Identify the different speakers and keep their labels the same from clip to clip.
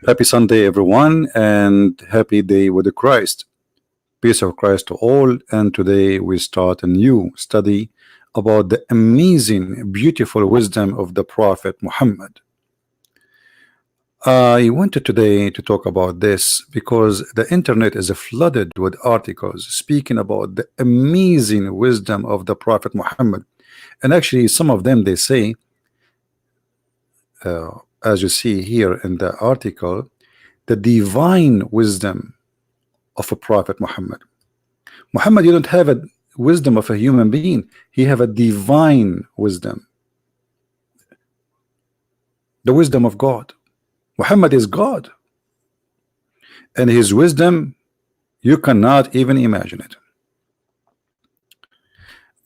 Speaker 1: Happy Sunday, everyone, and happy day with the Christ. Peace of Christ to all. And today we start a new study about the amazing, beautiful wisdom of the Prophet Muhammad. I wanted today to talk about this because the internet is flooded with articles speaking about the amazing wisdom of the Prophet Muhammad. And actually, some of them, they say, as you see here in the article, the divine wisdom of a Prophet Muhammad. Muhammad, you don't have a wisdom of a human being. He have a divine wisdom, the wisdom of God. Muhammad is God, and his wisdom, you cannot even imagine it.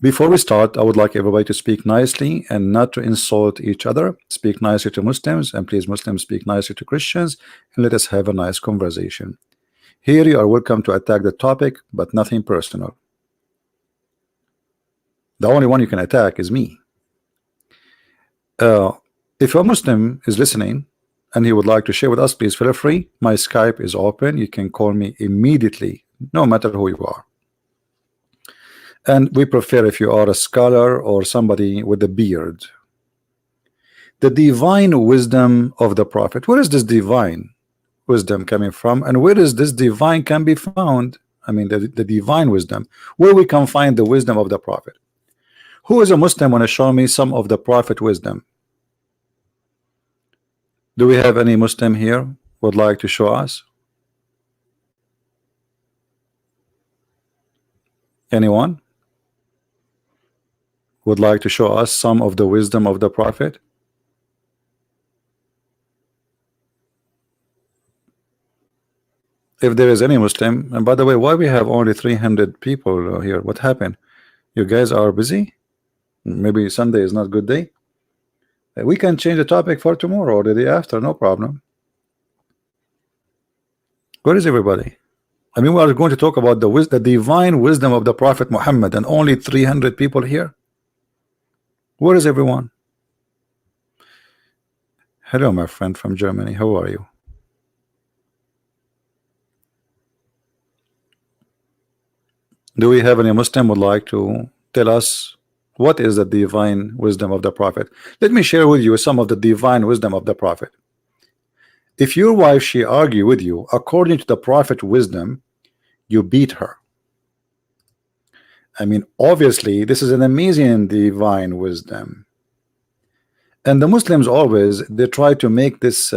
Speaker 1: Before we start, I would like everybody to speak nicely and not to insult each other. Speak nicely to Muslims, and please, Muslims, speak nicely to Christians, and let us have a nice conversation. Here you are welcome to attack the topic, but nothing personal. The only one you can attack is me. If a Muslim is listening and he would like to share with us, please feel free. My Skype is open. You can call me immediately, no matter who you are. And we prefer if you are a scholar or somebody with a beard. The divine wisdom of the Prophet. Where is this divine wisdom coming from, and where is this divine can be found? I mean, the divine wisdom, where we can find the wisdom of the Prophet. Who is a Muslim want to show me some of the Prophet wisdom? Do we have any Muslim here would like to show us? Anyone would like to show us some of the wisdom of the Prophet? If there is any Muslim, and by the way, why we have only 300 people here? What happened? You guys are busy? Maybe Sunday is not a good day. We can change the topic for tomorrow or the day after, no problem. Where is everybody? I mean, we are going to talk about the divine wisdom of the Prophet Muhammad, and only 300 people here. Where is everyone? Hello, my friend from Germany. How are you? Do we have any Muslim would like to tell us what is the divine wisdom of the Prophet? Let me share with you some of the divine wisdom of the Prophet. If your wife, she argue with you according to the Prophet wisdom, you beat her. I mean, obviously, this is an amazing divine wisdom. And the Muslims always, they try to make this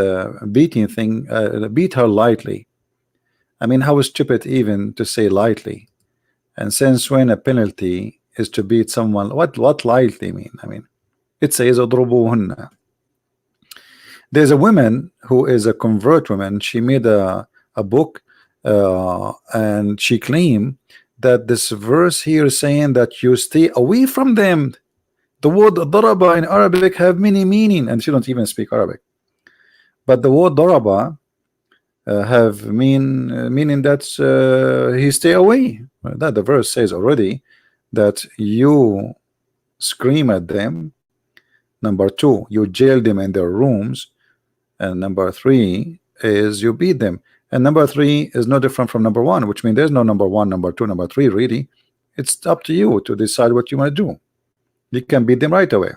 Speaker 1: beating thing, beat her lightly. I mean, how stupid even to say lightly. And since when a penalty is to beat someone, what lightly mean? I mean, it says "Udrubuhunna." There's a woman who is a convert woman. She made a book, and she claimed that this verse here is saying that you stay away from them. The word daraba in Arabic have many meaning, and she don't even speak Arabic. But the word daraba have meaning that he stay away. That the verse says already that you scream at them. Number two, you jail them in their rooms, and number three is you beat them. And number three is no different from number one, which means there's no number one, number two, number three. Really, it's up to you to decide what you want to do. You can beat them right away.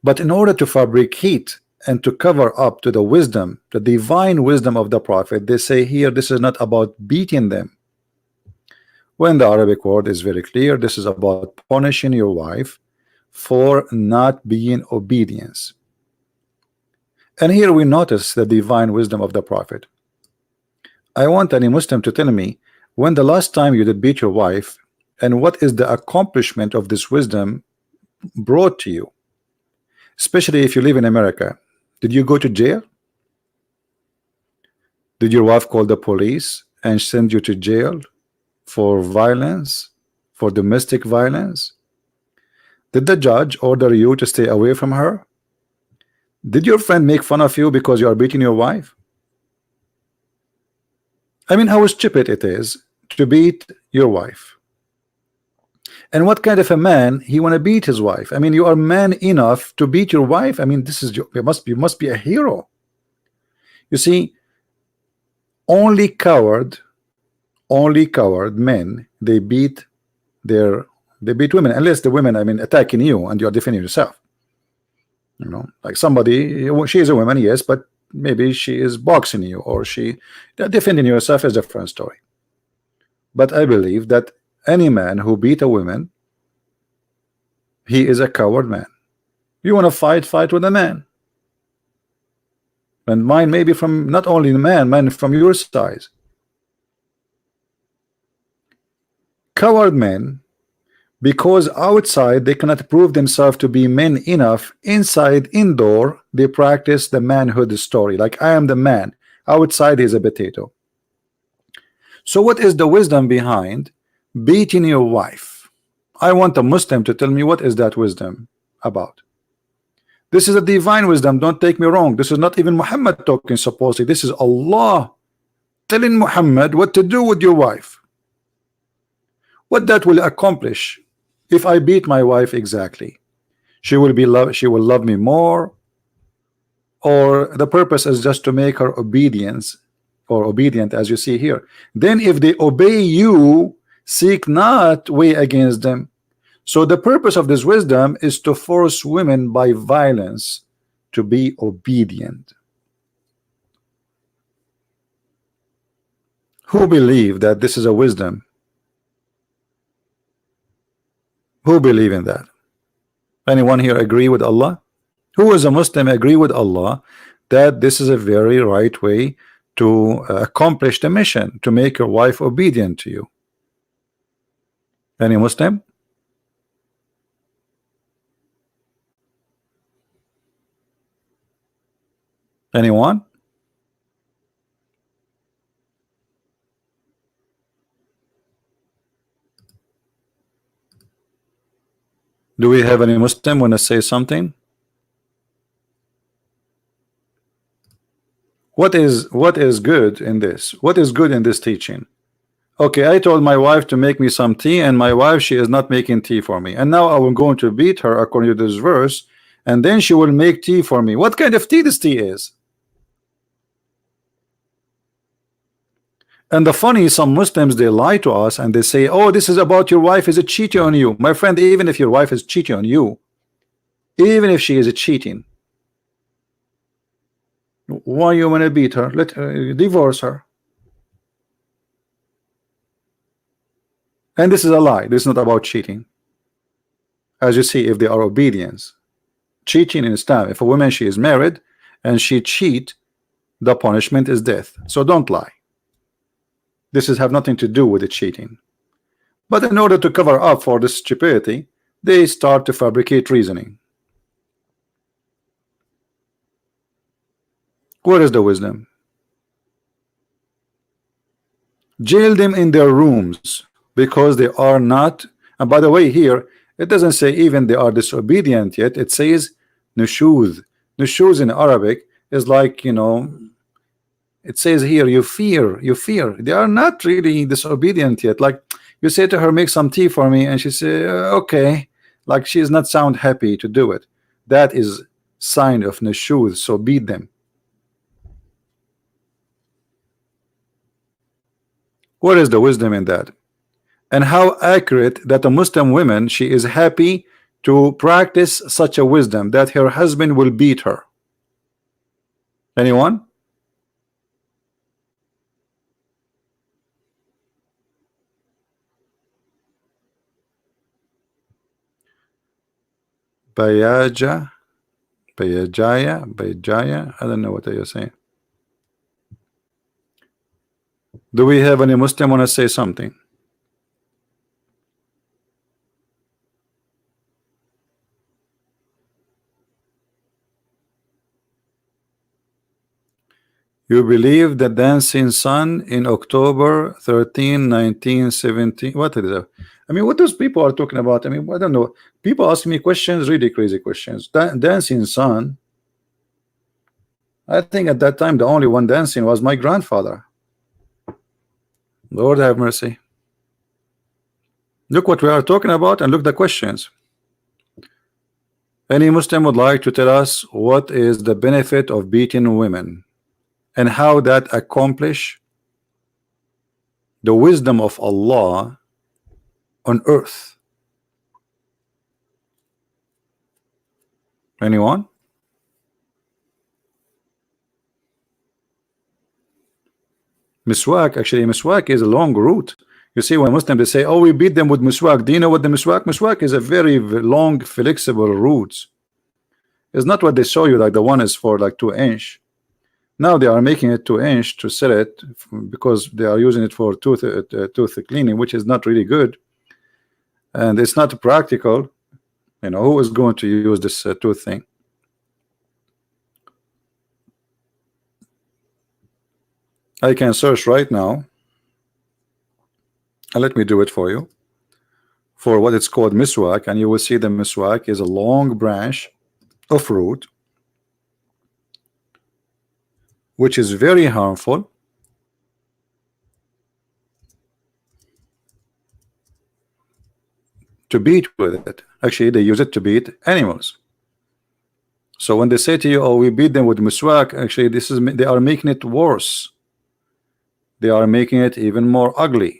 Speaker 1: But in order to fabricate and to cover up to the wisdom, the divine wisdom of the Prophet, they say here this is not about beating them, when the Arabic word is very clear. This is about punishing your wife for not being obedience. And here we notice the divine wisdom of the Prophet. I want any Muslim to tell me when the last time you did beat your wife, and what is the accomplishment of this wisdom brought to you, especially if you live in America. Did you go to jail? Did your wife call the police and send you to jail for violence, for domestic violence? Did the judge order you to stay away from her? Did your friend make fun of you because you are beating your wife? I mean, how stupid it is to beat your wife. And what kind of a man he want to beat his wife? I mean, you are man enough to beat your wife? I mean, this is you must be a hero. You see, only coward men, they beat women, unless the women, I mean, attacking you and you are defending yourself. You know, like somebody, she is a woman, yes, but maybe she is boxing you, or she defending yourself is a different story. But I believe that any man who beat a woman, he is a coward man. You want to fight with a man. And mine may be from not only the man from your size. Coward men, because outside they cannot prove themselves to be men enough, inside, indoor, they practice the manhood story. Like, I am the man, outside is a potato. So what is the wisdom behind beating your wife? I want a Muslim to tell me what is that wisdom about. This is a divine wisdom, don't take me wrong. This is not even Muhammad talking supposedly. This is Allah telling Muhammad what to do with your wife. What that will accomplish if I beat my wife exactly. She will love me more, or the purpose is just to make her obedient, as you see here. Then if they obey you, seek not way against them. So the purpose of this wisdom is to force women by violence to be obedient. Who believe that this is a wisdom? Who believe in that? Anyone here agree with Allah? Who is a Muslim agree with Allah that this is a very right way to accomplish the mission, to make your wife obedient to you? Any Muslim? Anyone? Do we have any Muslim want to say something? What is good in this? What is good in this teaching? Okay, I told my wife to make me some tea, and my wife, she is not making tea for me, and now I am going to beat her according to this verse, and then she will make tea for me. What kind of tea this tea is? And the funny, some Muslims, they lie to us and they say, oh, this is about your wife is a cheating on you. My friend, even if your wife is cheating on you, even if she is a cheating, why you want to beat her? Let her divorce her. And this is a lie. This is not about cheating. As you see, if they are obedience, cheating in Islam, if a woman, she is married and she cheat, the punishment is death. So don't lie. This is have nothing to do with the cheating. But in order to cover up for this stupidity, they start to fabricate reasoning. Where is the wisdom? Jail them in their rooms because they are not. And by the way, here it doesn't say even they are disobedient yet. It says nushuz. Nushuz in Arabic is like, you know, it says here you fear. They are not really disobedient yet. Like you say to her, make some tea for me, and she say okay, like she is not sound happy to do it. That is sign of nushuz. So beat them. What is the wisdom in that? And how accurate that a Muslim woman, she is happy to practice such a wisdom that her husband will beat her. Anyone? Bayajaya, I don't know what you're saying. Do we have any Muslim want to say something? You believe the dancing sun in October 13, 1917. What is that? I mean, what those people are talking about? I mean, I don't know. People ask me questions, really crazy questions. Dancing sun. I think at that time the only one dancing was my grandfather. Lord have mercy. Look what we are talking about and look the questions. Any Muslim would like to tell us what is the benefit of beating women and how that accomplish the wisdom of Allah on earth? Anyone? Miswak, actually miswak is a long route. You see, when Muslims they say, oh, we beat them with miswak. Do you know what the miswak? Miswak is a very long, flexible route. It's not what they show you, like the one is for like 2 inch. Now they are making it 2 inch to sell it because they are using it for tooth cleaning, which is not really good. And it's not practical. You know, who is going to use this tooth thing? I can search right now. And let me do it for you. For what it's called miswak, and you will see the miswak is a long branch of root, which is very harmful. To beat with it. Actually, they use it to beat animals. So when they say to you, oh, we beat them with miswak, actually this is, they are making it worse. They are making it even more ugly.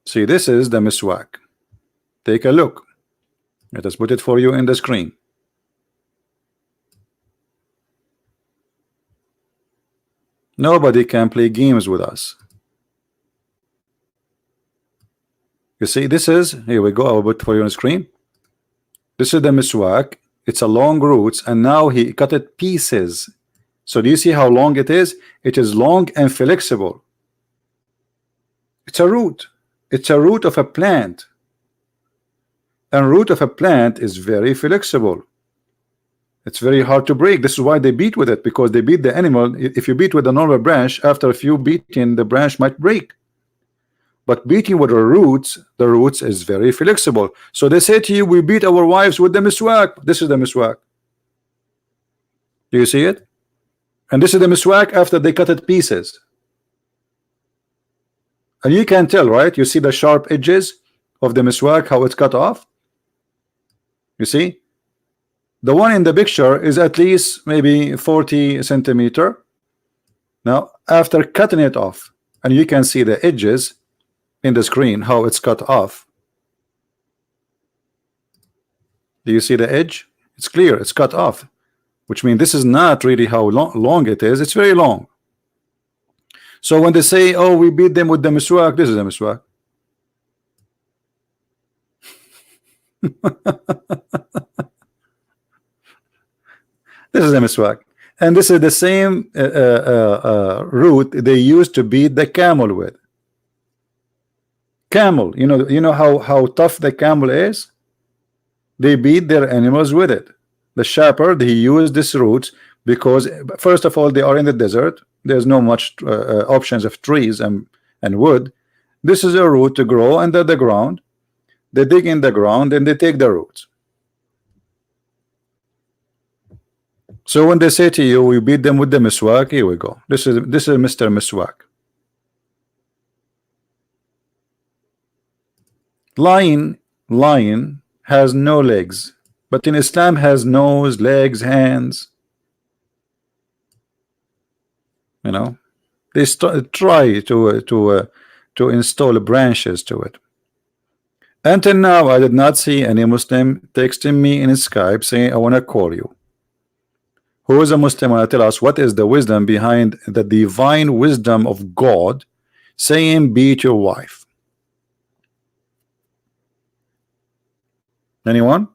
Speaker 1: See, this is the miswak. Take a look. Let us put it for you in the screen. Nobody can play games with us. You see, this is, here we go, I'll put it for you on the screen. This is the miswak. It's a long root, and now he cut it pieces. So do you see how long it is? It is long and flexible. It's a root. It's a root of a plant. And root of a plant is very flexible. It's very hard to break. This is why they beat with it, because they beat the animal. If you beat with a normal branch, after a few beating, the branch might break. But beating with the roots is very flexible. So they say to you, we beat our wives with the miswak. This is the miswak. Do you see it? And this is the miswak after they cut it pieces. And you can tell, right? You see the sharp edges of the miswak, how it's cut off. You see? The one in the picture is at least maybe 40 centimeters. Now, after cutting it off, and you can see the edges in the screen, how it's cut off. Do you see the edge? It's clear, it's cut off, which means this is not really how long it is. It's very long. So when they say, oh, we beat them with the miswak, this is the miswak. This is the miswak. And this is the same root they used to beat the camel with. Camel, you know how tough the camel is? They beat their animals with it. The shepherd, he used this root because, first of all, they are in the desert. There's no much options of trees and wood. This is a root to grow under the ground. They dig in the ground and they take the roots. So when they say to you, we beat them with the miswak, here we go. This is Mr. Miswak. Lion has no legs, but in Islam has nose, legs, hands. You know, they try to install branches to it. Until now, I did not see any Muslim texting me in Skype saying, I want to call you. Who is a Muslim want to tell us what is the wisdom behind the divine wisdom of God saying beat your wife? Anyone?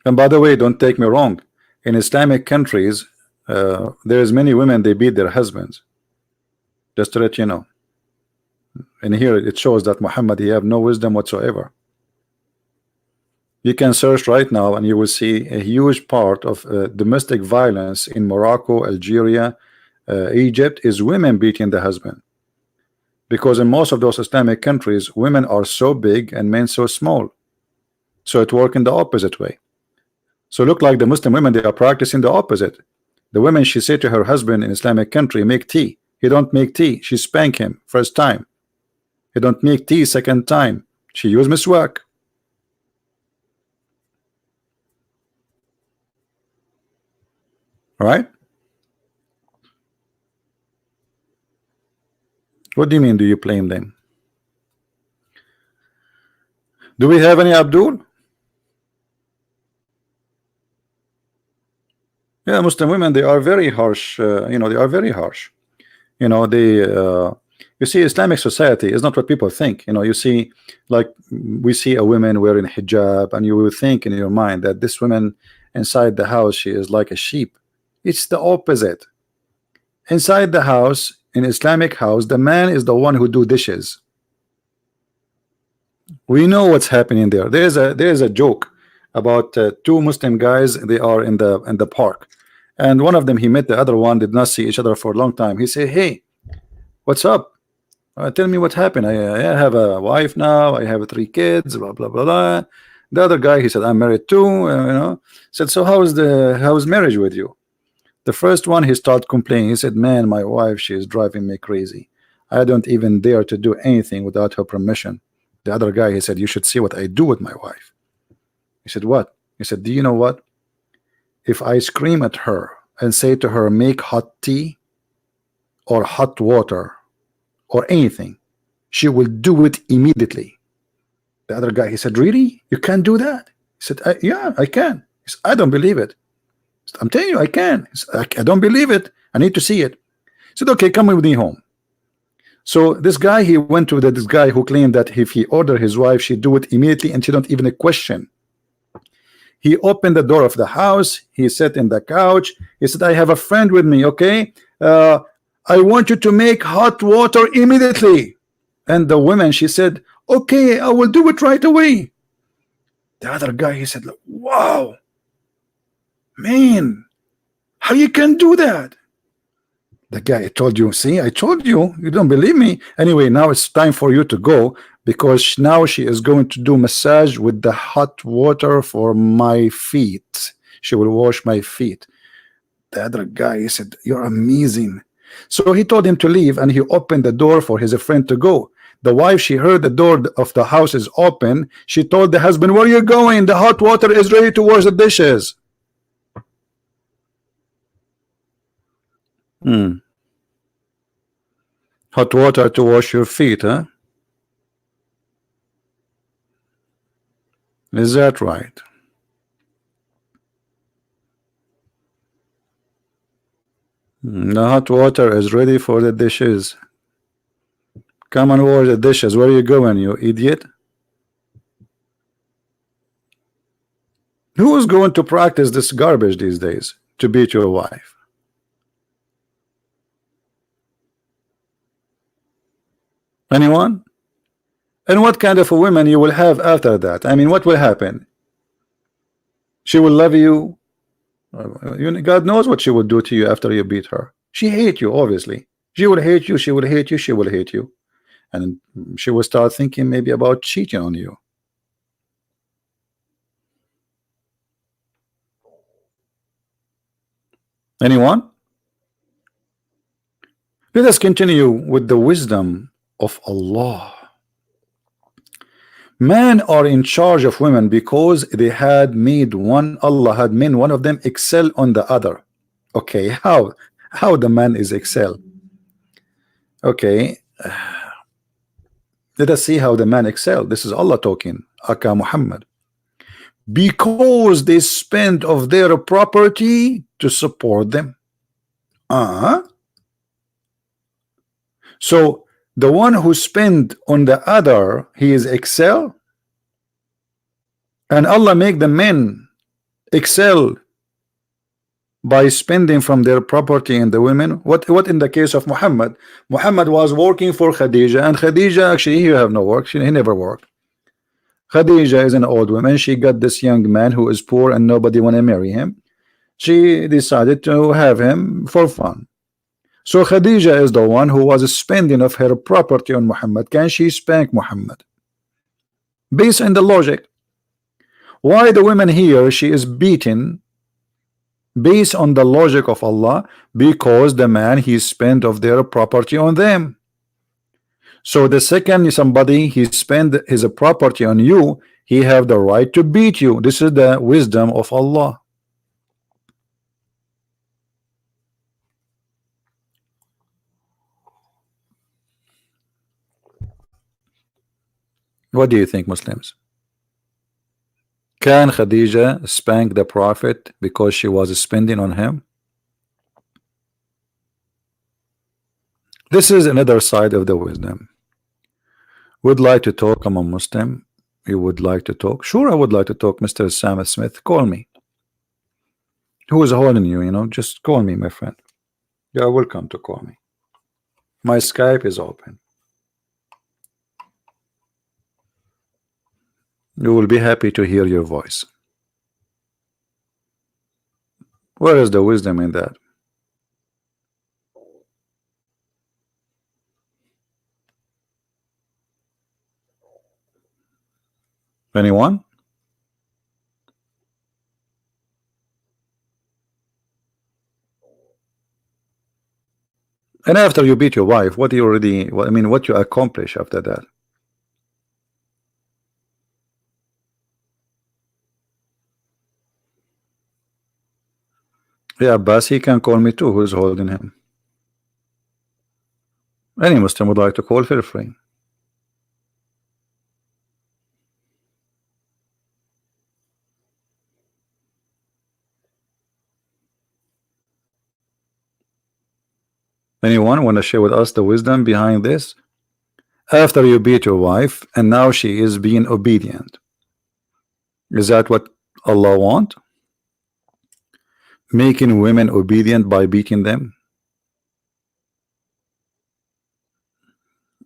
Speaker 1: And by the way, don't take me wrong. In Islamic countries, there's many women, they beat their husbands. Just to let you know. And here it shows that Muhammad, he have no wisdom whatsoever. You can search right now and you will see a huge part of domestic violence in Morocco, Algeria, Egypt is women beating the husband. Because in most of those Islamic countries, women are so big and men so small. So it works in the opposite way. So look like the Muslim women, they are practicing the opposite. The women, she said to her husband in Islamic country, make tea. He don't make tea. She spank him first time. He don't make tea second time. She use miswak. Right? What do you mean? Do you blame them? Do we have any Abdul? Yeah, Muslim women, they are very harsh. You know, they are very harsh. You know, they. You see, Islamic society is not what people think. You know, you see, like we see a woman wearing hijab, and you will think in your mind that this woman inside the house, she is like a sheep. It's the opposite. Inside the house, in Islamic house, the man is the one who do dishes. We know what's happening there. There is a joke about two Muslim guys. They are in the park, and one of them, he met the other one, did not see each other for a long time. He said, hey, what's up? Tell me what happened. I have a wife now, I have 3 kids, blah blah blah blah. The other guy, he said, I'm married too. You know, said, so how's marriage with you? The first one, he started complaining. He said, man, my wife, she is driving me crazy. I don't even dare to do anything without her permission. The other guy, he said, you should see what I do with my wife. He said, what? He said, do you know what? If I scream at her and say to her, make hot tea or hot water or anything, she will do it immediately. The other guy, he said, really? You can't do that? He said, yeah, I can. He said, I don't believe it. Said, I'm telling you, I can. He said, I don't believe it. I need to see it. He said, okay, come with me home. So this guy, he went to this guy who claimed that if he ordered his wife, she'd do it immediately and she don't even question. He opened the door of the house. He sat in the couch. He said, I have a friend with me, okay? I want you to make hot water immediately. And the woman, she said, okay, I will do it right away. The other guy, he said, wow, man, how you can do that? The guy, I told you, see, I told you, you don't believe me. Anyway, now it's time for you to go, because now she is going to do massage with the hot water for my feet. She will wash my feet. The other guy, he said, you're amazing. So he told him to leave, and he opened the door for his friend to go. The wife, she heard the door of the house is open. She told the husband, where are you going? The hot water is ready to wash the dishes. Hot water to wash your feet, huh? Is that right? The hot water is ready for the dishes. Come and wash the dishes. Where are you going, you idiot? Who is going to practice this garbage these days to beat your wife? Anyone? And what kind of a woman you will have after that? I mean, what will happen? She will love you. God knows what she will do to you after you beat her. She hate you, obviously. She will hate you. She will hate you. She will hate you. And she will start thinking maybe about cheating on you. Anyone? Let us continue with the wisdom of Allah. Men are in charge of women because they had made one, Allah had made one of them excel on the other. Okay, how the man is excel? Okay, let us see how the man excel. This is Allah talking, Aka Muhammad. Because they spend of their property to support them. So the one who spend on the other, he is excel, and Allah make the men excel by spending from their property and the women. What in the case of Muhammad? Muhammad was working for Khadija, and Khadija, actually, he have no work. He never worked. Khadija is an old woman. She got this young man who is poor and nobody want to marry him. She decided to have him for fun. So Khadija is the one who was spending of her property on Muhammad. Can she spank Muhammad? Based on the logic, Why the women here, she is beaten based on the logic of Allah? Because the man, he spent of their property on them. So the second somebody he spend his property on you, he have the right to beat you. This is the wisdom of Allah. What do you think, Muslims? Can Khadija spank the Prophet because she was spending on him? This is another side of the wisdom. Would like to talk? I'm a Muslim. You would like to talk? Sure, I would like to talk, Mr. Sam Smith. Call me. Who is holding you? You know, just call me, my friend. You are welcome to call me. My Skype is open. You will be happy to hear your voice. Where is the wisdom in that? Anyone? And after you beat your wife, what do you already, I mean, what you accomplish after that? Yeah, Abbas, he can call me too. Who's holding him? Any Muslim would like to call, feel free. Anyone want to share with us the wisdom behind this? After you beat your wife and now she is being obedient, is that what Allah want? Making women obedient by beating them?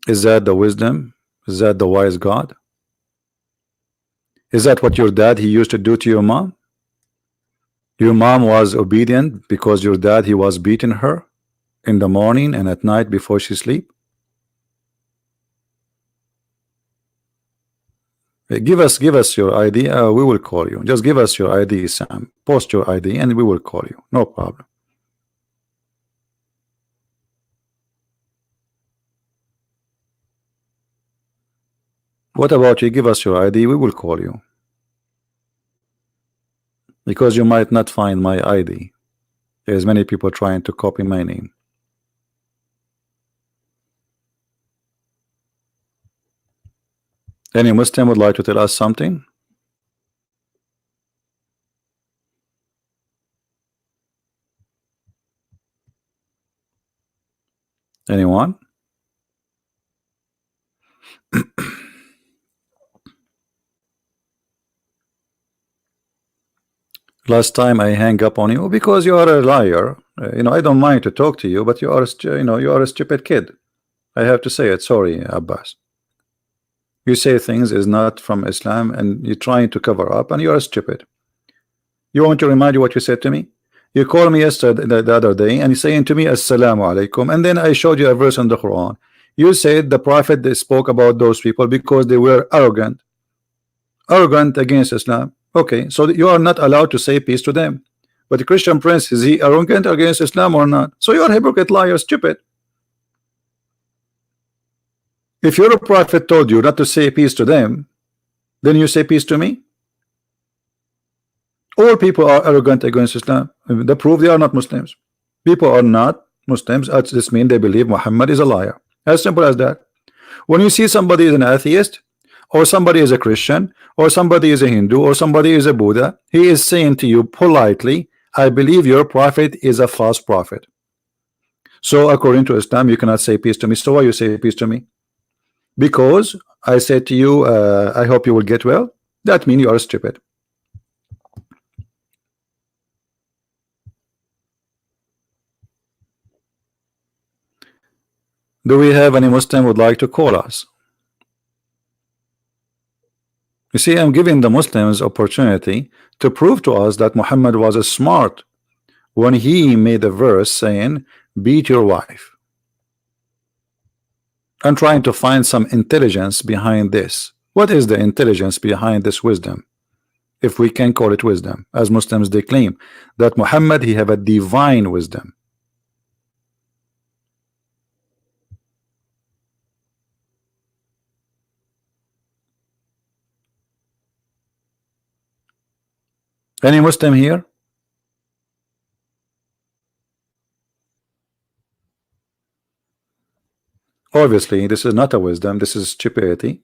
Speaker 1: Is that the wisdom? Is that the wise God? Is that what your dad he used to do to your mom? Your mom was obedient because your dad he was beating her in the morning and at night before she sleep? Give us your ID. We will call you. Just give us your ID, Sam. Post your ID and we will call you. No problem. What about you? Give us your ID. We will call you. Because you might not find my ID. There's many people trying to copy my name. Any Muslim would like to tell us something? Anyone? Last time I hang up on you because you are a liar. You know, I don't mind to talk to you, but you are you are a stupid kid. I have to say it. Sorry, Abbas. You say things is not from Islam and you're trying to cover up and you are stupid. You want to remind you what you said to me? You called me yesterday, the other day, and you're saying to me, Assalamu alaikum, and then I showed you a verse in the Quran. You said the Prophet they spoke about those people because they were arrogant against Islam. Okay, so you are not allowed to say peace to them. But the Christian Prince, is he arrogant against Islam or not? So you are a hypocrite, liar, stupid. If your prophet told you not to say peace to them, then you say peace to me? All people are arrogant against Islam. The proof they are not Muslims. People are not Muslims. This means they believe Muhammad is a liar. As simple as that. When you see somebody is an atheist, or somebody is a Christian, or somebody is a Hindu, or somebody is a Buddha, he is saying to you politely, I believe your prophet is a false prophet. So according to Islam, you cannot say peace to me. So why you say peace to me? Because I said to you, I hope you will get well. That means you are stupid. Do we have any Muslim would like to call us? You see, I'm giving the Muslims opportunity to prove to us that Muhammad was a smart when he made a verse saying, beat your wife. I'm trying to find some intelligence behind this. What is the intelligence behind this wisdom? if we can call it wisdom, as Muslims they claim that Muhammad he have a divine wisdom. Any Muslim here? Obviously, this is not a wisdom. This is stupidity.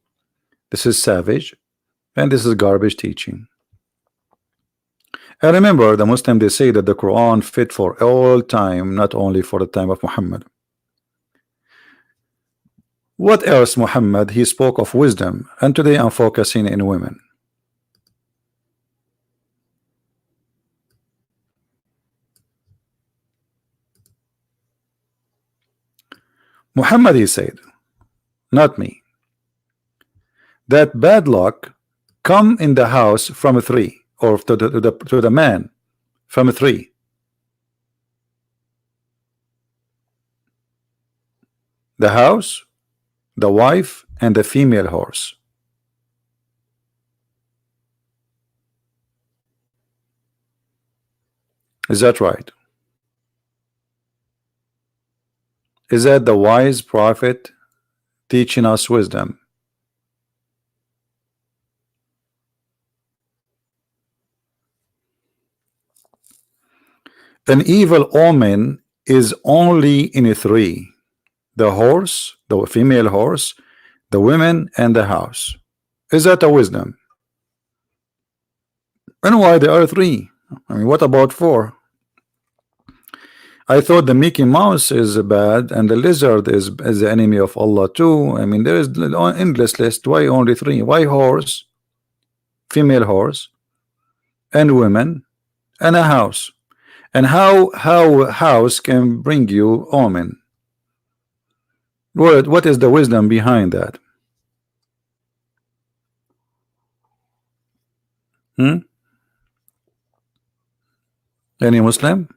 Speaker 1: This is savage, and this is garbage teaching. And remember, the Muslim they say that the Quran fit for all time, not only for the time of Muhammad. What else Muhammad? He spoke of wisdom, and today I'm focusing in women. Muhammad he said, not me, that bad luck come in the house from 3, or to the man from 3. The house, the wife, and the female horse. Is that right? Is that the wise prophet teaching us wisdom? An evil omen is only in 3: the horse, the female horse, the women, and the house. Is that a wisdom? And why there are 3? I mean, what about 4? I thought the Mickey Mouse is bad and the lizard is the enemy of Allah too. I mean, there is an endless list. Why only 3? Why horse, female horse, and women, and a house? And how a house can bring you omen? What is the wisdom behind that? Any Muslim?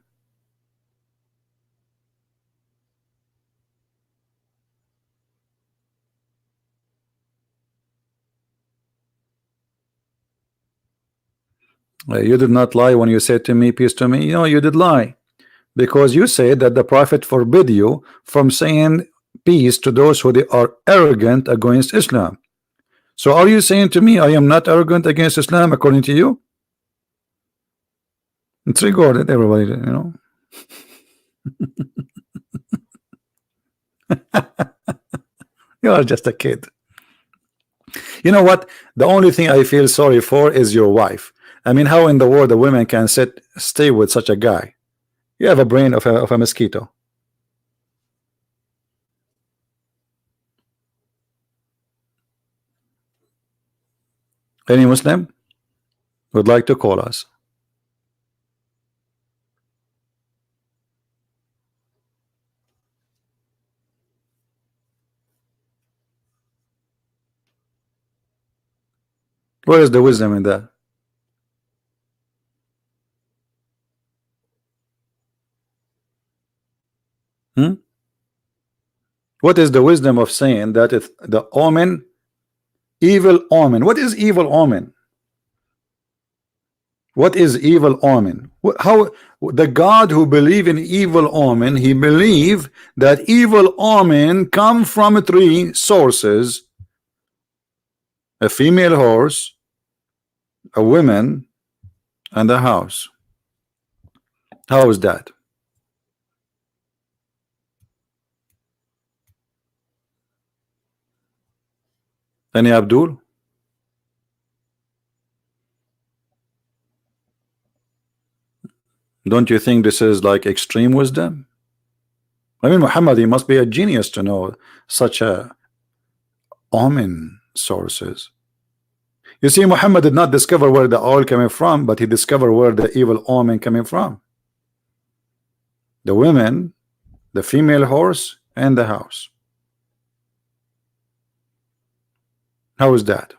Speaker 1: You did not lie when you said to me, peace to me. You know, you did lie, because you said that the prophet forbid you from saying peace to those who they are arrogant against Islam. So are you saying to me I am not arrogant against Islam according to you? It's recorded, everybody, you know. You are just a kid. You know what? The only thing I feel sorry for is your wife. I mean, how in the world a woman can stay with such a guy? You have a brain of a mosquito. Any Muslim would like to call us? Where is the wisdom in that? What is the wisdom of saying that it's the omen, evil omen? What is evil omen? What is evil omen? How the God who believe in evil omen, he believe that evil omen come from 3 sources: a female horse, a woman, and a house. How is that? Any Abdul? Don't you think this is like extreme wisdom? I mean, Muhammad, he must be a genius to know such a omen sources. You see, Muhammad did not discover where the oil coming from, but he discovered where the evil omen coming from: the women, the female horse, and the house. How is that?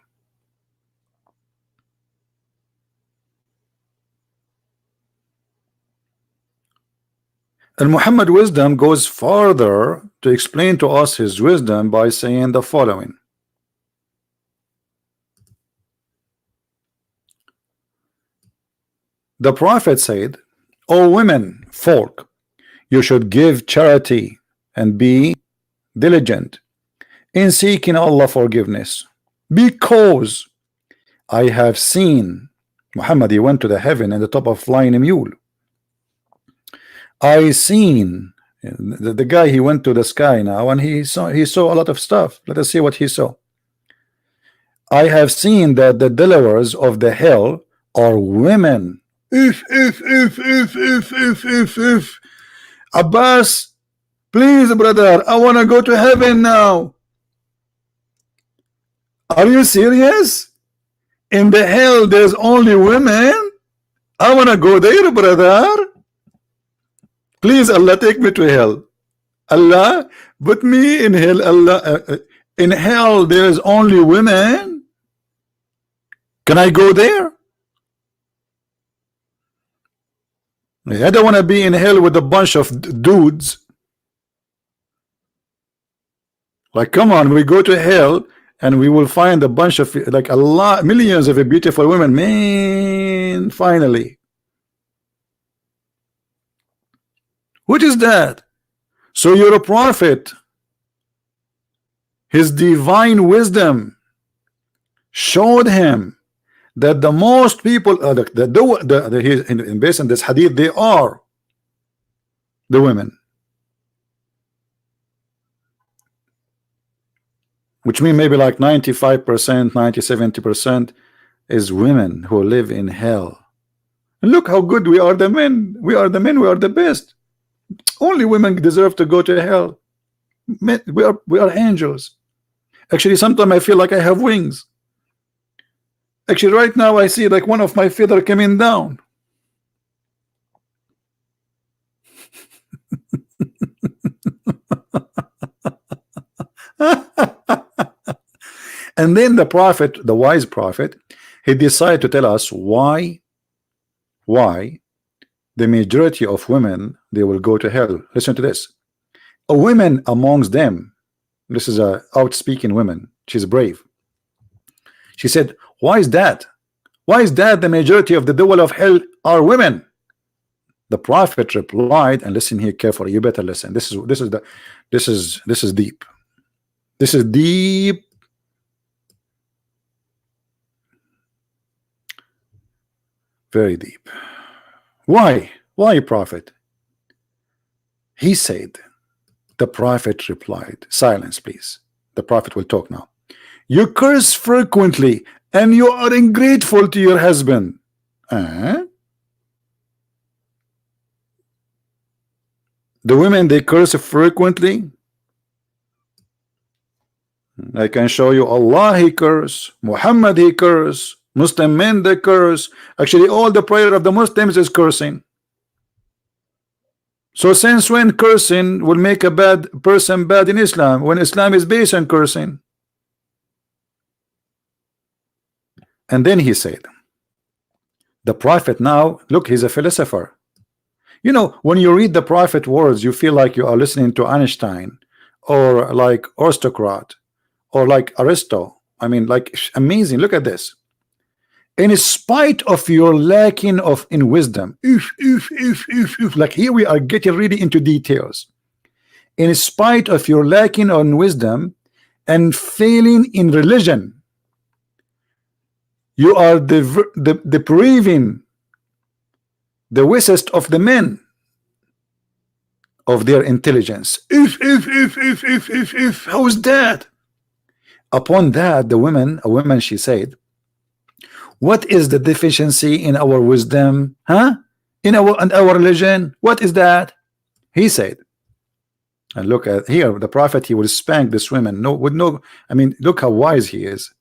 Speaker 1: And Muhammad wisdom goes further to explain to us his wisdom by saying the following: The Prophet said, O women, folk, you should give charity and be diligent in seeking Allah forgiveness, because I have seen Muhammad, he went to the heaven in the top of flying a mule. I seen the guy, he went to the sky now, and he saw a lot of stuff. Let us see what he saw. I have seen that the dwellers of the hell are women. If Abbas, please brother, I want to go to heaven now. Are you serious? In the hell there's only women? I want to go there, brother. Please Allah, take me to hell. Allah, put me in hell. Allah, in hell there's only women. Can I go there? I don't want to be in hell with a bunch of dudes. Like, come on, we go to hell and we will find a bunch of, like, millions of beautiful women. Man, finally. What is that? So you're a prophet. His divine wisdom showed him that the most people, based on this hadith, they are the women, which means maybe like 95%, 90-70% is women who live in hell. And look how good we are, the men. We are the men. We are the best. Only women deserve to go to hell. Men, we are angels. Actually, sometimes I feel like I have wings. Actually, right now I see like one of my feather coming down. And then the prophet, the wise prophet, he decided to tell us why the majority of women, they will go to hell. Listen to this. A woman amongst them, this is a outspeaking woman, she's brave. She said, why is that? Why is that the majority of the dwell of hell are women? The prophet replied, and listen here carefully, you better listen. This is deep. This is deep. Very deep. Why? Why, prophet? He said, the prophet replied, silence please, the prophet will talk now. You curse frequently and you are ungrateful to your husband. The women, they curse frequently. I can show you Allah, he curse, Muhammad, he curse, Muslim men, they curse. Actually, all the prayer of the Muslims is cursing. So since when cursing will make a bad person bad in Islam, when Islam is based on cursing? And then he said, the prophet now, look, he's a philosopher. You know, when you read the prophet words, you feel like you are listening to Einstein or like aristocrat or like Aristo. I mean, like, amazing. Look at this. In spite of your lacking in wisdom, like here we are getting really into details. In spite of your lacking on wisdom and failing in religion, you are depriving the wisest of the men of their intelligence. How's that? Upon that, a woman, she said, what is the deficiency in our wisdom? In our religion? What is that? He said, and look at here, the prophet, he will spank this woman. I mean, look how wise he is.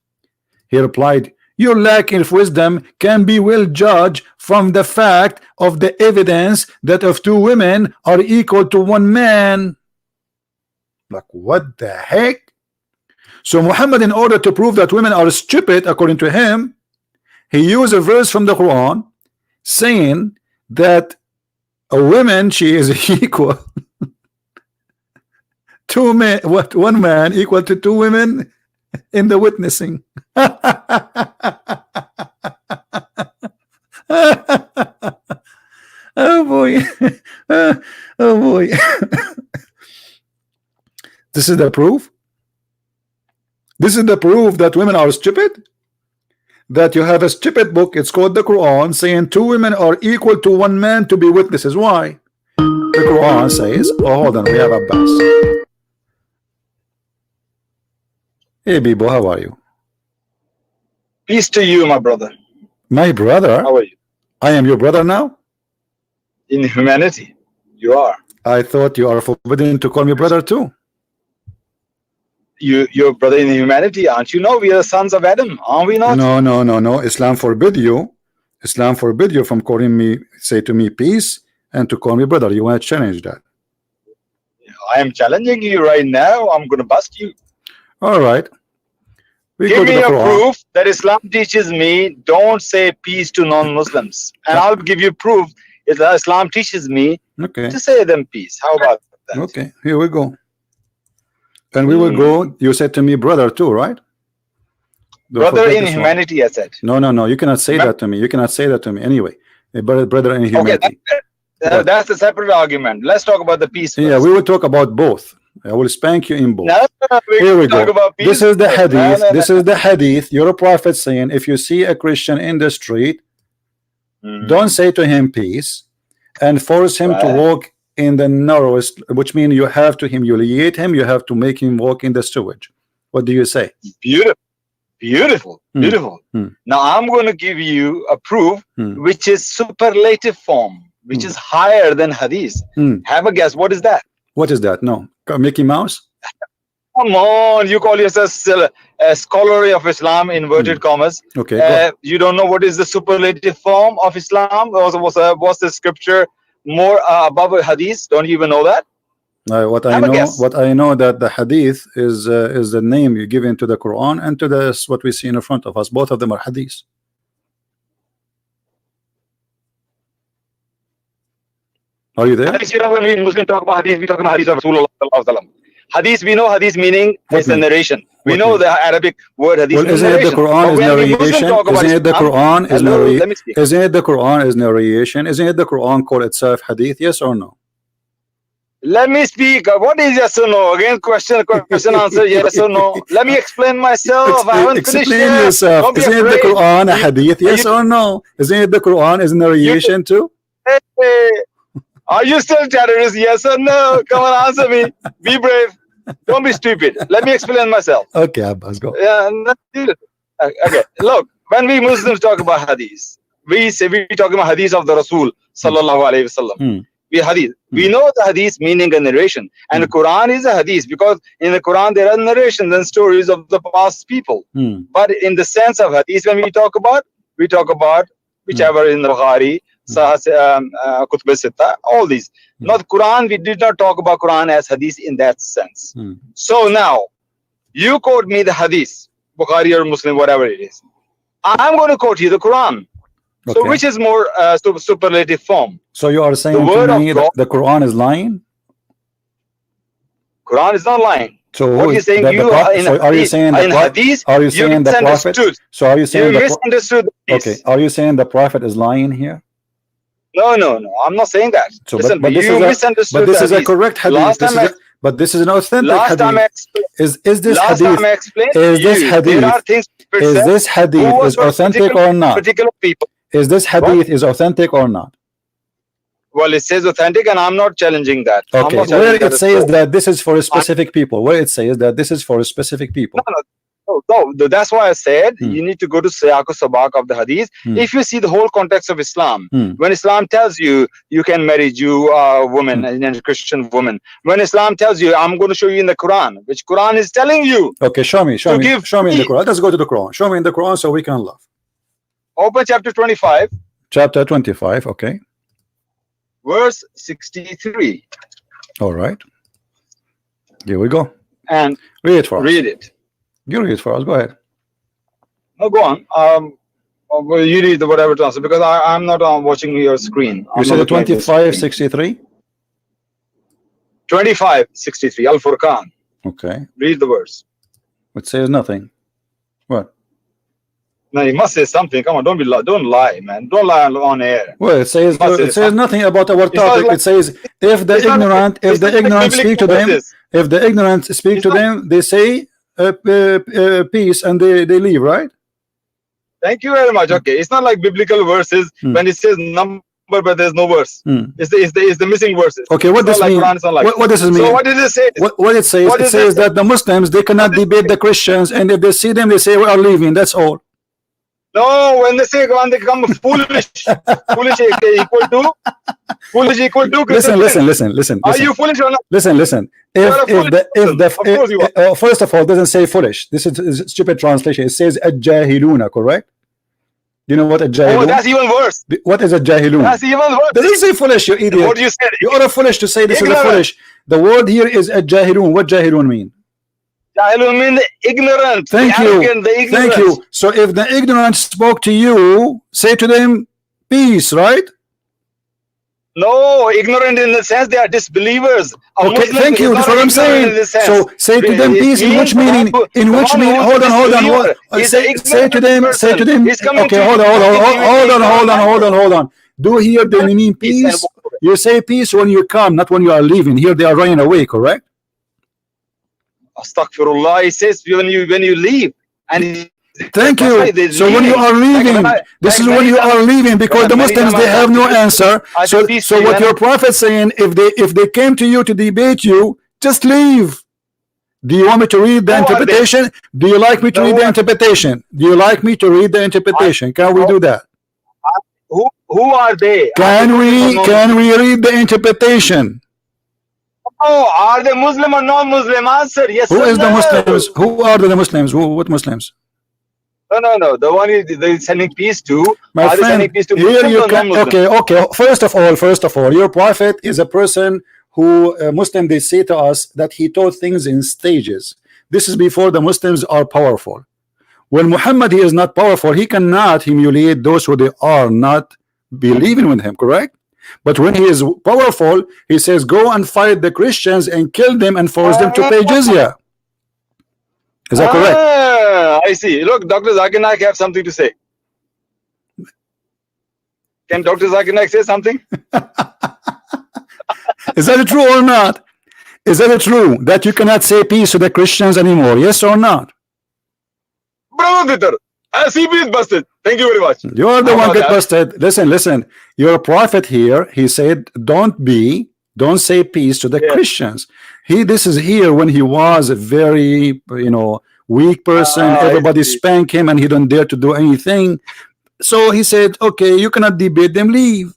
Speaker 1: He replied, your lack of wisdom can be well judged from the fact of the evidence that of two women are equal to one man. Like, what the heck? So Muhammad, in order to prove that women are stupid, according to him, he used a verse from the Quran saying that a woman, she is equal two men, one man equal to two women in the witnessing. Oh boy. Oh boy. This is the proof. This is the proof that women are stupid. That you have a stupid book, it's called the Quran, saying 2 women are equal to 1 man to be witnesses. Why? The Quran says, oh, hold on, we have Abbas. Hey, Bibo, how are you?
Speaker 2: Peace to you, my brother.
Speaker 1: My brother?
Speaker 2: How are you?
Speaker 1: I am your brother now?
Speaker 2: In humanity, you are.
Speaker 1: I thought you are forbidden to call me brother too.
Speaker 2: You're brother in humanity, aren't you? No, we are the sons of Adam, aren't we not?
Speaker 1: No, no, no, no. Islam forbid you. Islam forbid you from calling me, say to me, peace, and to call me brother. You want to challenge that?
Speaker 2: I am challenging you right now. I'm going to bust you.
Speaker 1: All right.
Speaker 2: Give me a proof that Islam teaches me don't say peace to non-Muslims. And I'll give you proof that Islam teaches me to say them peace. How about that?
Speaker 1: Okay, here we go. And we will go, you said to me brother too, right?
Speaker 2: Brother in humanity, I said.
Speaker 1: No, no, no, you cannot say that to me. You cannot say that to me anyway. Brother in humanity.
Speaker 2: Okay, that's a separate argument. Let's talk about the peace first.
Speaker 1: Yeah, we will talk about both. I will spank you in both.
Speaker 2: No,
Speaker 1: here we go. This is the hadith. This is the hadith. Your prophet saying, if you see a Christian in the street, don't say to him peace, and force him to walk in the narrowest, which means you have to humiliate him, you have to make him walk in the sewage. What do you say?
Speaker 2: Beautiful, beautiful, beautiful. Now I'm going to give you a proof which is superlative form, which is higher than hadith. Have a guess. What is that?
Speaker 1: What is that? No, Mickey Mouse.
Speaker 2: Come on, you call yourself a scholar of Islam, inverted commas.
Speaker 1: Okay.
Speaker 2: You don't know what is the superlative form of Islam? Was the scripture more above a hadith? Don't you even know that?
Speaker 1: What I know that the hadith is the name you give into the Quran and to the what we see in front of us. Both of them are hadith. Are you there?
Speaker 2: When we Muslims talk about hadith, we talk about hadith of Rasulullah. Hadith, we know hadith meaning is a narration. We know the Arabic word hadith.
Speaker 1: Well, isn't it the Quran is narration? Isn't it the Quran is narration? Isn't it the Quran is narration? Isn't it the Quran called itself hadith? Yes or no?
Speaker 2: Let me speak. What is yes or no? Again, question answer, yes or no. Let me explain myself. I haven't finished
Speaker 1: yet. Explain yourself. Isn't it the Quran a hadith? Yes or no? Isn't it the Quran is narration too?
Speaker 2: Are you still terrorist? Yes or no? Come on, answer me. Be brave. Don't be stupid. Let me explain myself.
Speaker 1: Okay, Abbas, go.
Speaker 2: Yeah, okay. Look, when we Muslims talk about hadith, we talk about hadith of the Rasul sallallahu alaihi wasallam. We know the hadith meaning and narration, and the Quran is a hadith because in the Quran there are narrations and stories of the past people. But in the sense of hadith, when we talk about whichever in the Bukhari, Kutub Sitta, all these. Not Quran, we did not talk about Quran as hadith in that sense. So now, you quote me the hadith, Bukhari or Muslim, whatever it is. I'm going to quote you the Quran. So which is more superlative form?
Speaker 1: So you are saying to me that the Quran is lying?
Speaker 2: Quran is not lying.
Speaker 1: So
Speaker 2: what you're saying,
Speaker 1: are you saying the
Speaker 2: hadith?
Speaker 1: Are you saying the prophet? So are you saying
Speaker 2: you misunderstood?
Speaker 1: Okay. Are you saying the prophet is lying here?
Speaker 2: No, no, no. I'm not saying that.
Speaker 1: So,
Speaker 2: listen,
Speaker 1: but
Speaker 2: you misunderstood.
Speaker 1: But this is a correct hadith. But this is an authentic hadith. Is this hadith? Is this hadith? Is this hadith is authentic or not?
Speaker 2: Particular people.
Speaker 1: Is this hadith is authentic or not?
Speaker 2: Well, it says authentic, and I'm not challenging that.
Speaker 1: Okay. Where it says that this is for specific people. Where it says that this is for specific people.
Speaker 2: No, that's why I said you need to go to Siyaq Sabaq of the hadith. If you see the whole context of Islam, when Islam tells you you can marry Jew woman and Christian woman, when Islam tells you, I'm going to show you in the Quran, which Quran is telling you.
Speaker 1: Okay, show me in the Quran. Let's go to the Quran. Show me in the Quran so we can laugh.
Speaker 2: Open chapter 25.
Speaker 1: Chapter 25, okay.
Speaker 2: Verse 63.
Speaker 1: All right. Here we go.
Speaker 2: And
Speaker 1: read it for us.
Speaker 2: Read it.
Speaker 1: You read it for us. Go ahead.
Speaker 2: No, go on. Well, you read the whatever to answer because I'm not watching your screen.
Speaker 1: You said 25:63.
Speaker 2: 25:63. Al Furqan.
Speaker 1: Okay.
Speaker 2: Read the verse.
Speaker 1: It says nothing. What?
Speaker 2: No, you must say something. Come on, don't lie, man. Don't lie on air.
Speaker 1: Well, it says nothing about our topic.
Speaker 2: Like,
Speaker 1: it says if the ignorant speak to them, if the ignorant speak to them, they say peace and they leave, right?
Speaker 2: Thank you very much. Okay, it's not like biblical verses when it says number but there's no verse. It's the missing verses.
Speaker 1: Okay, what does mean? What does it mean?
Speaker 2: So what does it say?
Speaker 1: What it says? It says that the Muslims, they cannot debate the Christians, and if they see them, they say we are leaving. That's all.
Speaker 2: No, when they say when they become foolish, foolish equal to
Speaker 1: listen.
Speaker 2: Are you foolish or not?
Speaker 1: Listen. If first of all, it doesn't say foolish. This is stupid translation. It says الجاهلون, correct? Do you know what a jahilun?
Speaker 2: Oh, that's even worse.
Speaker 1: What is a jahilun?
Speaker 2: That's even worse.
Speaker 1: Doesn't say foolish, you idiot.
Speaker 2: What you said?
Speaker 1: You are foolish to say this is a foolish. The word here is a jahilun. What jahilun mean?
Speaker 2: Jahilun mean the ignorant.
Speaker 1: Thank you. So if the ignorant spoke to you, say to them peace, right?
Speaker 2: No, ignorant in the sense they are disbelievers.
Speaker 1: Okay, thank you. That's what I'm saying. So say to them peace. In which meaning? In which meaning? Hold on. Say to them. Okay, hold on. Do here they mean peace? You say peace when you come, not when you are leaving. Here they are running away, correct?
Speaker 2: Astaghfirullah. It says when you leave. And
Speaker 1: thank you. So when you are leaving, this is when you are leaving, because the Muslims, they have no answer. So what your prophet saying, if they came to you to debate you, just leave. Do you want me to read the interpretation? Do you like me to read the interpretation? Can we do that?
Speaker 2: Who are they?
Speaker 1: Can we read the interpretation?
Speaker 2: Oh, are they Muslim or non-Muslim? Answer yes.
Speaker 1: Who is the Muslims? Who are the Muslims? What Muslims?
Speaker 2: No. The one they're sending peace to.
Speaker 1: My friend, here you can. Okay. First of all, your prophet is a person who Muslim, they say to us that he taught things in stages. This is before the Muslims are powerful. When Muhammad, he is not powerful, he cannot humiliate those who they are not believing with him, correct? But when he is powerful, he says go and fight the Christians and kill them and force them to pay jizya. Is that correct?
Speaker 2: I see. Look, Dr. Zakir Naik have something to say. Can Dr. Zakir Naik say something?
Speaker 1: Is that true or not? Is that true that you cannot say peace to the Christians anymore? Yes or not?
Speaker 2: Brother, CP is busted. Thank you very much.
Speaker 1: You are the one get busted. Listen. Your prophet here, he said, don't say peace to the Christians. This is here when he was a very, weak person. Everybody spanked him and he don't dare to do anything. So he said, okay, you cannot debate them, leave.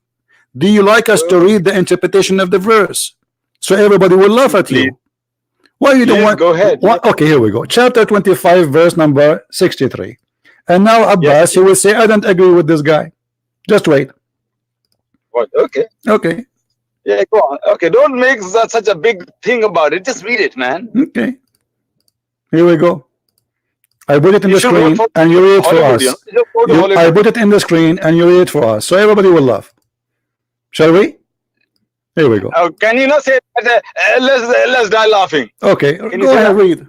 Speaker 1: Do you like us to read the interpretation of the verse? So everybody will laugh at you. Why you don't want?
Speaker 2: Go ahead.
Speaker 1: Okay, here we go. Chapter 25, verse number 63. And now Abbas, he will say, I don't agree with this guy. Just wait.
Speaker 2: What? Okay. Yeah, go on. Okay, don't make such a big thing about it. Just read it, man.
Speaker 1: Okay. Here we go. I put it in the screen and you read it for us. I put it in the screen and you read it for us. So everybody will laugh. Shall we? Here we go.
Speaker 2: Can you not say let's die laughing?
Speaker 1: Okay, go ahead, read.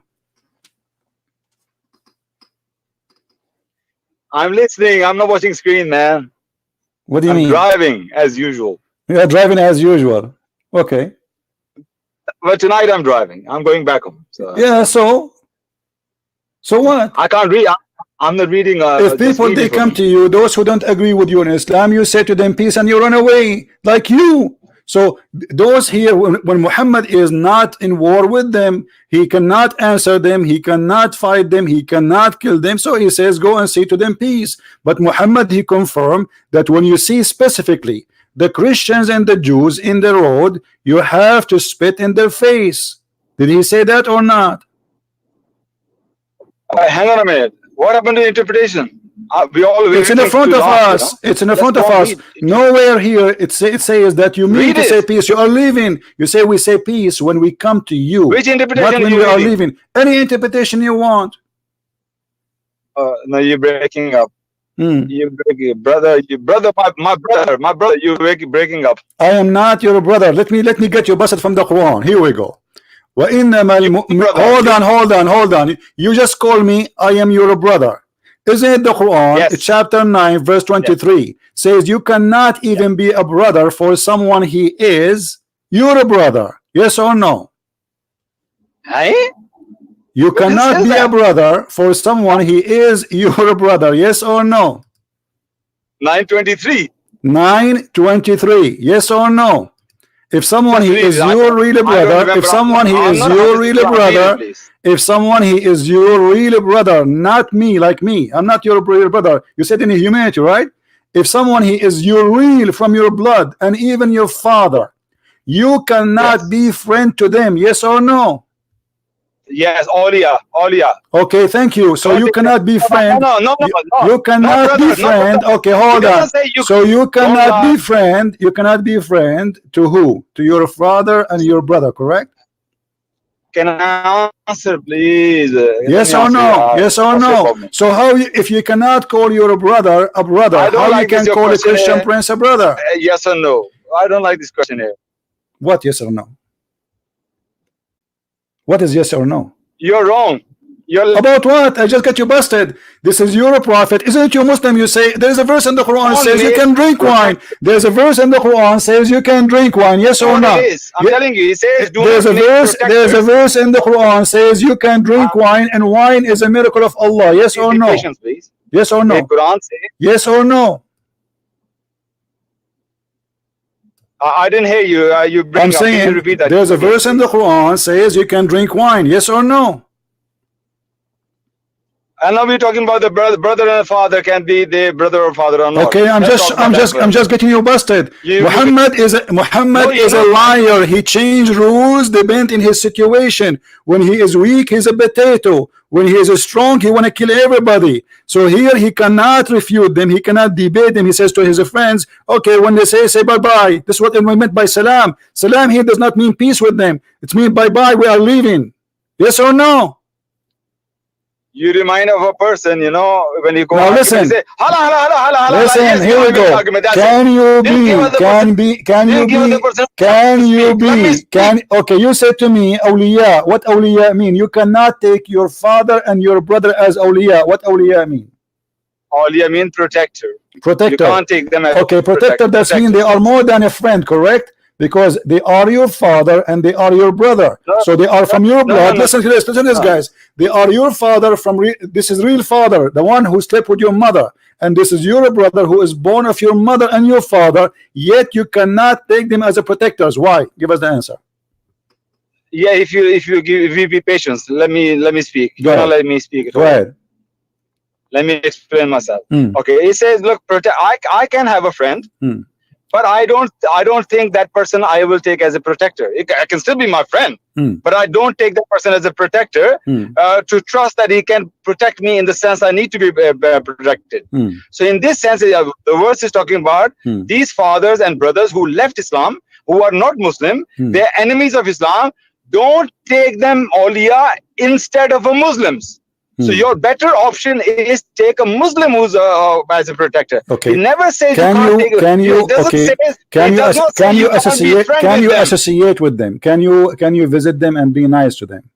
Speaker 2: I'm listening. I'm not watching screen, man.
Speaker 1: What do you mean?
Speaker 2: I'm driving as usual.
Speaker 1: You are driving as usual. Okay.
Speaker 2: But tonight I'm driving. I'm going back home. So.
Speaker 1: Yeah. So what?
Speaker 2: I can't read. I'm not reading.
Speaker 1: If people they come to you, those who don't agree with you in Islam, you say to them peace and you run away like you. So those here, when Muhammad is not in war with them, he cannot answer them, he cannot fight them, he cannot kill them. So he says go and say to them peace. But Muhammad, he confirmed that when you see specifically the Christians and the Jews in the road, you have to spit in their face. Did he say that or not?
Speaker 2: Hang on a minute. What happened to interpretation?
Speaker 1: It's in the front of us. It's in the front of us. Nowhere here it says that you mean to say peace. You are leaving. You say we say peace when we come to you.
Speaker 2: Which interpretation?
Speaker 1: Not when we are leaving. Any interpretation you want.
Speaker 2: No, you're breaking up. You're breaking, brother. My brother. You're breaking up.
Speaker 1: I am not your brother. Let me get you busted from the Quran. Here we go. Hold on. You just call me. I am your brother. Isn't it the Quran?
Speaker 2: Yes.
Speaker 1: Chapter 9 verse 23 says you cannot even be a brother for someone he is your brother. Yes or no?
Speaker 2: Hey?
Speaker 1: You cannot be a brother for someone he is your brother. Yes or no?
Speaker 2: 923.
Speaker 1: 9:23. Yes or no? If someone he is your real brother, if someone he is your real brother, if someone he is your real brother, not me, like me, I'm not your real brother. You said in humanity, right? If someone he is your real from your blood and even your father, you cannot be friend to them. Yes or no?
Speaker 2: Yes, Aulia.
Speaker 1: Okay, thank you. So you cannot be friend.
Speaker 2: No.
Speaker 1: You cannot be friend. Okay, hold on. So you cannot be friend. You cannot be friend to who? To your father and your brother, correct?
Speaker 2: Can I answer, please?
Speaker 1: Yes or no? Yes or no? So how if you cannot call your brother a brother, how you can call a Christian prince a brother?
Speaker 2: Yes or no? I don't like this question here.
Speaker 1: What yes or no? What is yes or no?
Speaker 2: You're wrong.
Speaker 1: About what? I just got you busted. This is your prophet. Isn't it you Muslim? You say there's a verse in the Quran says you can drink wine. There's a verse in the Quran says you can drink wine. Yes or no?
Speaker 2: I'm telling you, he says
Speaker 1: there's a verse in the Quran says you can drink wine, and wine is a miracle of Allah. Yes or no? Yes or no? Yes or no?
Speaker 2: I didn't hear you.
Speaker 1: I'm saying repeat that. There's a verse in the Quran says you can drink wine. Yes or no?
Speaker 2: And now we're talking about the brother and father. Can be the brother or father or not.
Speaker 1: Okay, I'm just getting you busted. Muhammad is a liar. He changed rules depending on his situation. When he is weak, he's a potato. When he is strong, he want to kill everybody. So here he cannot refute them. He cannot debate them. He says to his friends, okay, when they say bye-bye. This is what we meant by salam. Salam here does not mean peace with them. It means bye-bye, we are leaving. Yes or no?
Speaker 2: You remind of a person, you know, when you go
Speaker 1: now listen,
Speaker 2: say, hala,
Speaker 1: listen,
Speaker 2: yes,
Speaker 1: here we go. Okay, you said to me, awliya. What awliya mean? You cannot take your father and your brother as awliya. What awliya mean?
Speaker 2: Awliya mean protector.
Speaker 1: Protector.
Speaker 2: You can't take them as
Speaker 1: okay, protector, that means they are more than a friend, correct? Because they are your father and they are your brother. So they are from your blood. Listen to this, guys. They are your father from this is real father, the one who slept with your mother, and this is your brother who is born of your mother and your father. Yet you cannot take them as a protectors. Why? Give us the answer.
Speaker 2: Yeah, if you be patient, let me speak. You don't let me speak.
Speaker 1: Go ahead.
Speaker 2: Let me explain myself. Okay, he says, look, I can have a friend. But I don't think that person I will take as a protector. I can still be my friend, but I don't take that person as a protector to trust that he can protect me in the sense I need to be protected. So in this sense, the verse is talking about these fathers and brothers who left Islam, who are not Muslim, they're enemies of Islam. Don't take them awliya instead of a Muslims. So your better option is take a Muslim who's as a protector.
Speaker 1: Okay.
Speaker 2: He never says
Speaker 1: can you associate with them? Can you visit them and be nice to them?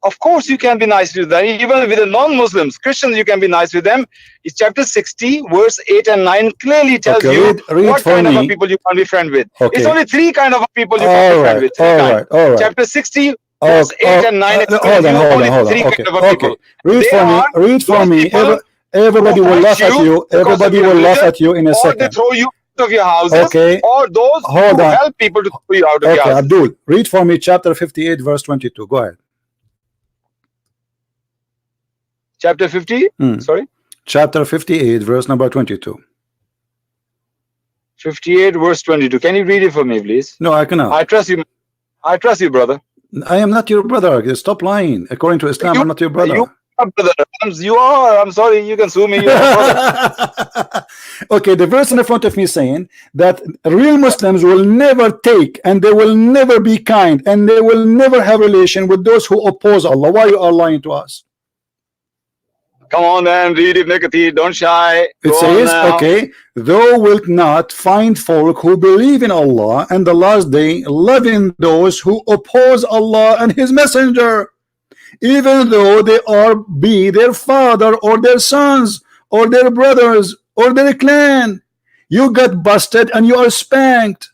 Speaker 2: Of course you can be nice to them. Even with the non-Muslims, Christians, you can be nice with them. It's chapter 60, verse 8 and 9 clearly tells you what kind of people you can be friend with. It's only 3 kind of people you can be friend with.
Speaker 1: All right.
Speaker 2: Chapter 60. Verse 8 and 9.
Speaker 1: Hold on. Okay. Read for me. Everybody will laugh at you. Everybody will laugh at you in a second.
Speaker 2: Or they throw you out of your houses.
Speaker 1: Okay.
Speaker 2: Or those who help people to throw you out of your houses.
Speaker 1: Abdul, read for me chapter 58, verse 22. Go ahead.
Speaker 2: Chapter 50? Sorry?
Speaker 1: Chapter 58, verse number 22.
Speaker 2: 58, verse 22. Can you read it for me, please?
Speaker 1: No, I cannot.
Speaker 2: I trust you, brother.
Speaker 1: I am not your brother. Stop lying. According to Islam, I'm not your brother.
Speaker 2: You are. I'm sorry. You can sue me.
Speaker 1: Okay, the verse in the front of me saying that real Muslims will never take, and they will never be kind, and they will never have relation with those who oppose Allah. Why you are lying to us?
Speaker 2: Come on then, read Ibn Kathir, don't shy.
Speaker 1: It says, okay, thou wilt not find folk who believe in Allah and the last day, loving those who oppose Allah and His Messenger. even though they are be their father or their sons or their brothers or their clan. You got busted and you are spanked.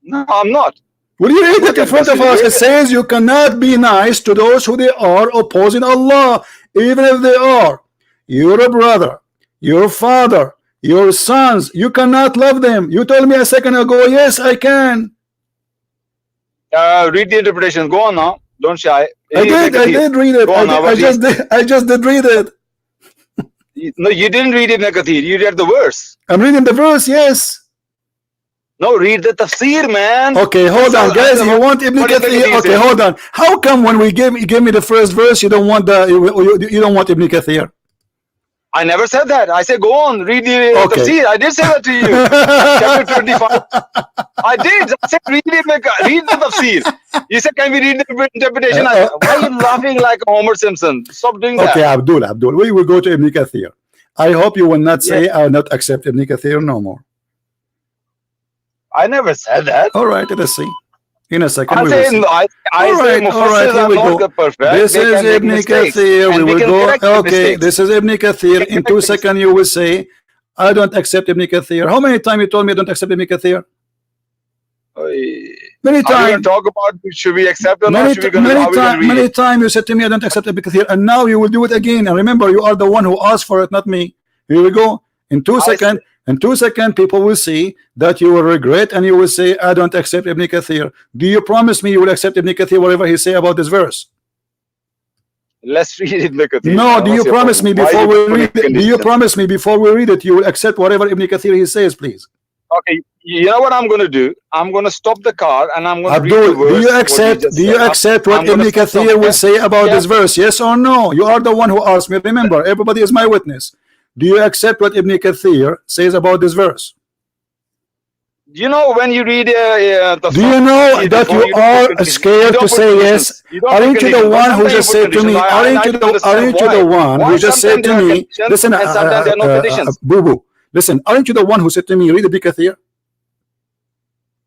Speaker 2: No, I'm not.
Speaker 1: Will you read it in front of us? It says you cannot be nice to those who they are opposing Allah, even if they are your brother, your father, your sons. You cannot love them. You told me a second ago, yes, I can.
Speaker 2: Read the interpretation. Go on now. Don't shy.
Speaker 1: I did read it. I just did read it.
Speaker 2: No, you didn't read it in Kathir. You read the verse.
Speaker 1: I'm reading the verse, yes.
Speaker 2: No, read the tafsir, man.
Speaker 1: Okay, hold on, guys. You want Ibn Kathir? Okay, hold on. How come when we give me the first verse, you don't want you don't want Ibn Kathir?
Speaker 2: I never said that. I said go on, read the tafsir. I did say that to you. Chapter 25. I did. I said read the tafsir. You said can we read the interpretation? Why are you laughing like Homer Simpson? Stop doing that.
Speaker 1: Okay, Abdul. We will go to Ibn Kathir. I hope you will not say I will not accept Ibn Kathir no more.
Speaker 2: I never said that.
Speaker 1: All right, let's see. In a second,
Speaker 2: I say
Speaker 1: here we go. This is Ibn Kathir. We will go. Okay, this is Ibn Kathir. In 2 seconds, you will say, I don't accept Ibn Kathir. How many times you told me I don't accept Ibn Kathir? Many times.
Speaker 2: Talk about should we accept or not?
Speaker 1: Many times you said to me I don't accept Ibn Kathir, and now you will do it again. And remember, you are the one who asked for it, not me. Here we go. In 2 seconds. In 2 seconds, people will see that you will regret and you will say, I don't accept Ibn Kathir. Do you promise me you will accept Ibn Kathir, whatever he say about this verse?
Speaker 2: Let's read Ibn Kathir.
Speaker 1: No, do you promise me before we read it? Do you promise me before we read it, you will accept whatever Ibn Kathir he says, please?
Speaker 2: Okay, you know what I'm going to do? I'm going to stop the car and I'm going to read the verse.
Speaker 1: Do you accept what Ibn Kathir will say about this verse? Yes or no? You are the one who asked me. Remember, everybody is my witness. Do you accept what Ibn Kathir says about this verse?
Speaker 2: You know, when you read
Speaker 1: do you know that you are scared to say yes? Aren't you the one who just said to me? Aren't you the one who just said to me? Listen, boo-boo. Listen, aren't you the one who said to me, read Ibn Kathir?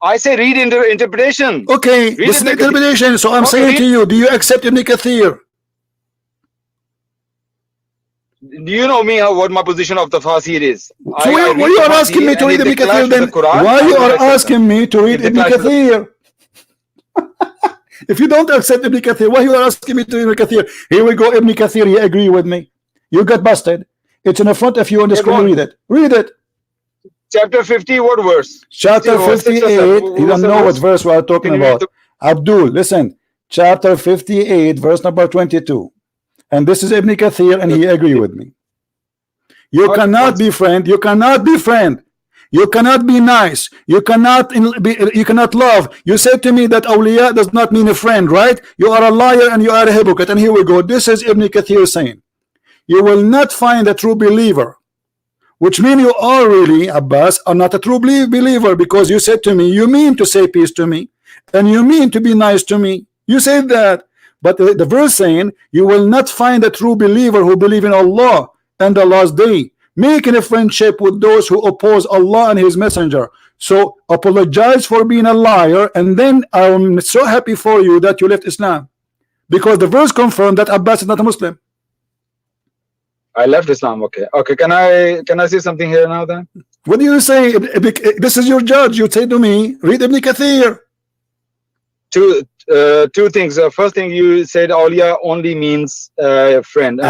Speaker 2: I say read interpretation.
Speaker 1: Okay, this is the interpretation. So I'm saying to you, do you accept Ibn Kathir?
Speaker 2: Do you know me what my position of the tafsir is?
Speaker 1: So why you are asking me to read Ibn Kathir then? Why you are asking me to read Ibn Kathir? If you don't accept Ibn Kathir, why you are asking me to read Ibn Kathir? Here we go, Ibn Kathir, he agree with me. You got busted. It's in front of you on the screen. Read it. Read it.
Speaker 2: Chapter 50, what verse?
Speaker 1: Chapter 58. You don't know what verse we are talking about. Abdul, listen. Chapter 58, verse number 22. And this is Ibn Kathir, and he agree with me. You cannot be friend. You cannot be friend. You cannot be nice. You cannot love. You said to me that awliya does not mean a friend, right? You are a liar and you are a hypocrite. And here we go. This is Ibn Kathir saying, you will not find a true believer, which means you are really, Abbas, are not a true believer, because you said to me, you mean to say peace to me, and you mean to be nice to me. You said that. But the verse saying, you will not find a true believer who believe in Allah and the last day, making a friendship with those who oppose Allah and his messenger. So apologize for being a liar, and then I'm so happy for you that you left Islam, because the verse confirmed that Abbas is not a Muslim.
Speaker 2: I left Islam. Okay. Can I say something here now then?
Speaker 1: What do you say? This is your judge. You say to me, read Ibn Kathir.
Speaker 2: Two things. First thing, you said awliya only means friend.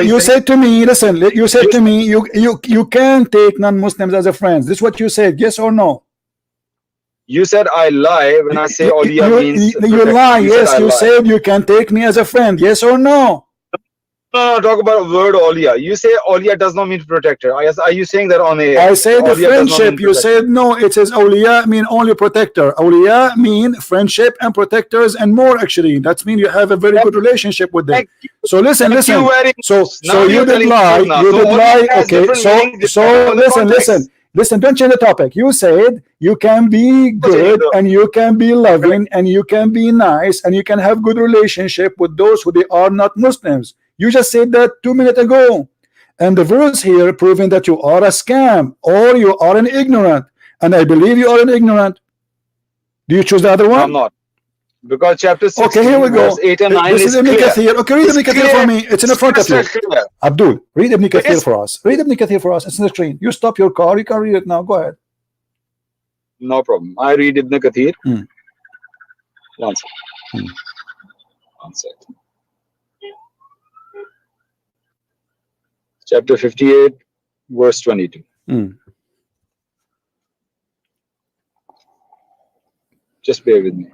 Speaker 1: You said to me, listen, you said to me, you can take non-Muslims as a friends. This is what you said, yes or no?
Speaker 2: You said I lie when I say awliya means
Speaker 1: you lie. Yes, you said you can take me as a friend, yes or no?
Speaker 2: No, talk about a word awliya. You say awliya does not mean protector. Are you saying that on air?
Speaker 1: I say the friendship. You said no. It says awliya mean only protector. Awliya mean friendship and protectors and more. Actually, that means you have a very good relationship with them. So listen. So you did lie. You did lie. Okay. So listen. Don't change the topic. You said you can be good and you can be loving and you can be nice and you can have good relationship with those who they are not Muslims. You just said that 2 minutes ago, and the verse here proving that you are a scam or you are an ignorant, and I believe you are an ignorant. Do you choose the other one?
Speaker 2: I'm not. Because chapter 16,
Speaker 1: okay, here we go.
Speaker 2: verse 8 and 9
Speaker 1: This is Ibn Kathir. Okay, read Ibn Kathir for me. It's in the front of you. Abdul, read Ibn Kathir for us. Read Ibn Kathir for us. It's in the screen. You stop your car. You can read it now. Go ahead.
Speaker 2: No problem. I read Ibn Kathir. One second. One second. Chapter 58, verse 22. Just bear with me.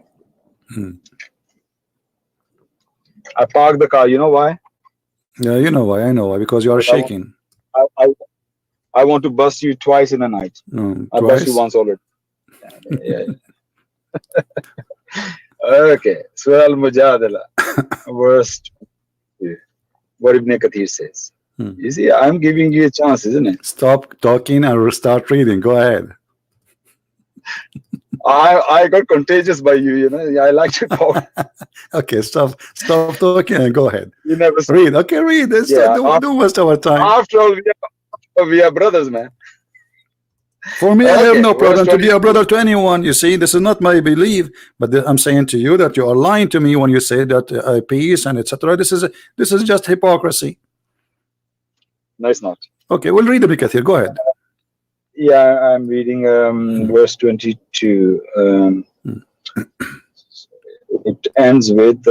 Speaker 2: I parked the car. You know why?
Speaker 1: Yeah, you know why. I know why. Because you are shaking.
Speaker 2: I want to bust you twice in a night. I bust you once already. Yeah. Okay. Surah Al-Mujadala, verse 2. What Ibn Kathir says. You see, I'm giving you a chance, isn't it?
Speaker 1: Stop talking and start reading. Go ahead.
Speaker 2: I got contagious by you, you know. I like to talk.
Speaker 1: Okay, stop talking and go ahead.
Speaker 2: You never
Speaker 1: read. Okay, read. Don't waste our time.
Speaker 2: After all, we are brothers, man.
Speaker 1: For me, I have no problem to be a brother to anyone. You see, this is not my belief, but I'm saying to you that you are lying to me when you say that peace and etc. This is just hypocrisy.
Speaker 2: No, it's not.
Speaker 1: Okay, we'll read Ibn Kathir. Go ahead.
Speaker 2: Yeah, I'm reading verse 22. It ends with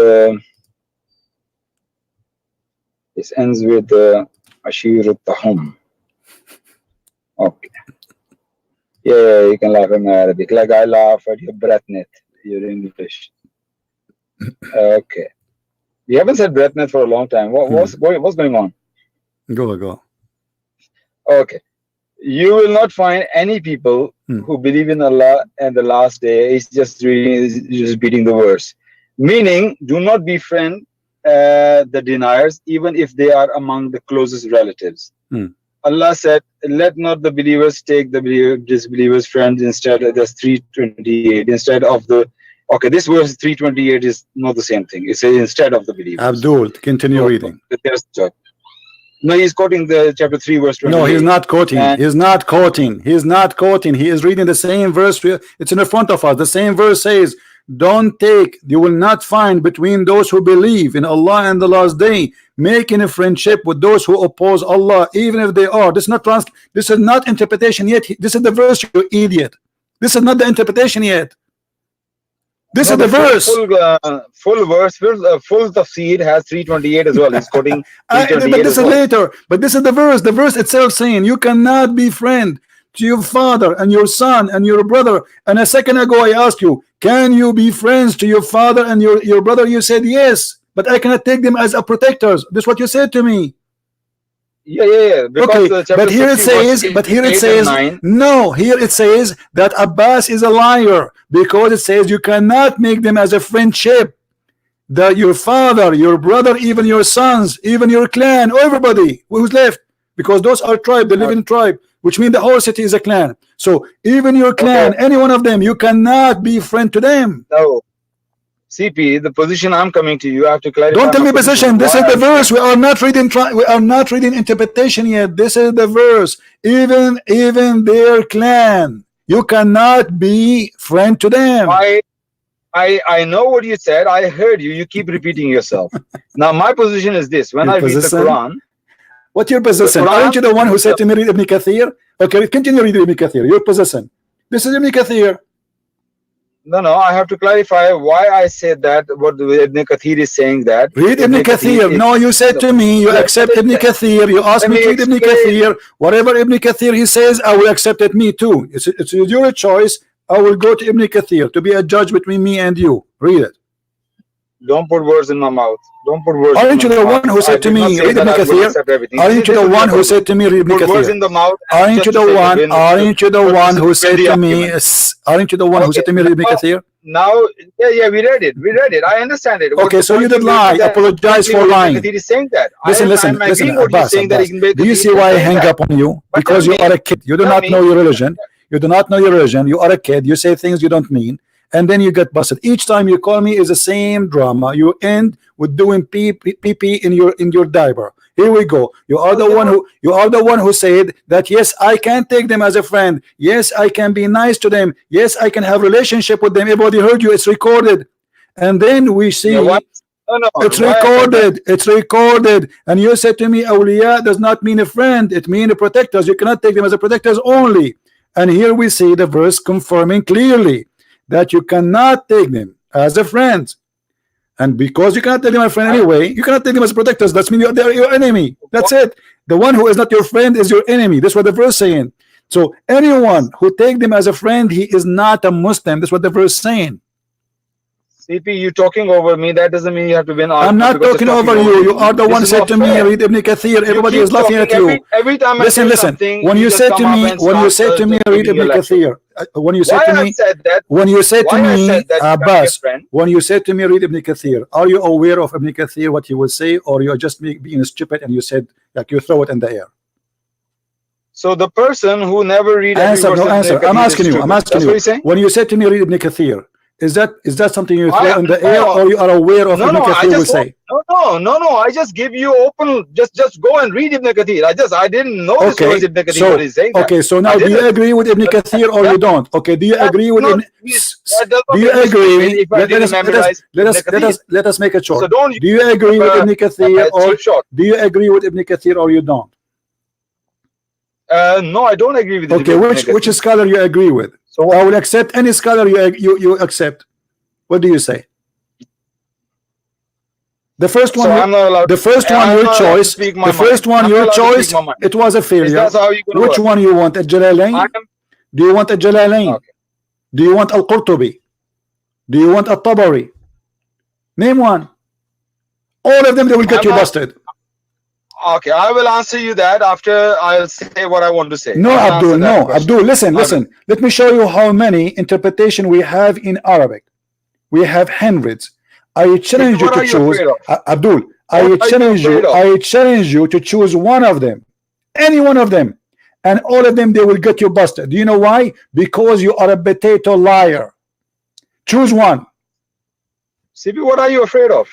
Speaker 2: Ashir Tahum. Okay. Yeah, you can laugh at my Arabic. Like I laugh at your breathnet, your English. Okay. You haven't said breathnet for a long time. What's going on?
Speaker 1: Go.
Speaker 2: Okay. You will not find any people who believe in Allah and the last day. It's just repeating the verse. Meaning, do not befriend the deniers, even if they are among the closest relatives. Allah said, let not the believers take the disbelievers friends instead. That's 328 instead of the. Okay, this verse 328 is not the same thing. It says instead of the believers.
Speaker 1: Abdul, continue reading.
Speaker 2: No, he's quoting the chapter 3, verse 28.
Speaker 1: No, he's not quoting. He's not quoting. He's not quoting. He is reading the same verse. It's in the front of us. The same verse says, don't take, you will not find between those who believe in Allah and the last day, making a friendship with those who oppose Allah, even if they are. This is not interpretation yet. This is the verse, you idiot. This is not the interpretation yet. This is the verse.
Speaker 2: Full verse, full tafsir has 328 as well. He's quoting 328.
Speaker 1: But this is later. But this is the verse. The verse itself saying you cannot be friend to your father and your son and your brother. And a second ago I asked you, can you be friends to your father and your brother? You said yes, but I cannot take them as a protectors. That's what you said to me.
Speaker 2: Yeah.
Speaker 1: Okay, but here it says, no, here it says that Abbas is a liar because it says you cannot make them as a friendship. That your father, your brother, even your sons, even your clan, everybody who's left, because those are tribe, they live in tribe, which means the whole city is a clan. So even your clan, any one of them, you cannot be friend to them.
Speaker 2: No. CP, the position I'm coming to you, I have to clarify.
Speaker 1: Don't tell me position. This is the verse. We are not reading. We are not reading interpretation yet. This is the verse. Even their clan, you cannot be friend to them.
Speaker 2: I know what you said. I heard you. You keep repeating yourself. Now my position is this: when I read the Quran.
Speaker 1: What's your position? Aren't you the one who said to me read Ibn Kathir? Okay, continue reading Ibn Kathir. Your position. This is Ibn Kathir.
Speaker 2: No, I have to clarify why I said that. What Ibn Kathir is saying that.
Speaker 1: Read Ibn Kathir. No, you said to me, you accept Ibn Kathir. You asked me to read Ibn Kathir. Whatever Ibn Kathir he says, I will accept it. Me too. It's your choice. I will go to Ibn Kathir to be a judge between me and you. Read it.
Speaker 2: Don't put words in my mouth. Don't put words.
Speaker 1: Aren't you the one who said to me, read Ibn Kathir? Aren't you the one who said to me, read Ibn Kathir? Aren't you the one? Aren't you the one who said to me? Aren't you the one who said to me, read Ibn Kathir?
Speaker 2: Now, yeah, we read it. I understand it.
Speaker 1: Okay, so you did lie. Apologize for lying.
Speaker 2: He is saying that.
Speaker 1: Listen, Abbas. Do you see why I hang up on you? Because you are a kid. You do not know your religion. You do not know your religion. You are a kid. You say things you don't mean. And then you get busted. Each time you call me is the same drama. You end with doing pee in your diaper. Here we go. You are the one who said that yes, I can take them as a friend. Yes, I can be nice to them. Yes, I can have relationship with them. Everybody heard you. It's recorded. and then we see it's recorded. It's recorded, and you said to me, awliya does not mean a friend; it means a protectors. You cannot take them as a protectors only. And here we see the verse confirming clearly that you cannot take them as a friend. And because you cannot take them as a friend anyway, you cannot take them as protectors. That means they're your enemy. That's it. The one who is not your friend is your enemy. That's what the verse saying. So anyone who take them as a friend, he is not a Muslim. That's what the verse saying.
Speaker 2: CP, you talking over me. That doesn't mean you have to win.
Speaker 1: I'm not talking over you. You are the one who said to me, read Ibn Kathir. Everybody is laughing at you.
Speaker 2: Every time
Speaker 1: listen. When you said to me, read Ibn Kathir. When you said to me, Abbas, when you said to me, read Ibn Kathir, are you aware of Ibn Kathir, what he will say, or you are just being stupid and you said, like, you throw it in the air?
Speaker 2: So the person who never read
Speaker 1: answer. I'm asking you. When you said to me, read Ibn Kathir, is that something you throw in the air, or you are aware of Ibn Kathir will say?
Speaker 2: No. I just give you open. Just go and read Ibn Kathir. I didn't know this was Ibn Kathir. What he's saying.
Speaker 1: Okay, so now do you agree with Ibn Kathir or you don't? Okay, do you agree with Ibn? Do you agree? Let us make it short. Do you agree with Ibn Kathir or do you agree with Ibn Kathir or you don't?
Speaker 2: No, I don't agree with.
Speaker 1: Okay, which scholar you agree with? So I will accept any scholar you accept. What do you say? The first one, the first one your choice. The first one your choice. It was a failure. Which one you want? A Jalalain? Do you want a Jalalain? Do you want Al-Qurtubi? Do you want a Tabari? Name one. All of them, they will get you busted.
Speaker 2: Okay, I will answer you that after I'll say what I want to say.
Speaker 1: No, Abdul, no, Abdul, listen. Let me show you how many interpretation we have in Arabic. We have hundreds. I challenge you to choose, Abdul. I challenge you to choose one of them, any one of them, and all of them they will get you busted. Do you know why? Because you are a potato liar. Choose one.
Speaker 2: CP, what are you afraid of?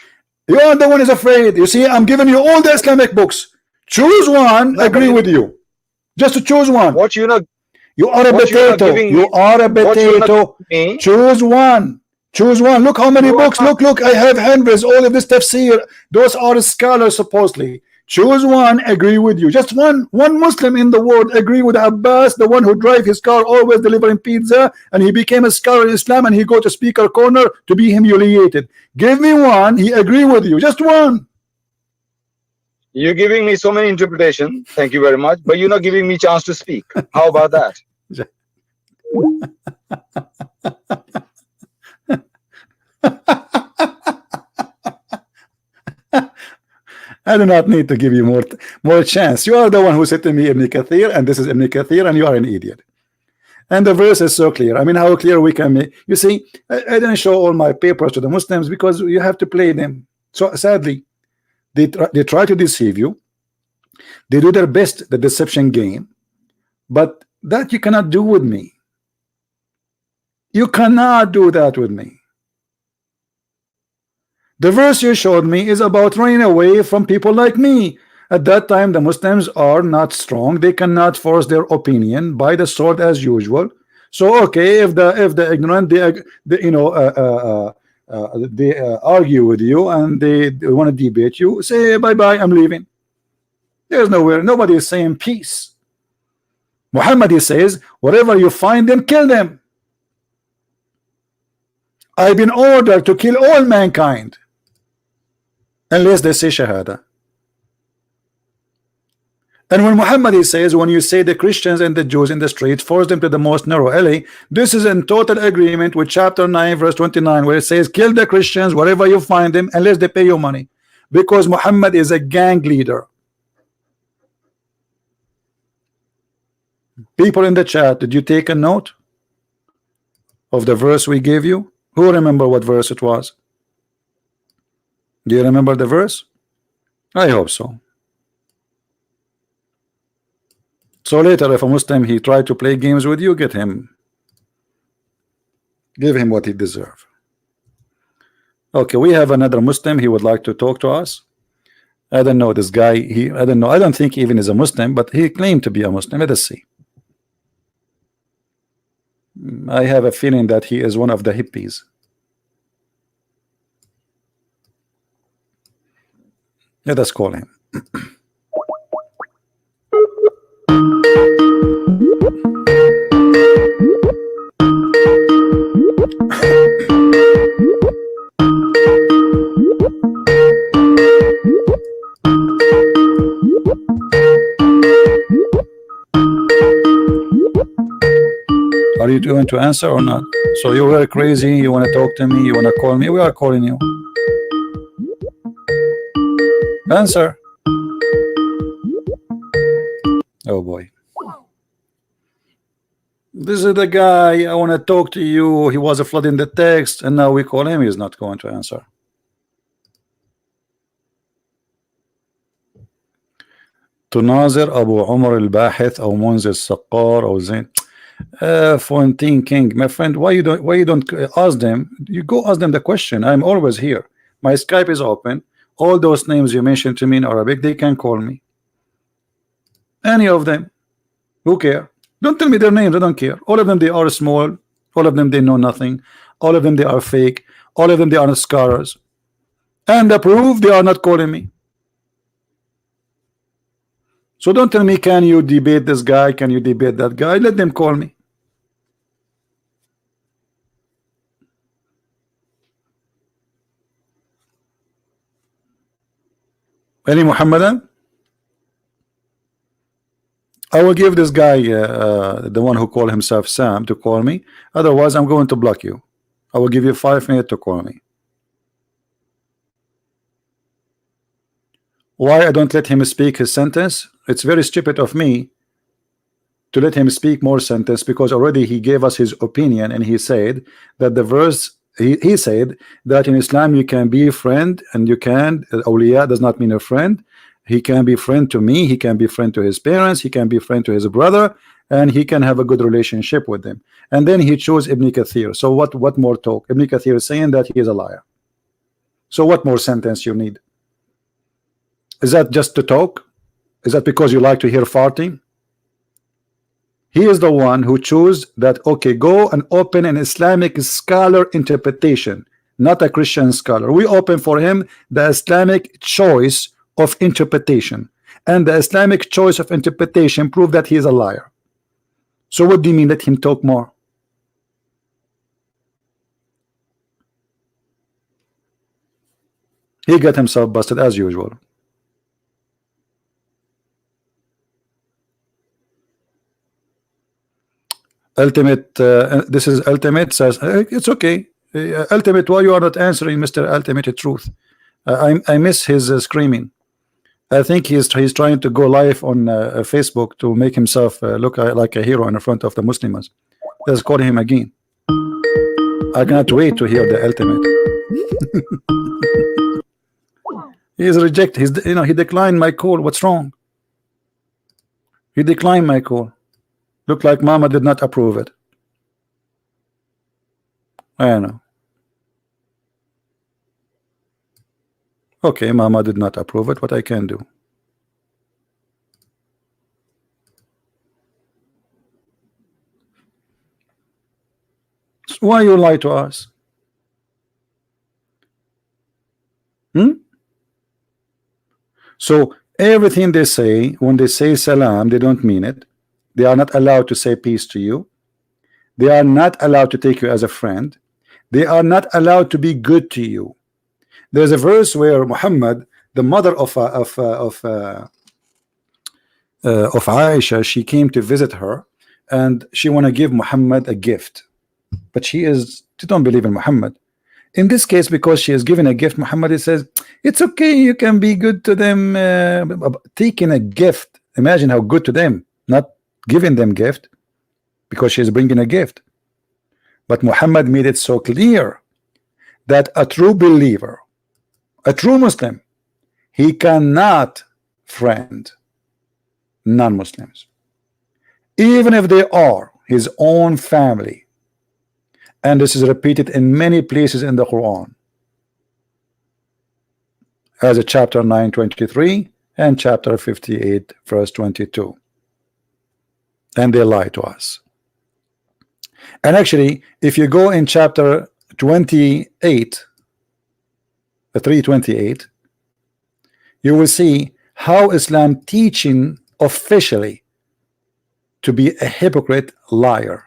Speaker 1: You are the one is afraid. You see, I'm giving you all the Islamic books. Choose one. Agree with you. Just to choose one.
Speaker 2: What you know?
Speaker 1: You are a potato. You are a potato. Choose one. Choose one. Look how many books. Look. I have hundreds. All of this tafsir. Those are scholars supposedly. Choose one. Agree with you. Just one Muslim in the world agree with Abbas, the one who drive his car always delivering pizza, and he became a scholar in Islam, and he go to speaker corner to be humiliated. Give me one. He agree with you. Just one.
Speaker 2: You're giving me so many interpretation. Thank you very much. But you're not giving me chance to speak. How about that?
Speaker 1: I do not need to give you more chance. You are the one who said to me Ibn Kathir, and this is Ibn Kathir, and you are an idiot. And the verse is so clear. I mean, how clear we can make. You see, I didn't show all my papers to the Muslims because you have to play them. So sadly, they try to deceive you. They do their best, the deception game. But that you cannot do with me. You cannot do that with me. The verse you showed me is about running away from people like me. At that time, the Muslims are not strong. They cannot force their opinion by the sword as usual. So, okay, if the ignorant, they argue with you and they want to debate you, say bye-bye, I'm leaving. There's nowhere. Nobody is saying peace. Muhammad, he says, wherever you find them, kill them. I've been ordered to kill all mankind unless they say Shahada. And when Muhammad he says, when you say the Christians and the Jews in the streets, force them to the most narrow alley, this is in total agreement with chapter 9 verse 29, where it says kill the Christians wherever you find them unless they pay you money, because Muhammad is a gang leader. People in the chat, did you take a note of the verse we gave you? Who remember what verse it was? Do you remember the verse? I hope so. So later, if a Muslim he tried to play games with you, get him, give him what he deserves. Okay, we have another Muslim. He would like to talk to us. I don't know this guy. I don't know. I don't think even is a Muslim, but he claimed to be a Muslim. Let us see. I have a feeling that he is one of the hippies. Let us call him. Are you going to answer or not? So you were crazy, you want to talk to me, you want to call me, we are calling you. Answer. Oh boy. This is the guy, I want to talk to you, he was flooding the text, and now we call him, he's not going to answer. تناظر أبو عمر الباحث أو منذر السقار أو زين Fontaine King, my friend, why you don't ask them? You go ask them the question. I'm always here. My Skype is open. All those names you mentioned to me in Arabic, they can call me. Any of them. Who care? Don't tell me their names. I don't care. All of them, they are small. All of them, they know nothing. All of them, they are fake. All of them, they are not scholars. And the proof, they are not calling me. So don't tell me, can you debate this guy? Can you debate that guy? Let them call me. Any Muhammadan? I will give this guy, the one who called himself Sam, to call me. Otherwise, I'm going to block you. I will give you 5 minutes to call me. Why I don't let him speak his sentence? It's very stupid of me to let him speak more sentence, because already he gave us his opinion, and he said that the verse, he said that in Islam you can be a friend, and you can, awliya does not mean a friend. He can be friend to me, he can be friend to his parents, he can be friend to his brother, and he can have a good relationship with them. And then he chose Ibn Kathir. So what more talk? Ibn Kathir is saying that he is a liar. So what more sentence you need? Is that just to talk? Is that because you like to hear farting? He is the one who chose that, okay, go and open an Islamic scholar interpretation, not a Christian scholar. We open for him the Islamic choice of interpretation, and the Islamic choice of interpretation prove that he is a liar. So what do you mean let him talk more? He got himself busted as usual. Ultimate, this is Ultimate says it's okay. Ultimate, why you are not answering, Mr. Ultimate Truth? I miss his screaming. I think he's trying to go live on Facebook to make himself look like a hero in front of the Muslims. Let's call him again. I cannot wait to hear the Ultimate. He is rejected. He declined my call. What's wrong? He declined my call. Look like Mama did not approve it. I don't know. Okay, Mama did not approve it. What I can do? Why you lie to us? So everything they say, when they say salam, they don't mean it. They are not allowed to say peace to you. They are not allowed to take you as a friend. They are not allowed to be good to you. There's a verse where Muhammad, the mother of Aisha, she came to visit her, and she want to give Muhammad a gift, but she don't believe in Muhammad. In this case, because she is given a gift, Muhammad says it's okay, you can be good to them. Taking a gift, imagine how good to them, not giving them gift, because she is bringing a gift. But Muhammad made it so clear that a true believer, a true Muslim, he cannot friend non-Muslims, even if they are his own family. And this is repeated in many places in the Quran, as a chapter 9:23 and chapter 58 verse 22. And they lie to us. And actually, if you go in chapter 28, 328, you will see how Islam teaching officially to be a hypocrite, liar.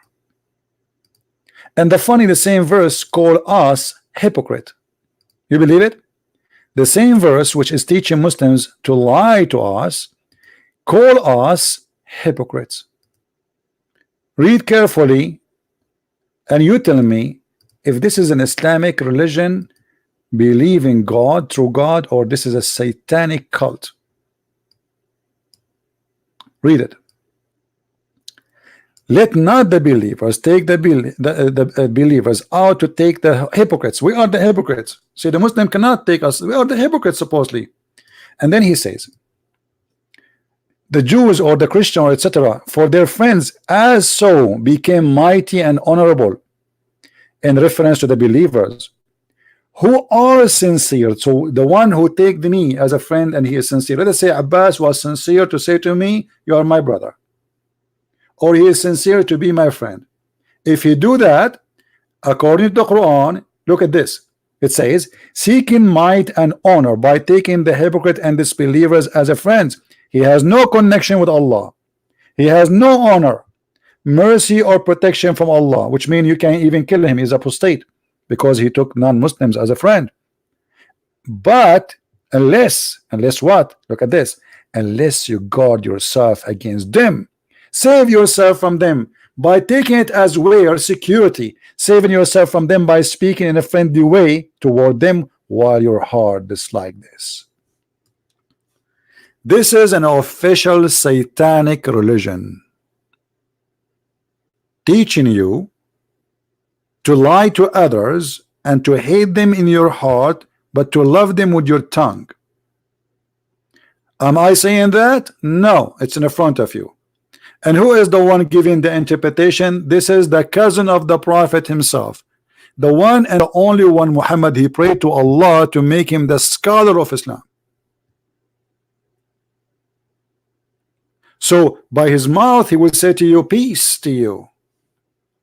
Speaker 1: And the funny, the same verse call us hypocrite. You believe it? The same verse which is teaching Muslims to lie to us, call us hypocrites. Read carefully and you tell me if this is an Islamic religion, believing God through God, or this is a satanic cult. Read it. Let not the believers take the believers out to take the hypocrites. We are the hypocrites. See, the Muslim cannot take us. We are the hypocrites supposedly. And then he says, the Jews or the Christian or etc. for their friends as so became mighty and honorable, in reference to the believers who are sincere. So the one who take me as a friend and he is sincere. Let us say Abbas was sincere to say to me, you are my brother, or he is sincere to be my friend. If you do that, according to the Quran, look at this. It says, seeking might and honor by taking the hypocrite and disbelievers as a friend. He has no connection with Allah. He has no honor, mercy, or protection from Allah, which means you can't even kill him. He's apostate because he took non-Muslims as a friend. But unless what? Look at this. Unless you guard yourself against them, save yourself from them by taking it as where security, saving yourself from them by speaking in a friendly way toward them while your heart is like this. This is an official satanic religion teaching you to lie to others and to hate them in your heart, but to love them with your tongue. Am I saying that? No, it's in front of you. And who is the one giving the interpretation? This is the cousin of the Prophet himself, the one and the only one, Muhammad. He prayed to Allah to make him the scholar of Islam. So by his mouth he will say to you, peace to you.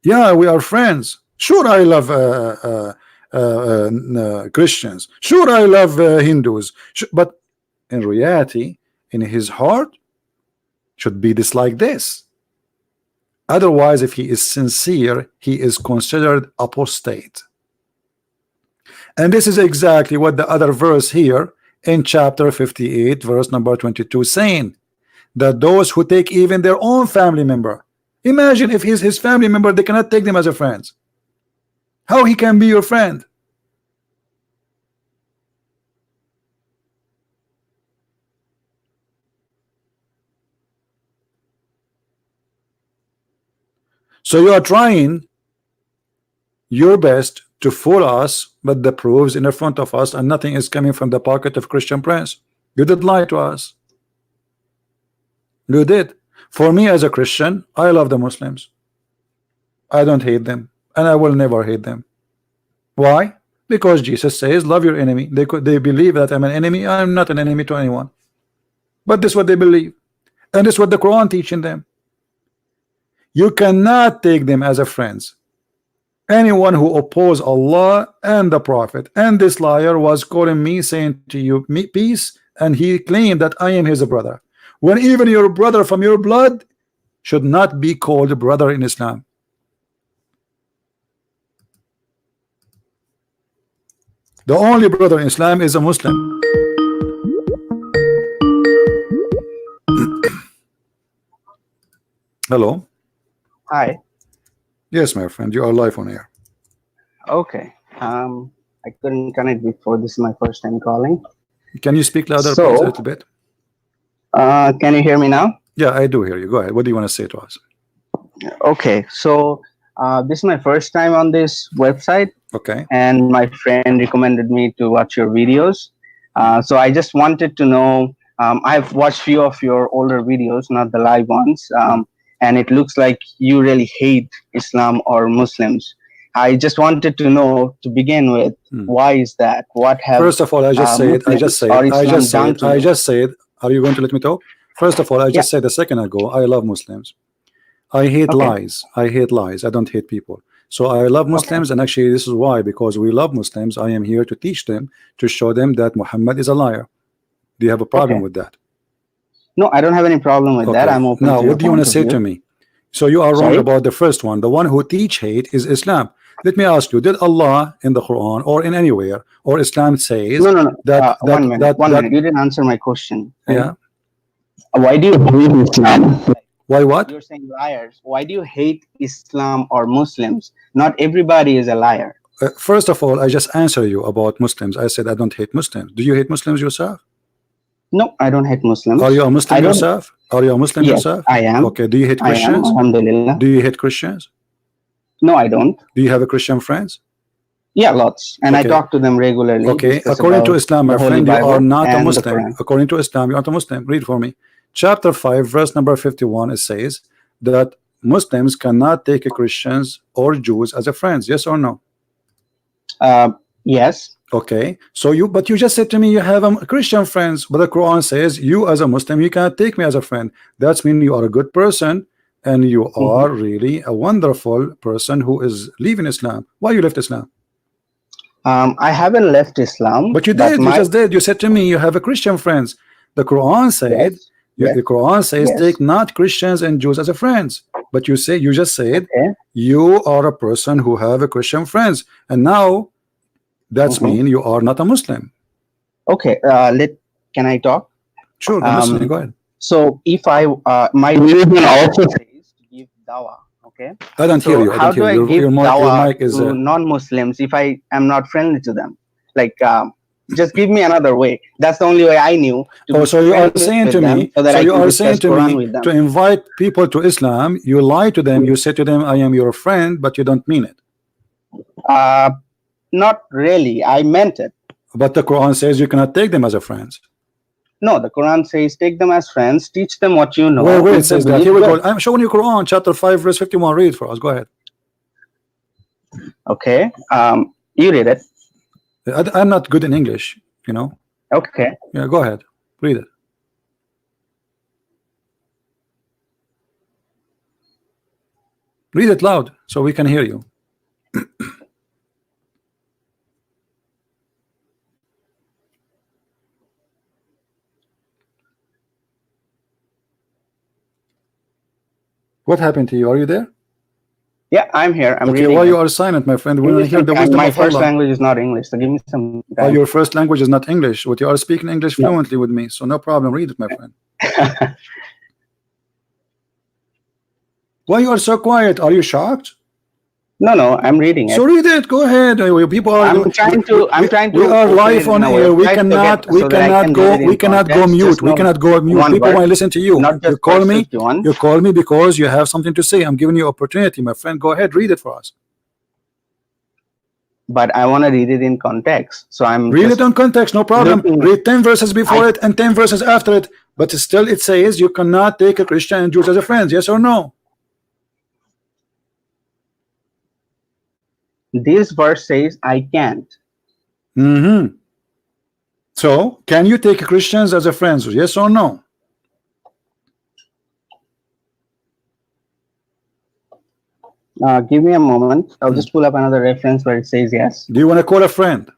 Speaker 1: Yeah, we are friends. Sure, I love Christians. Sure, I love Hindus. But in reality, in his heart, should be this like this. Otherwise, if he is sincere, he is considered apostate. And this is exactly what the other verse here in chapter 58, verse number 22, saying that those who take even their own family member, imagine if he's his family member, they cannot take them as a friend. How he can be your friend? So you are trying your best to fool us, but the proofs in the front of us, and nothing is coming from the pocket of Christian Prince. You did lie to us. You did. For me as a Christian, I love the Muslims. I don't hate them, and I will never hate them. Why? Because Jesus says, love your enemy. They believe that I'm an enemy. I'm not an enemy to anyone. But this is what they believe. And this is what the Quran teaching them. You cannot take them as a friends. Anyone who oppose Allah and the Prophet, and this liar was calling me, saying to you, peace, and he claimed that I am his brother. When even your brother from your blood should not be called brother in Islam. The only brother in Islam is a Muslim. Hello.
Speaker 3: Hi.
Speaker 1: Yes, my friend, you are live on air.
Speaker 3: Okay. I couldn't connect before. This is my first time calling.
Speaker 1: Can you speak louder, please, a little bit?
Speaker 3: Can you hear me now?
Speaker 1: Yeah, I do hear you. Go ahead. What do you want to say to us?
Speaker 3: Okay. So this is my first time on this website.
Speaker 1: Okay.
Speaker 3: And my friend recommended me to watch your videos. So I just wanted to know, I've watched few of your older videos, not the live ones. And it looks like you really hate Islam or Muslims. I just wanted to know, to begin with, why is that? What have
Speaker 1: First of all, I just say it. I just say it. Are you going to let me talk? First of all, I just said a second ago, I love Muslims. I hate lies. I hate lies. I don't hate people. So I love Muslims, and actually this is why, because we love Muslims. I am here to teach them, to show them that Muhammad is a liar. Do you have a problem
Speaker 3: Okay.
Speaker 1: with that?
Speaker 3: No, I don't have any problem with that.
Speaker 1: Okay.
Speaker 3: I'm open
Speaker 1: Now,
Speaker 3: to your
Speaker 1: what do you want
Speaker 3: point
Speaker 1: to
Speaker 3: of
Speaker 1: say
Speaker 3: view.
Speaker 1: to me? So you are wrong
Speaker 3: Sorry?
Speaker 1: about the first one. The one who teach hate is Islam. Let me ask you: did Allah in the Quran or in anywhere or Islam says
Speaker 3: No, no, no.
Speaker 1: that
Speaker 3: One minute. You didn't answer my question. Right?
Speaker 1: yeah?
Speaker 3: Why do you hate Islam?
Speaker 1: Why what?
Speaker 3: You're saying liars. Why do you hate Islam or Muslims? Not everybody is a liar.
Speaker 1: First of all, I just answer you about Muslims. I said I don't hate Muslims. Do you hate Muslims yourself?
Speaker 3: No, I don't hate Muslims.
Speaker 1: Are you a Muslim
Speaker 3: I don't.
Speaker 1: yourself? Are you a Muslim
Speaker 3: Yes,
Speaker 1: yourself?
Speaker 3: I am.
Speaker 1: Okay. Do you hate
Speaker 3: I am.
Speaker 1: Christians?
Speaker 3: Alhamdulillah.
Speaker 1: Do you hate Christians?
Speaker 3: No, I don't.
Speaker 1: Do you have a Christian friends?
Speaker 3: Yeah, lots. And
Speaker 1: Okay.
Speaker 3: I talk to them regularly.
Speaker 1: Okay.
Speaker 3: discuss
Speaker 1: According to
Speaker 3: about
Speaker 1: Islam, my
Speaker 3: the Holy
Speaker 1: friend, you
Speaker 3: Bible
Speaker 1: are not a
Speaker 3: and the
Speaker 1: Muslim.
Speaker 3: Quran.
Speaker 1: According to Islam, you are not a Muslim. Read for me. Chapter 5, verse number 51. It says that Muslims cannot take Christians or Jews as a friends. Yes or no?
Speaker 3: Yes.
Speaker 1: Okay. So but you just said to me you have Christian friends, but the Quran says you as a Muslim you cannot take me as a friend. That's mean you are a good person and you are really a wonderful person who is leaving Islam. Why you left Islam?
Speaker 3: I haven't left Islam.
Speaker 1: But you did. You just did. You said to me you have a Christian friends. The Quran said
Speaker 3: Yes.
Speaker 1: the Quran says
Speaker 3: Yes.
Speaker 1: take not Christians and Jews as a friends. But you just said
Speaker 3: Okay.
Speaker 1: you are a person who have a Christian friends, and now that's mean you are not a Muslim.
Speaker 3: Okay. Can I talk?
Speaker 1: Sure, I'm listening. Go ahead.
Speaker 3: So if my religion also says to give dawah. Okay.
Speaker 1: I don't hear you. I
Speaker 3: How
Speaker 1: don't
Speaker 3: do
Speaker 1: hear
Speaker 3: I
Speaker 1: you.
Speaker 3: give
Speaker 1: Your
Speaker 3: dawah
Speaker 1: mic is
Speaker 3: to non-Muslims if I am not friendly to them? Like, just give me another way. That's the only way I knew. To
Speaker 1: so you are saying to me,
Speaker 3: so you are saying
Speaker 1: to me to invite people to Islam, you lie to them, you say to them, I am your friend, but you don't mean it.
Speaker 3: Not really. I meant it.
Speaker 1: But the Quran says you cannot take them as a friends.
Speaker 3: No, the Quran says take them as friends, teach them what you know.
Speaker 1: Where it says that? Here we go. I'm showing you Quran, chapter 5, verse 51. Read for us. Go ahead.
Speaker 3: Okay. You read it.
Speaker 1: I'm not good in English, you know.
Speaker 3: Okay.
Speaker 1: Yeah, go ahead. Read it. Read it loud so we can hear you. What happened to you? Are you there?
Speaker 3: Yeah, I'm here. I'm
Speaker 1: okay,
Speaker 3: reading.
Speaker 1: Why you are silent, my friend? We want to hear the wisdom
Speaker 3: my
Speaker 1: of
Speaker 3: first
Speaker 1: Allah.
Speaker 3: language is not English, so give me some time.
Speaker 1: Oh, your first language is not English. What you are speaking English fluently with me, so no problem. Read it, my friend. Why you are so quiet? Are you shocked?
Speaker 3: No, I'm reading it.
Speaker 1: So read it. Go ahead. People are.
Speaker 3: I'm trying to.
Speaker 1: We are live on air. We cannot go mute. We cannot go mute. People want to listen to you. You call me. You call me because you have something to say. I'm giving you opportunity, my friend. Go ahead. Read it for us.
Speaker 3: But I want to read it in context. So I'm
Speaker 1: read it in context. No problem. Read 10 verses before it and 10 verses after it. But still, it says you cannot take a Christian and Jews as a friends. Yes or no?
Speaker 3: This verse says I can't.
Speaker 1: So, can you take Christians as a friends? Yes or no?
Speaker 3: Give me a moment. I'll just pull up another reference where it says yes.
Speaker 1: Do you want to call a friend?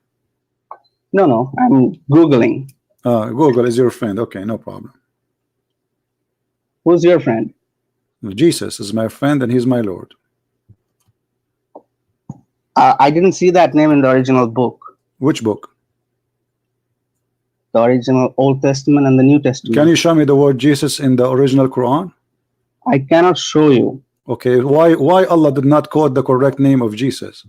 Speaker 3: No. I'm Googling.
Speaker 1: Google is your friend. Okay, no problem.
Speaker 3: Who's your friend?
Speaker 1: Jesus is my friend and he's my Lord.
Speaker 3: I didn't see that name in the original book.
Speaker 1: Which book?
Speaker 3: The original Old Testament and the New Testament.
Speaker 1: Can you show me the word Jesus in the original Quran?
Speaker 3: I cannot show you.
Speaker 1: Okay, why Allah did not quote the correct name of Jesus?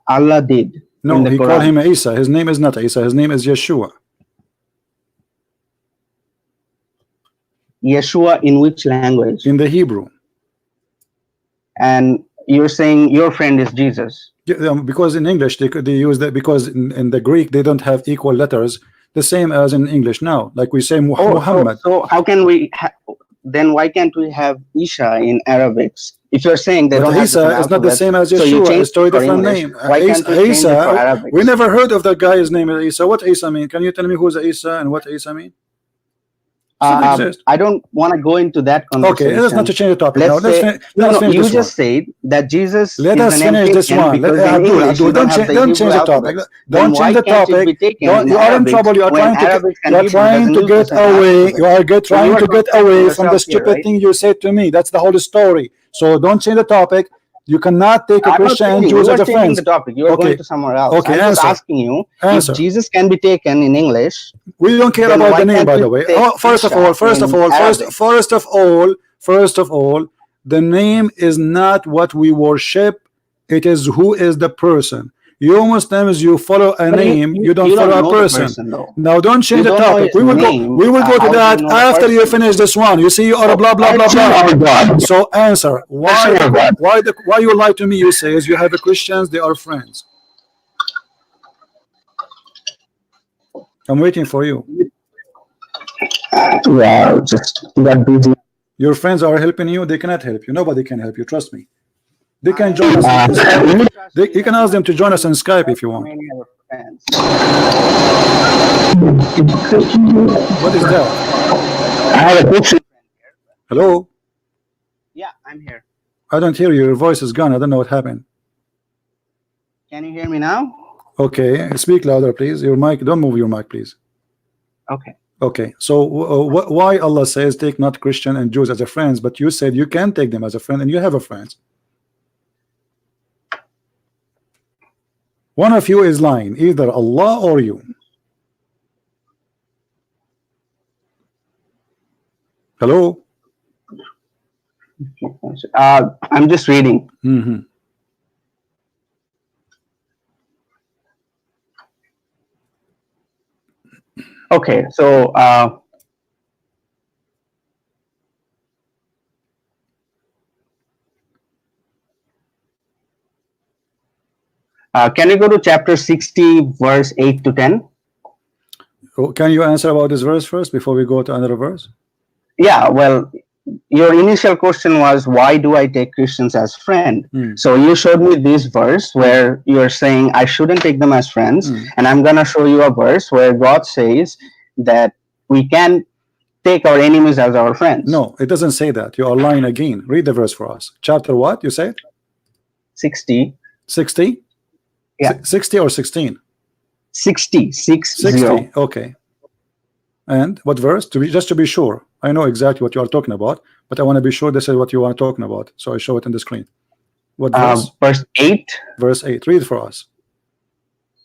Speaker 3: Allah did.
Speaker 1: No, he called him Isa. His name is not Isa. His name is Yeshua.
Speaker 3: Yeshua in which language?
Speaker 1: In the Hebrew.
Speaker 3: And you're saying your friend is Jesus?
Speaker 1: Yeah, because in English they use that, because in the Greek they don't have equal letters the same as in English now. Like we say Muhammad.
Speaker 3: So how can we then why can't we have Isha in Arabic? If you're saying they don't have
Speaker 1: Isa is not the same as Yeshua. It's a different name.
Speaker 3: Why can't we change it for Arabic?
Speaker 1: We never heard of that guy's name Isa. What Isa mean? Can you tell me who's Isa and what Isa mean?
Speaker 3: I don't want to go into that conversation.
Speaker 1: Okay, let's not to change the topic.
Speaker 3: Let's
Speaker 1: Now,
Speaker 3: say, you just said that Jesus
Speaker 1: let
Speaker 3: is
Speaker 1: us
Speaker 3: an
Speaker 1: finish this
Speaker 3: American
Speaker 1: one.
Speaker 3: because in English you
Speaker 1: Don't change the topic. Don't change the topic. You are in trouble. You are trying to get away. You are trying to get away from the stupid thing you said to me. That's the whole story. So don't change the topic. You cannot take a Christian and Jews as a friend.
Speaker 3: The topic. You are going to somewhere else.
Speaker 1: Okay,
Speaker 3: I'm just asking you if Jesus can be taken in English.
Speaker 1: We don't care about the name, by the way. First of all, the name is not what we worship. It is who is the person. You Muslims, you follow a name, you don't follow a person. Now don't change the topic. We will go to that after you finish this one. You see, you are blah blah blah blah. So answer. Why you lie to me? You say you have a Christians, they are friends. I'm waiting for you.
Speaker 3: Yeah, just got busy.
Speaker 1: Your friends are helping you, they cannot help you. Nobody can help you, trust me. They can join us. You can ask them to join us on Skype if you want. What is that?
Speaker 3: I have a question.
Speaker 1: Hello?
Speaker 3: Yeah, I'm here.
Speaker 1: I don't hear you. Your voice is gone. I don't know what happened.
Speaker 3: Can you hear me now?
Speaker 1: Okay, speak louder, please. Your mic, don't move your mic, please.
Speaker 3: Okay.
Speaker 1: Okay, so why Allah says take not Christian and Jews as a friends, but you said you can take them as a friend and you have a friend. One of you is lying, either Allah or you. Hello?
Speaker 3: I'm just reading. Okay, so can you go to chapter 60, verse 8 to 10?
Speaker 1: Can you answer about this verse first before we go to another verse?
Speaker 3: Yeah, well, your initial question was, why do I take Christians as friend? So you showed me this verse where you're saying I shouldn't take them as friends, and I'm gonna show you a verse where God says that we can take our enemies as our friends.
Speaker 1: No, it doesn't say that. You are lying again. Read the verse for us. Chapter what? You said
Speaker 3: 60.
Speaker 1: 60?
Speaker 3: Yeah.
Speaker 1: 60 or 16?
Speaker 3: 60.
Speaker 1: 60. Okay. And what verse? Just to be sure. I know exactly what you are talking about, but I want to be sure this is what you are talking about. So I show it in the screen. What verse?
Speaker 3: Verse 8.
Speaker 1: Verse 8. Read for us.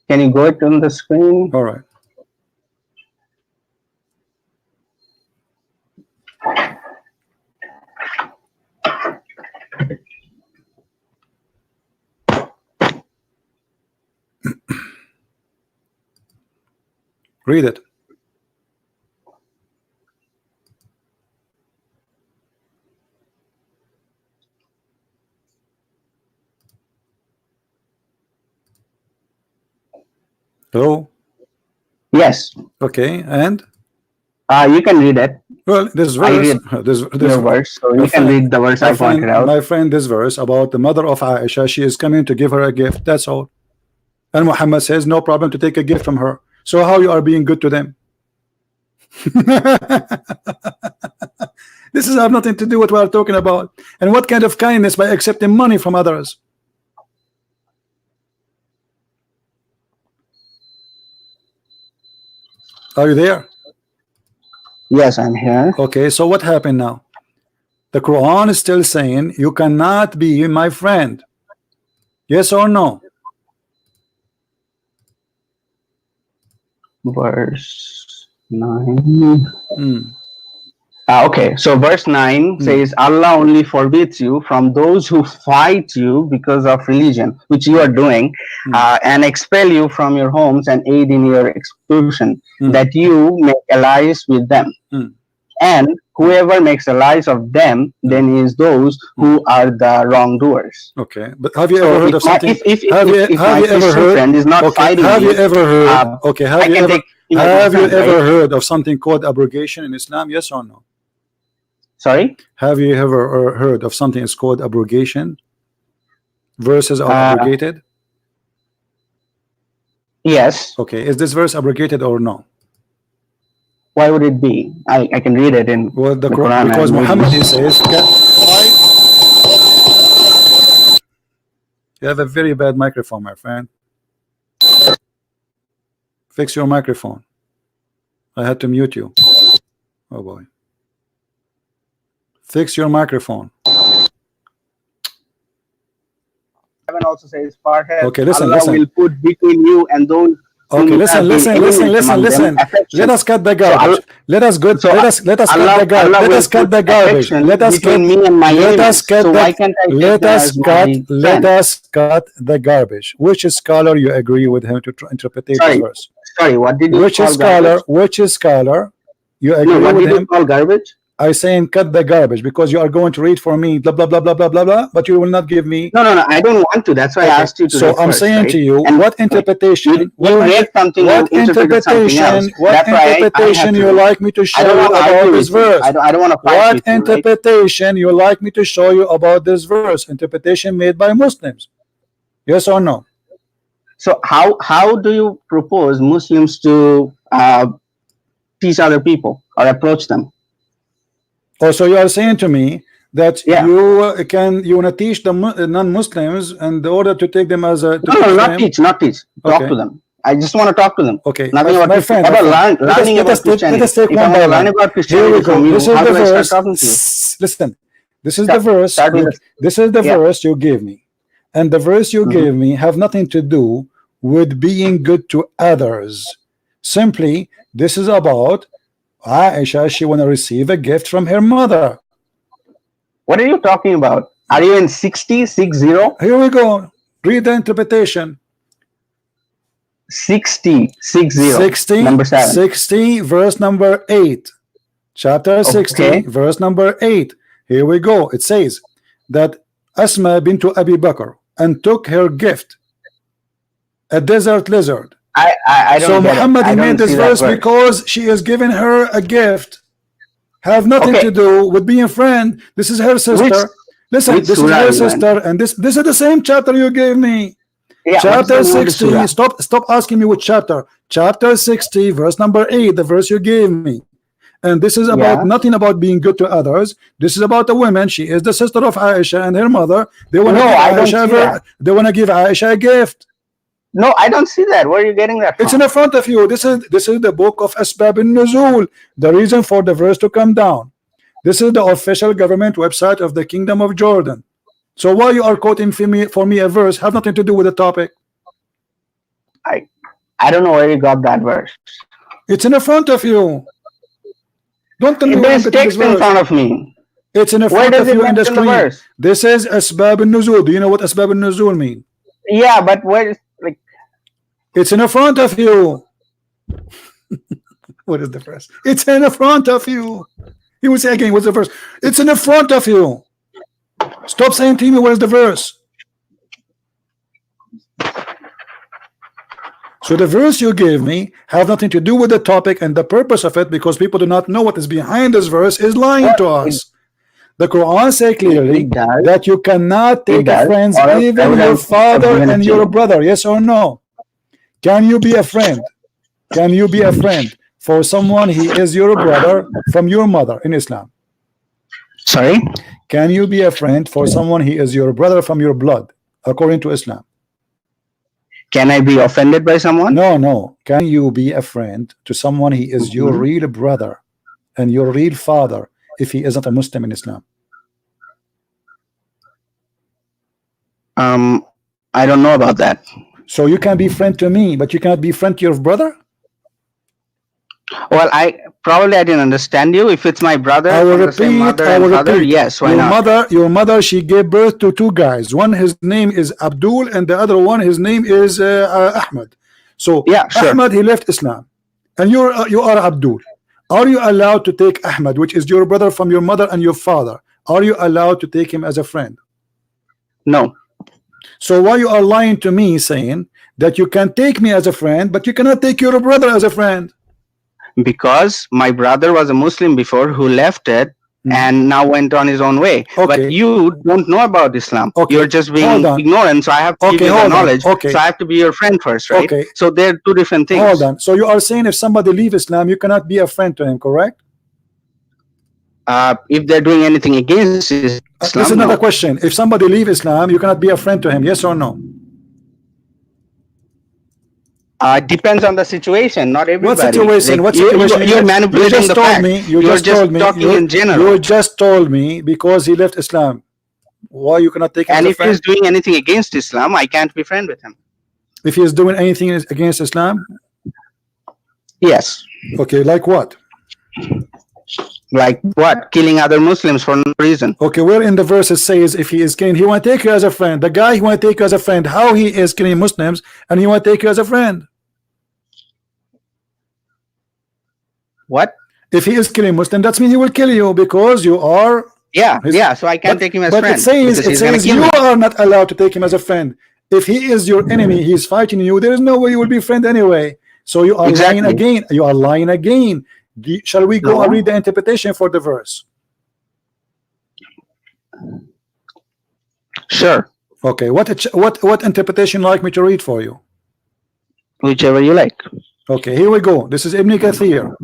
Speaker 3: Can you go it on the screen?
Speaker 1: All right. Read it. Hello?
Speaker 3: Yes.
Speaker 1: Okay, and?
Speaker 3: You can read it.
Speaker 1: Well, this verse, this
Speaker 3: verse, so you can read the verse I pointed out.
Speaker 1: My friend, this verse about the mother of Aisha, she is coming to give her a gift, that's all. And Muhammad says, no problem to take a gift from her. So how you are being good to them? This is have nothing to do with what we are talking about. And what kind of kindness by accepting money from others? Are you there?
Speaker 3: Yes, I'm here.
Speaker 1: Okay, so what happened now? The Quran is still saying you cannot be my friend. Yes or no?
Speaker 3: Verse 9. Okay, so verse 9 says Allah only forbids you from those who fight you because of religion, which you are doing, and expel you from your homes and aid in your expulsion, that you make allies with them. And whoever makes allies of them, then is those who are the wrongdoers.
Speaker 1: Okay, but have you ever heard of something?
Speaker 3: If my Christian friend is not fighting
Speaker 1: have you ever heard? Okay, have you ever heard of something called abrogation in Islam? Yes or no?
Speaker 3: Sorry?
Speaker 1: Have you ever heard of something is called abrogation? Verses are abrogated?
Speaker 3: Yes.
Speaker 1: Okay, is this verse abrogated or no?
Speaker 3: Why would it be? I can read it in
Speaker 1: well, the
Speaker 3: Quran.
Speaker 1: Because Muhammad, he says, you have a very bad microphone, my friend. Fix your microphone. I had to mute you. Oh boy. Fix your microphone.
Speaker 3: Heaven also says, Farhead,
Speaker 1: Okay, listen,
Speaker 3: Allah
Speaker 1: listen.
Speaker 3: will put between you and those.
Speaker 1: Okay, listen. Let us cut the garbage. Let us cut the garbage. Let us cut the garbage. Let us cut the garbage. Which scholar you agree with him to interpret this verse?
Speaker 3: Sorry, what did you call garbage?
Speaker 1: Which scholar you agree
Speaker 3: what
Speaker 1: with
Speaker 3: did
Speaker 1: him?
Speaker 3: you call garbage?
Speaker 1: I saying cut the garbage because you are going to read for me blah blah blah blah blah blah blah, but you will not give me.
Speaker 3: No, I don't want to. That's why I asked you to.
Speaker 1: So I'm saying to you, and what interpretation?
Speaker 3: You read something.
Speaker 1: What interpretation? What interpretation you like me to show you about this verse?
Speaker 3: I don't want to.
Speaker 1: What interpretation you like me to show you about this verse? Interpretation made by Muslims. Yes or no?
Speaker 3: So how do you propose Muslims to teach other people or approach them?
Speaker 1: Oh, so you are saying to me that you want to teach the non-Muslims in order to take them as a
Speaker 3: no, not teach. Talk to them. I just want to talk to them.
Speaker 1: Okay,
Speaker 3: nothing about Christianity. Let us take one by one.
Speaker 1: Here we go. This is the verse. Listen, this is the verse. This is the verse you gave me, and the verse you gave me have nothing to do with being good to others. Simply, this is about Aisha. She want to receive a gift from her mother.
Speaker 3: What are you talking about? Are you in 60?
Speaker 1: Here we go. Read the interpretation.
Speaker 3: 60. Number 7.
Speaker 1: 60, verse number 8. Chapter 60, verse number 8. Here we go. It says that Asma bint Abi Bakr and took her gift, a desert lizard.
Speaker 3: I don't.
Speaker 1: So Muhammad he made this verse because she is giving her a gift. Have nothing to do with being a friend. This is her sister. Listen, this is her sister, and this is the same chapter you gave me.
Speaker 3: Yeah,
Speaker 1: chapter 60. Stop asking me which chapter. Chapter 60, verse number 8, the verse you gave me. And this is about nothing about being good to others. This is about a woman. She is the sister of Aisha and her mother. They want to give Aisha a gift.
Speaker 3: No, I don't see that. Where are you getting that from?
Speaker 1: It's in the front of you. This is the book of Asbab al-Nuzul, the reason for the verse to come down. This is the official government website of the Kingdom of Jordan. So why you are quoting for me a verse have nothing to do with the topic?
Speaker 3: I don't know where you got that verse.
Speaker 1: It's in the front of you. Don't tell me
Speaker 3: there's text in front of me.
Speaker 1: It's in the front of you in the screen. This is Asbab al-Nuzul. Do you know what Asbab al-Nuzul mean?
Speaker 3: Yeah, but where is
Speaker 1: it's in the front of you. What is the verse? It's in the front of you. He will say again, what's the verse? It's in the front of you. Stop saying to me, where's the verse? So the verse you gave me have nothing to do with the topic and the purpose of it, because people do not know what is behind this verse is lying to us. The Quran says clearly that you cannot take a friend, even your father and your brother. Yes or no? Can you be a friend? Can you be a friend for someone he is your brother from your mother in Islam?
Speaker 3: Sorry?
Speaker 1: Can you be a friend for someone he is your brother from your blood according to Islam?
Speaker 3: Can I be offended by someone?
Speaker 1: No. Can you be a friend to someone he is your real brother and your real father if he isn't a Muslim in Islam?
Speaker 3: I don't know about that.
Speaker 1: So you can be friend to me, but you cannot be friend to your brother?
Speaker 3: Well, I didn't understand you. If it's my brother,
Speaker 1: I will repeat.
Speaker 3: Yes, why not?
Speaker 1: Your mother, she gave birth to two guys. One, his name is Abdul, and the other one, his name is Ahmed. So Ahmed, he left Islam, and you are Abdul. Are you allowed to take Ahmed, which is your brother from your mother and your father? Are you allowed to take him as a friend?
Speaker 3: No.
Speaker 1: So why you are lying to me saying that you can take me as a friend, but you cannot take your brother as a friend?
Speaker 3: Because my brother was a Muslim before who left it and now went on his own way. But you don't know about Islam. You're just being ignorant. So I have to give you the knowledge. So I have to be your friend first, right? So they're two different things.
Speaker 1: Hold on. So you are saying if somebody leave Islam, you cannot be a friend to him, correct?
Speaker 3: If they're doing anything against Islam,
Speaker 1: this is another question. If somebody leave Islam, you cannot be a friend to him, yes or no?
Speaker 3: Depends on the situation, not everybody.
Speaker 1: What situation?
Speaker 3: Like,
Speaker 1: what situation?
Speaker 3: You're manipulating the fact.
Speaker 1: You're just
Speaker 3: talking in general.
Speaker 1: You just told me because he left Islam. Why you cannot take him
Speaker 3: and
Speaker 1: as a
Speaker 3: if
Speaker 1: friend?
Speaker 3: he's doing anything against Islam, I can't be friend with him.
Speaker 1: If he is doing anything against Islam?
Speaker 3: Yes.
Speaker 1: Okay, like what?
Speaker 3: Like what? Killing other Muslims for no reason.
Speaker 1: Okay, where in the verse it says if he is killing, he want to take you as a friend. The guy he want to take you as a friend, how he is killing Muslims and he want to take you as a friend?
Speaker 3: What?
Speaker 1: If he is killing Muslim, that means he will kill you because you are.
Speaker 3: Yeah. So I can't take him as friend.
Speaker 1: But it says you are not allowed to take him as a friend. If he is your enemy, he is fighting you. There is no way you will be friend anyway. So you are lying again. You are lying again. Shall we go and read the interpretation for the verse?
Speaker 3: Sure.
Speaker 1: Okay. What interpretation like me to read for you?
Speaker 3: Whichever you like.
Speaker 1: Okay. Here we go. This is Ibn Kathir.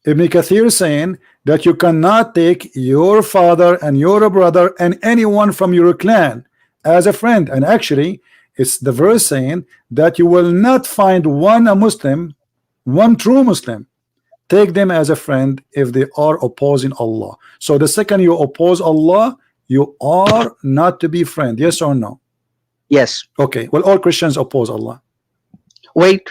Speaker 1: Ibn Kathir is saying that you cannot take your father and your brother and anyone from your clan as a friend. And actually, it's the verse saying that you will not find one Muslim, one true Muslim, take them as a friend if they are opposing Allah. So the second you oppose Allah, you are not to be friend. Yes or no?
Speaker 3: Yes.
Speaker 1: Okay. Well, all Christians oppose Allah.
Speaker 3: Wait.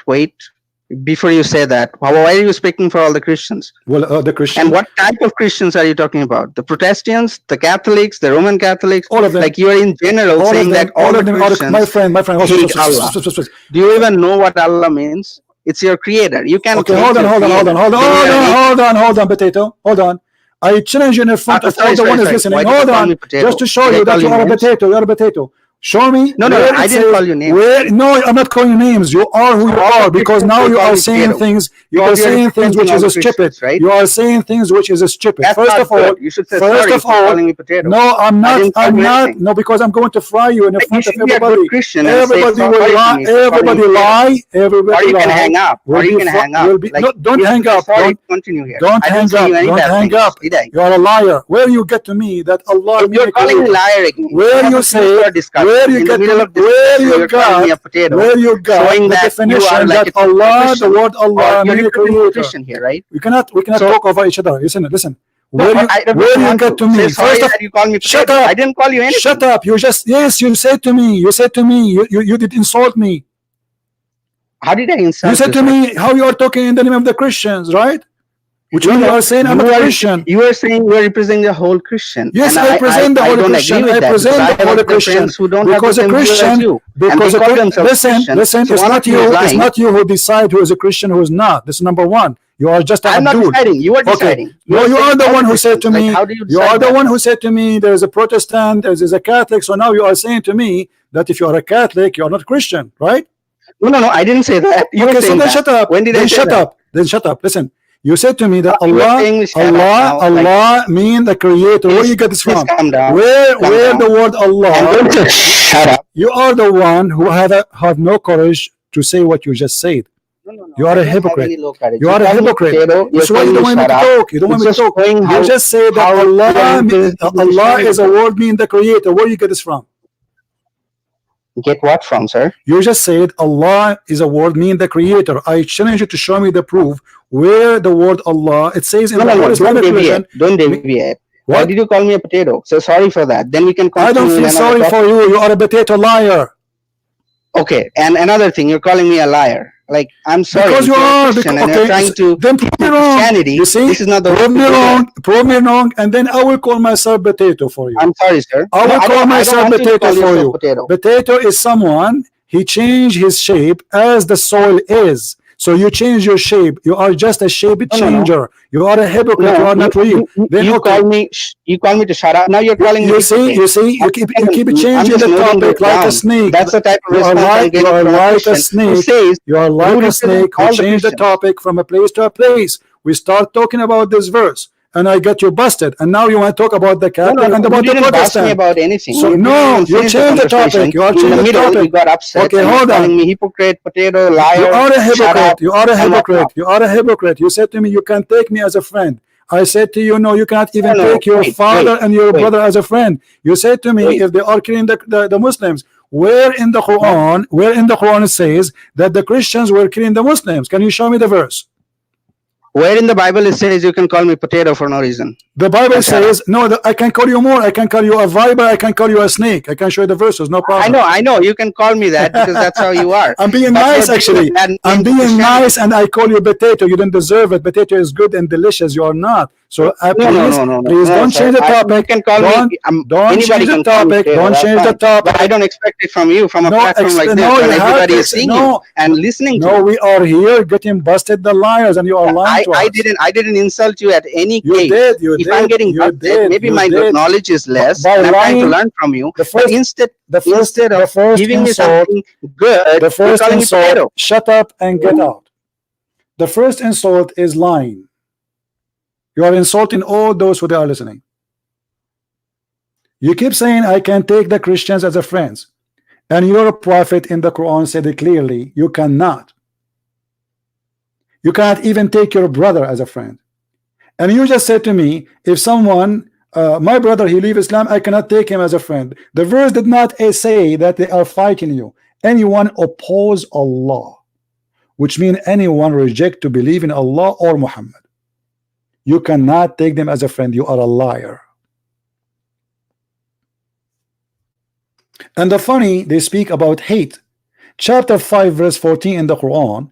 Speaker 3: Before you say that, why are you speaking for all the Christians?
Speaker 1: Well, the Christians.
Speaker 3: And what type of Christians are you talking about? The Protestants, the Catholics, the Roman Catholics?
Speaker 1: All of them.
Speaker 3: Like you are in general
Speaker 1: all
Speaker 3: saying
Speaker 1: them,
Speaker 3: that all of them Christians
Speaker 1: my friend.
Speaker 3: hate Allah. Do you even know what Allah means? It's your creator. You can.
Speaker 1: Okay, hold on, potato. Hold on. I challenge you in front of all the one who's listening. Hold on, just to show you that you are a potato. You are a potato. Show me.
Speaker 3: No, I didn't call you names.
Speaker 1: No, I'm not calling you names. You are who you are because now you are saying things. You are saying things which is a stupid.
Speaker 3: Right?
Speaker 1: You are saying things which is a stupid. First of all,
Speaker 3: you should say sorry for calling me potato.
Speaker 1: No, I'm not. I'm not. No, because I'm going to fry you in front of everybody. Everybody will lie. Everybody lie. Everybody lie.
Speaker 3: Or you can hang up. Or you can hang up.
Speaker 1: Don't hang up. Don't
Speaker 3: continue here.
Speaker 1: Don't hang up. Don't hang up. You are a liar. Where you get to me that Allah?
Speaker 3: You're calling me liar again.
Speaker 1: Where you say? Where you get where you got the definition that Allah, the word Allah, means creator.
Speaker 3: Here, right?
Speaker 1: We cannot talk over each other. Listen. Where you get to me?
Speaker 3: First of you call me
Speaker 1: shut up.
Speaker 3: I didn't call you anything.
Speaker 1: Shut up. You said to me. You did insult me.
Speaker 3: How did I insult you?
Speaker 1: You said to me how you are talking in the name of the Christians, right? Which means you are saying I'm a Christian.
Speaker 3: You are saying you are representing the whole Christian.
Speaker 1: Yes, I present the whole Christian. I present the whole Christian because a Christian. Listen. It's not you. It's not you who decide who is a Christian, who is not. This is number one. You are just.
Speaker 3: I'm not deciding. You are deciding.
Speaker 1: No, you are the one who said to me. You are the one who said to me. There is a Protestant. There is a Catholic. So now you are saying to me that if you are a Catholic, you are not Christian, right?
Speaker 3: No. I didn't say that.
Speaker 1: Okay, so then shut up.
Speaker 3: When did I say that?
Speaker 1: Then shut up. Listen. You said to me that Allah mean the creator. Where you get this from? Where the word Allah?
Speaker 3: Shut up.
Speaker 1: You are the one who have no courage to say what you just said.
Speaker 3: No.
Speaker 1: You are a hypocrite. You are a hypocrite. That's why you don't want me to talk. You don't want me to talk. You just say that Allah is a word mean the creator. Where you get this from?
Speaker 3: Get what from, sir?
Speaker 1: You just said Allah is a word mean the creator. I challenge you to show me the proof where the word Allah, it says in the Islamic religion.
Speaker 3: Don't deviate. Why did you call me a potato? So sorry for that. Then we can continue.
Speaker 1: I don't feel sorry for you. You are a potato liar.
Speaker 3: Okay, and another thing, you're calling me a liar. Like, I'm sorry.
Speaker 1: Because you are.
Speaker 3: And you're trying to
Speaker 1: then prove me wrong.
Speaker 3: Christianity.
Speaker 1: You see?
Speaker 3: This is not the
Speaker 1: prove me wrong, and then I will call myself potato for you.
Speaker 3: I'm sorry, sir.
Speaker 1: I will call myself potato for you. Potato is someone, he changed his shape as the soil is. So you change your shape. You are just a shape changer. You are a hypocrite. You are not real. Then
Speaker 3: you call me to shut up. Now you're calling me.
Speaker 1: You keep changing the topic like a snake.
Speaker 3: That's the type of response
Speaker 1: you are like a snake. You are like a snake who change the topic from a place to a place. We start talking about this verse, and I got you busted, and now you want to talk about the Catholic and about
Speaker 3: you
Speaker 1: the
Speaker 3: didn't bust me
Speaker 1: Protestant.
Speaker 3: about anything.
Speaker 1: So no, you changed the topic. You are
Speaker 3: In the
Speaker 1: changing the
Speaker 3: middle, you
Speaker 1: topic.
Speaker 3: got upset.
Speaker 1: Okay,
Speaker 3: and
Speaker 1: hold
Speaker 3: calling
Speaker 1: on.
Speaker 3: me hypocrite, potato,
Speaker 1: You
Speaker 3: liar.
Speaker 1: are a
Speaker 3: Shut
Speaker 1: hypocrite.
Speaker 3: up.
Speaker 1: You are a
Speaker 3: And
Speaker 1: hypocrite.
Speaker 3: whatnot.
Speaker 1: You are a hypocrite. You said to me, you can take me as a friend. I said to you, no, you cannot even
Speaker 3: No,
Speaker 1: take your father and your brother as a friend. You said to me, if they are killing the Muslims, where in the Quran it says that the Christians were killing the Muslims? Can you show me the verse?
Speaker 3: Where in the Bible it says you can call me potato for no reason?
Speaker 1: The Bible says, no, I can call you more. I can call you a viper. I can call you a snake. I can show you the verses. No problem.
Speaker 3: I know. You can call me that because that's how you are.
Speaker 1: I'm being nice, actually. I'm being nice, and I call you potato. You don't deserve it. Potato is good and delicious. You are not. So please don't change the topic.
Speaker 3: You can call me.
Speaker 1: Don't change the topic. Don't change the topic.
Speaker 3: But I don't expect it from you, from a platform like this, when everybody is seeing you and listening to you.
Speaker 1: No, we are here getting busted the liars, and you are lying to us.
Speaker 3: I didn't insult you at any case.
Speaker 1: You did.
Speaker 3: If I'm getting busted, maybe my knowledge is less, and I'm trying to learn from you. But instead of giving me something good,
Speaker 1: the first
Speaker 3: you're calling me potato.
Speaker 1: insult, shut up and get out. The first insult is lying. You are insulting all those who are listening. You keep saying, I can take the Christians as a friends, and your prophet in the Quran said it clearly, you cannot. You cannot even take your brother as a friend. And you just said to me, if someone, my brother, he leave Islam, I cannot take him as a friend. The verse did not say that they are fighting you. Anyone oppose Allah, which means anyone reject to believe in Allah or Muhammad. You cannot take them as a friend. You are a liar. And the funny, they speak about hate. Chapter 5 verse 14 in the Quran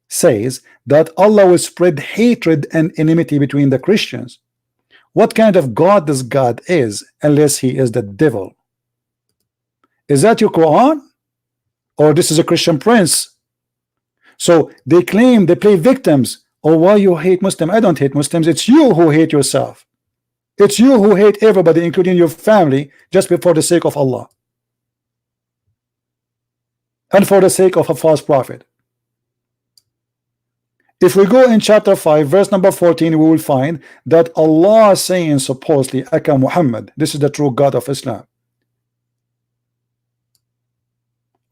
Speaker 1: says that Allah will spread hatred and enmity between the Christians. What kind of God this God is, unless he is the devil? Is that your Quran? Or this is a Christian prince? So they claim, they play victims. Oh, why you hate Muslims? I don't hate Muslims. It's you who hate yourself. It's you who hate everybody, including your family, just for the sake of Allah and for the sake of a false prophet. If we go in chapter 5 verse number 14, we will find that Allah is saying supposedly, Aka Muhammad, this is the true God of Islam.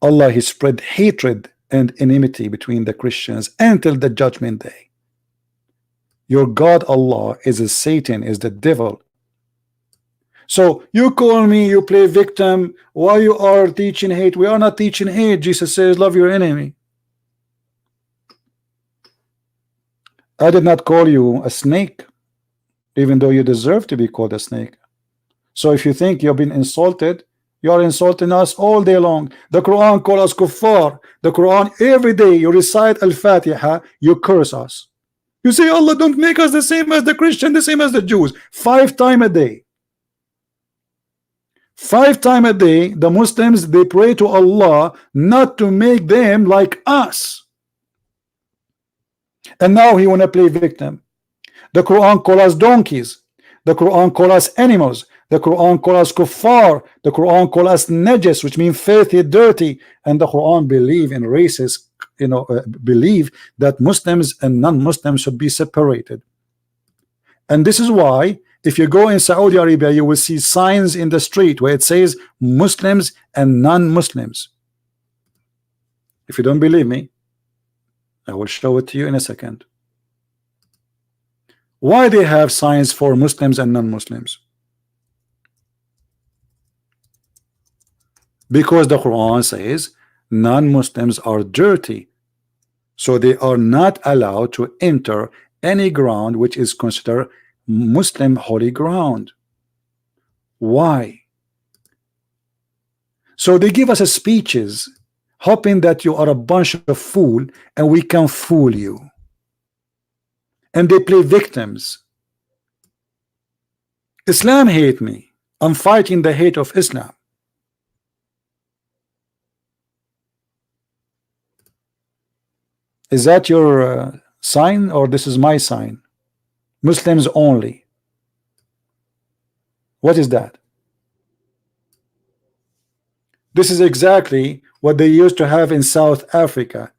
Speaker 1: Allah, he spread hatred and enmity between the Christians until the judgment day. Your God Allah is a Satan, is the devil. So you call me, you play victim. Why you are teaching hate? We are not teaching hate. Jesus says love your enemy. I did not call you a snake, even though you deserve to be called a snake. So if you think you've been insulted, you are insulting us all day long. The Quran calls us kuffar. The Quran, every day you recite Al-Fatiha, you curse us. You say, Allah, don't make us the same as the Christian, the same as the Jews. 5 times a day. 5 times a day, the Muslims, they pray to Allah not to make them like us. And now he want to play victim. The Quran calls us donkeys. The Quran calls us animals. The Quran calls us kuffar. The Quran calls us najas, which means filthy, dirty. And the Quran believe in races, believe that Muslims and non-Muslims should be separated. And this is why if you go in Saudi Arabia, you will see signs in the street where it says Muslims and non-Muslims. If you don't believe me, I will show it to you in a second. Why they have signs for Muslims and non-Muslims? Because the Quran says non-Muslims are dirty, so they are not allowed to enter any ground which is considered Muslim holy ground. Why? So they give us speeches hoping that you are a bunch of fool and we can fool you, and they play victims. Islam hate me. I'm fighting the hate of Islam. Is that your sign, or this is my sign? Muslims only. What is that? This is exactly what they used to have in South Africa,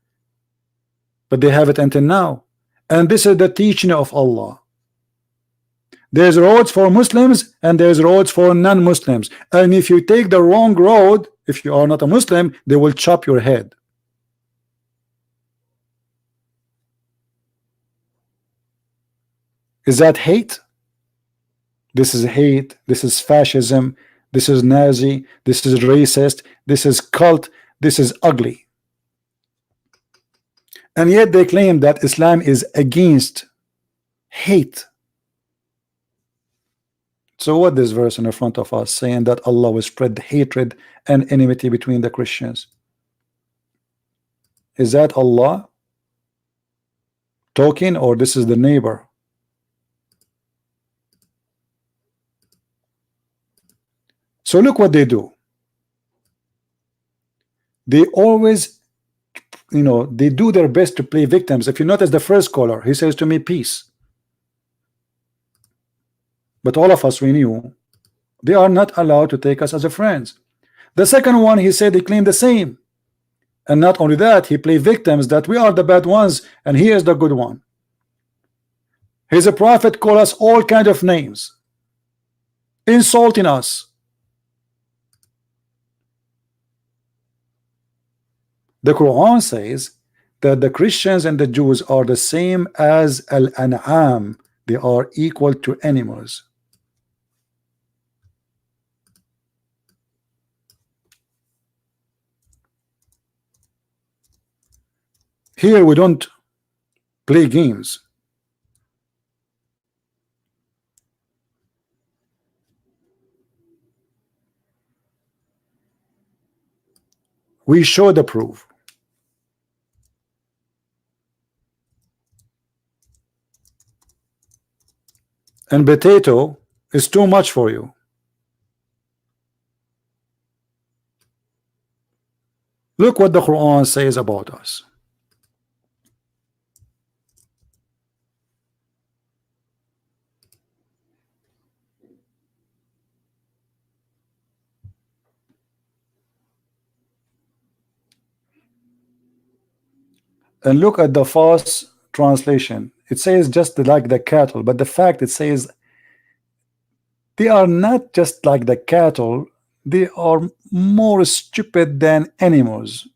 Speaker 1: but they have it until now. And this is the teaching of Allah. There's roads for Muslims and there's roads for non-Muslims, and if you take the wrong road, if you are not a Muslim, they will chop your head. Is that hate? This is hate. This is fascism. This is Nazi. This is racist. This is cult. This is ugly. And yet they claim that Islam is against hate. So what this verse in the front of us saying that Allah will spread hatred and enmity between the Christians? Is that Allah talking, or this is the neighbor? So look what they do. They always, they do their best to play victims. If you notice the first caller, he says to me, peace. But all of us, we knew they are not allowed to take us as a friends. The second one, he said they claim the same. And not only that, he played victims that we are the bad ones and he is the good one. He's a prophet, call us all kind of names, insulting us. The Quran says that the Christians and the Jews are the same as al-an'am. They are equal to animals. Here we don't play games. We show the proof. And potato is too much for you. Look what the Quran says about us. And look at the false translation. It says just like the cattle, but the fact it says they are not just like the cattle, they are more stupid than animals.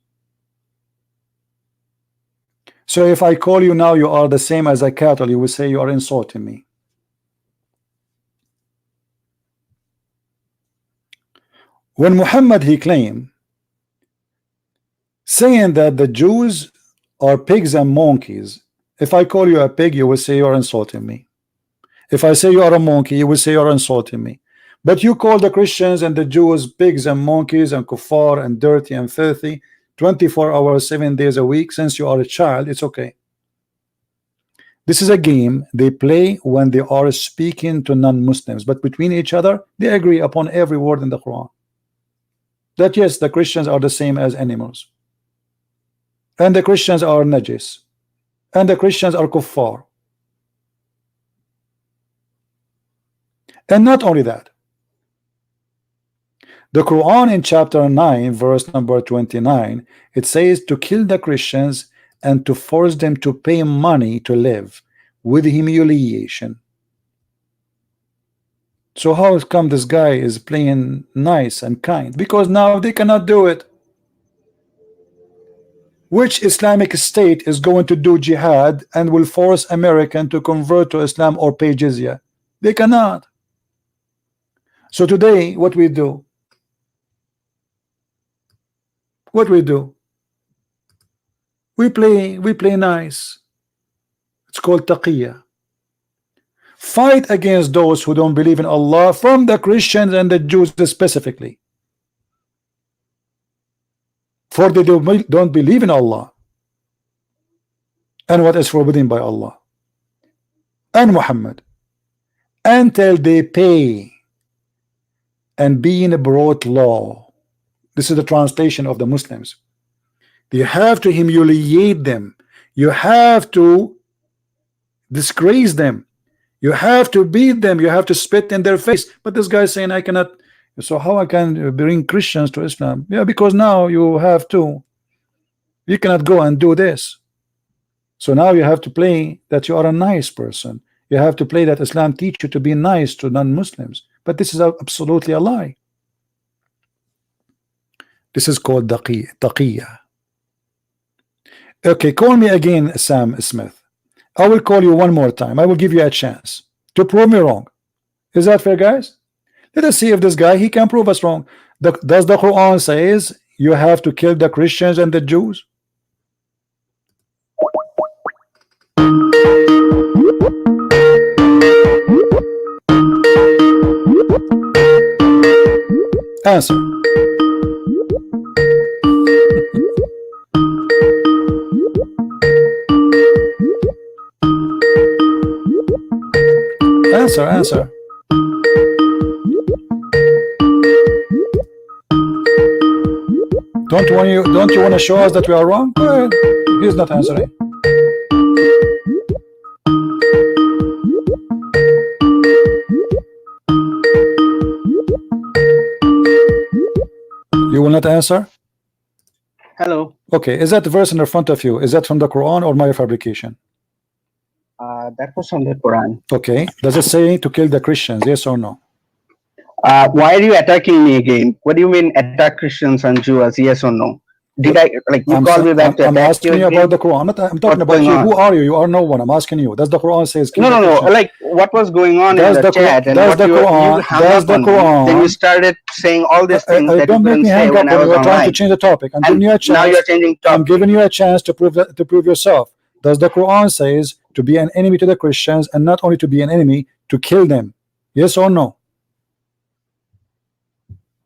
Speaker 1: So if I call you now, you are the same as a cattle, you will say you are insulting me. When Muhammad, he claimed, saying that the Jews are pigs and monkeys. If I call you a pig, you will say you are insulting me. If I say you are a monkey, you will say you are insulting me. But you call the Christians and the Jews pigs and monkeys and kuffar and dirty and filthy 24 hours, 7 days a week. Since you are a child, it's okay. This is a game they play when they are speaking to non-Muslims, but between each other they agree upon every word in the Quran that yes, the Christians are the same as animals, and the Christians are najis, and the Christians are kuffar. And not only that, the Quran in chapter 9 verse number 29, it says to kill the Christians and to force them to pay money to live with humiliation. So how come this guy is playing nice and kind? Because now they cannot do it. Which Islamic state is going to do jihad and will force American to convert to Islam or pay jizya? They cannot. So today what we do? What we do? We play nice. It's called taqiyya. Fight against those who don't believe in Allah, from the Christians and the Jews specifically, for they don't believe in Allah and what is forbidden by Allah and Muhammad until they pay and being brought law. This is the translation of the Muslims. You have to humiliate them, you have to disgrace them, you have to beat them, you have to spit in their face. But this guy is saying I cannot. So how I can bring Christians to Islam? Yeah, because now you have to, you cannot go and do this. So now you have to play that you are a nice person, You have to play that Islam teach you to be nice to non-Muslims, but this is absolutely a lie. This is called taqiyya. Okay, call me again, Sam Smith. I will call you one more time. I will give you a chance to prove me wrong. Is that fair, guys? Let us see if this guy, he can prove us wrong. Does the Quran says you have to kill the Christians and the Jews? Answer. Answer. Don't you want to show us that we are wrong? Go ahead. He's not answering. You will not answer?
Speaker 3: Hello.
Speaker 1: Okay, is that verse in front of you? Is that from the Quran or my fabrication?
Speaker 3: That was from the Quran.
Speaker 1: Okay, does it say to kill the Christians? Yes or no?
Speaker 3: Why are you attacking me again? What do you mean attack Christians and Jews? Yes or no? Did I like you call me back to
Speaker 1: I'm
Speaker 3: attack
Speaker 1: asking you about the Quran. I'm talking about you. Who are you? You are no one. I'm asking you. Does the Quran says kill the Christians?
Speaker 3: Like what was going on in the chat and what you hung up on me. Then you started saying all these things that you couldn't say when I was
Speaker 1: online. Trying to change the topic. I'm giving you a chance.
Speaker 3: Now you're changing topic.
Speaker 1: I'm giving you a chance to prove yourself. Does the Quran says to be an enemy to the Christians and not only to be an enemy, to kill them? Yes or no?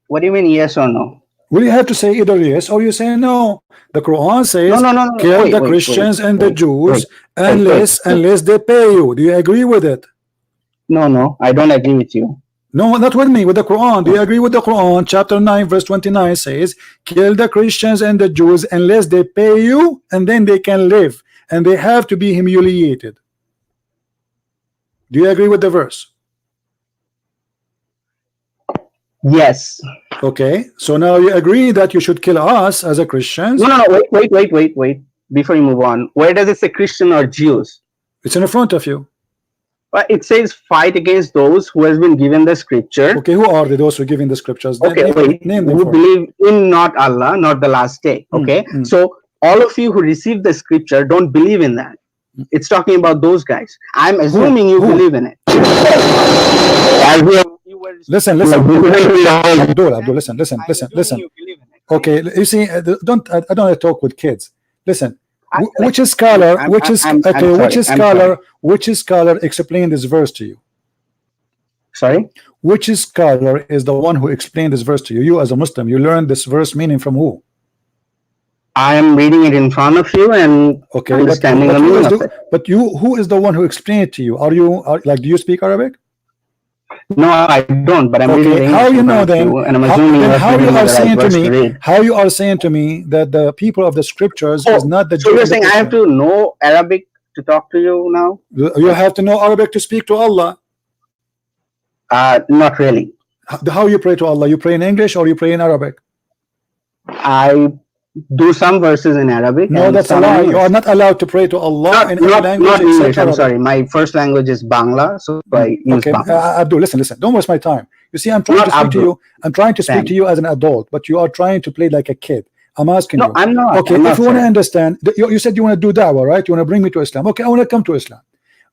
Speaker 3: What do you mean yes or no?
Speaker 1: Well, you have to say either yes or you say no. The Quran says
Speaker 3: no.
Speaker 1: kill the Christians and the Jews unless they pay you. Do you agree with it?
Speaker 3: No, I don't agree with you.
Speaker 1: No, not with me, with the Quran. Do you agree with the Quran? Chapter 9 verse 29 says kill the Christians and the Jews unless they pay you, and then they can live, and they have to be humiliated. Do you agree with the verse?
Speaker 3: Yes.
Speaker 1: Okay, so now you agree that you should kill us as a Christians.
Speaker 3: No, wait. Before you move on, where does it say Christian or Jews?
Speaker 1: It's in front of you.
Speaker 3: It says fight against those who has been given the scripture.
Speaker 1: Okay, who are those who are giving the scriptures?
Speaker 3: Okay,
Speaker 1: name them
Speaker 3: who believe in not Allah, not the last day. Okay, so all of you who receive the scripture don't believe in that. It's talking about those guys. I'm assuming you believe in it.
Speaker 1: Listen. Abdul, listen. Okay, you see, I don't want to talk with kids. Listen, which scholar explained this verse to you?
Speaker 3: Sorry?
Speaker 1: Which scholar is the one who explained this verse to you? You as a Muslim, you learned this verse meaning from who?
Speaker 3: I am reading it in front of you and understanding the meaning of it.
Speaker 1: But who is the one who explained it to you? Do you speak Arabic?
Speaker 3: No, I don't, but I'm reading English.
Speaker 1: How you know then?
Speaker 3: And I'm assuming
Speaker 1: how you are saying to me that the people of the scriptures is not the
Speaker 3: Jews? So you're saying I have to know Arabic to talk to you now?
Speaker 1: You have to know Arabic to speak to Allah.
Speaker 3: Not really.
Speaker 1: How you pray to Allah? You pray in English or you pray in Arabic?
Speaker 3: I do some verses in Arabic.
Speaker 1: No, that's a lie. You are not allowed to pray to Allah in any language.
Speaker 3: Not English. I'm sorry. My first language is Bangla, so I use Bangla.
Speaker 1: Abdul, listen. Don't waste my time. You see, I'm trying to speak to you. I'm trying to speak to you as an adult, but you are trying to play like a kid. I'm asking you.
Speaker 3: No, I'm not.
Speaker 1: Okay, if you want to understand, you said you want to do da'wah, right? You want to bring me to Islam. Okay, I want to come to Islam.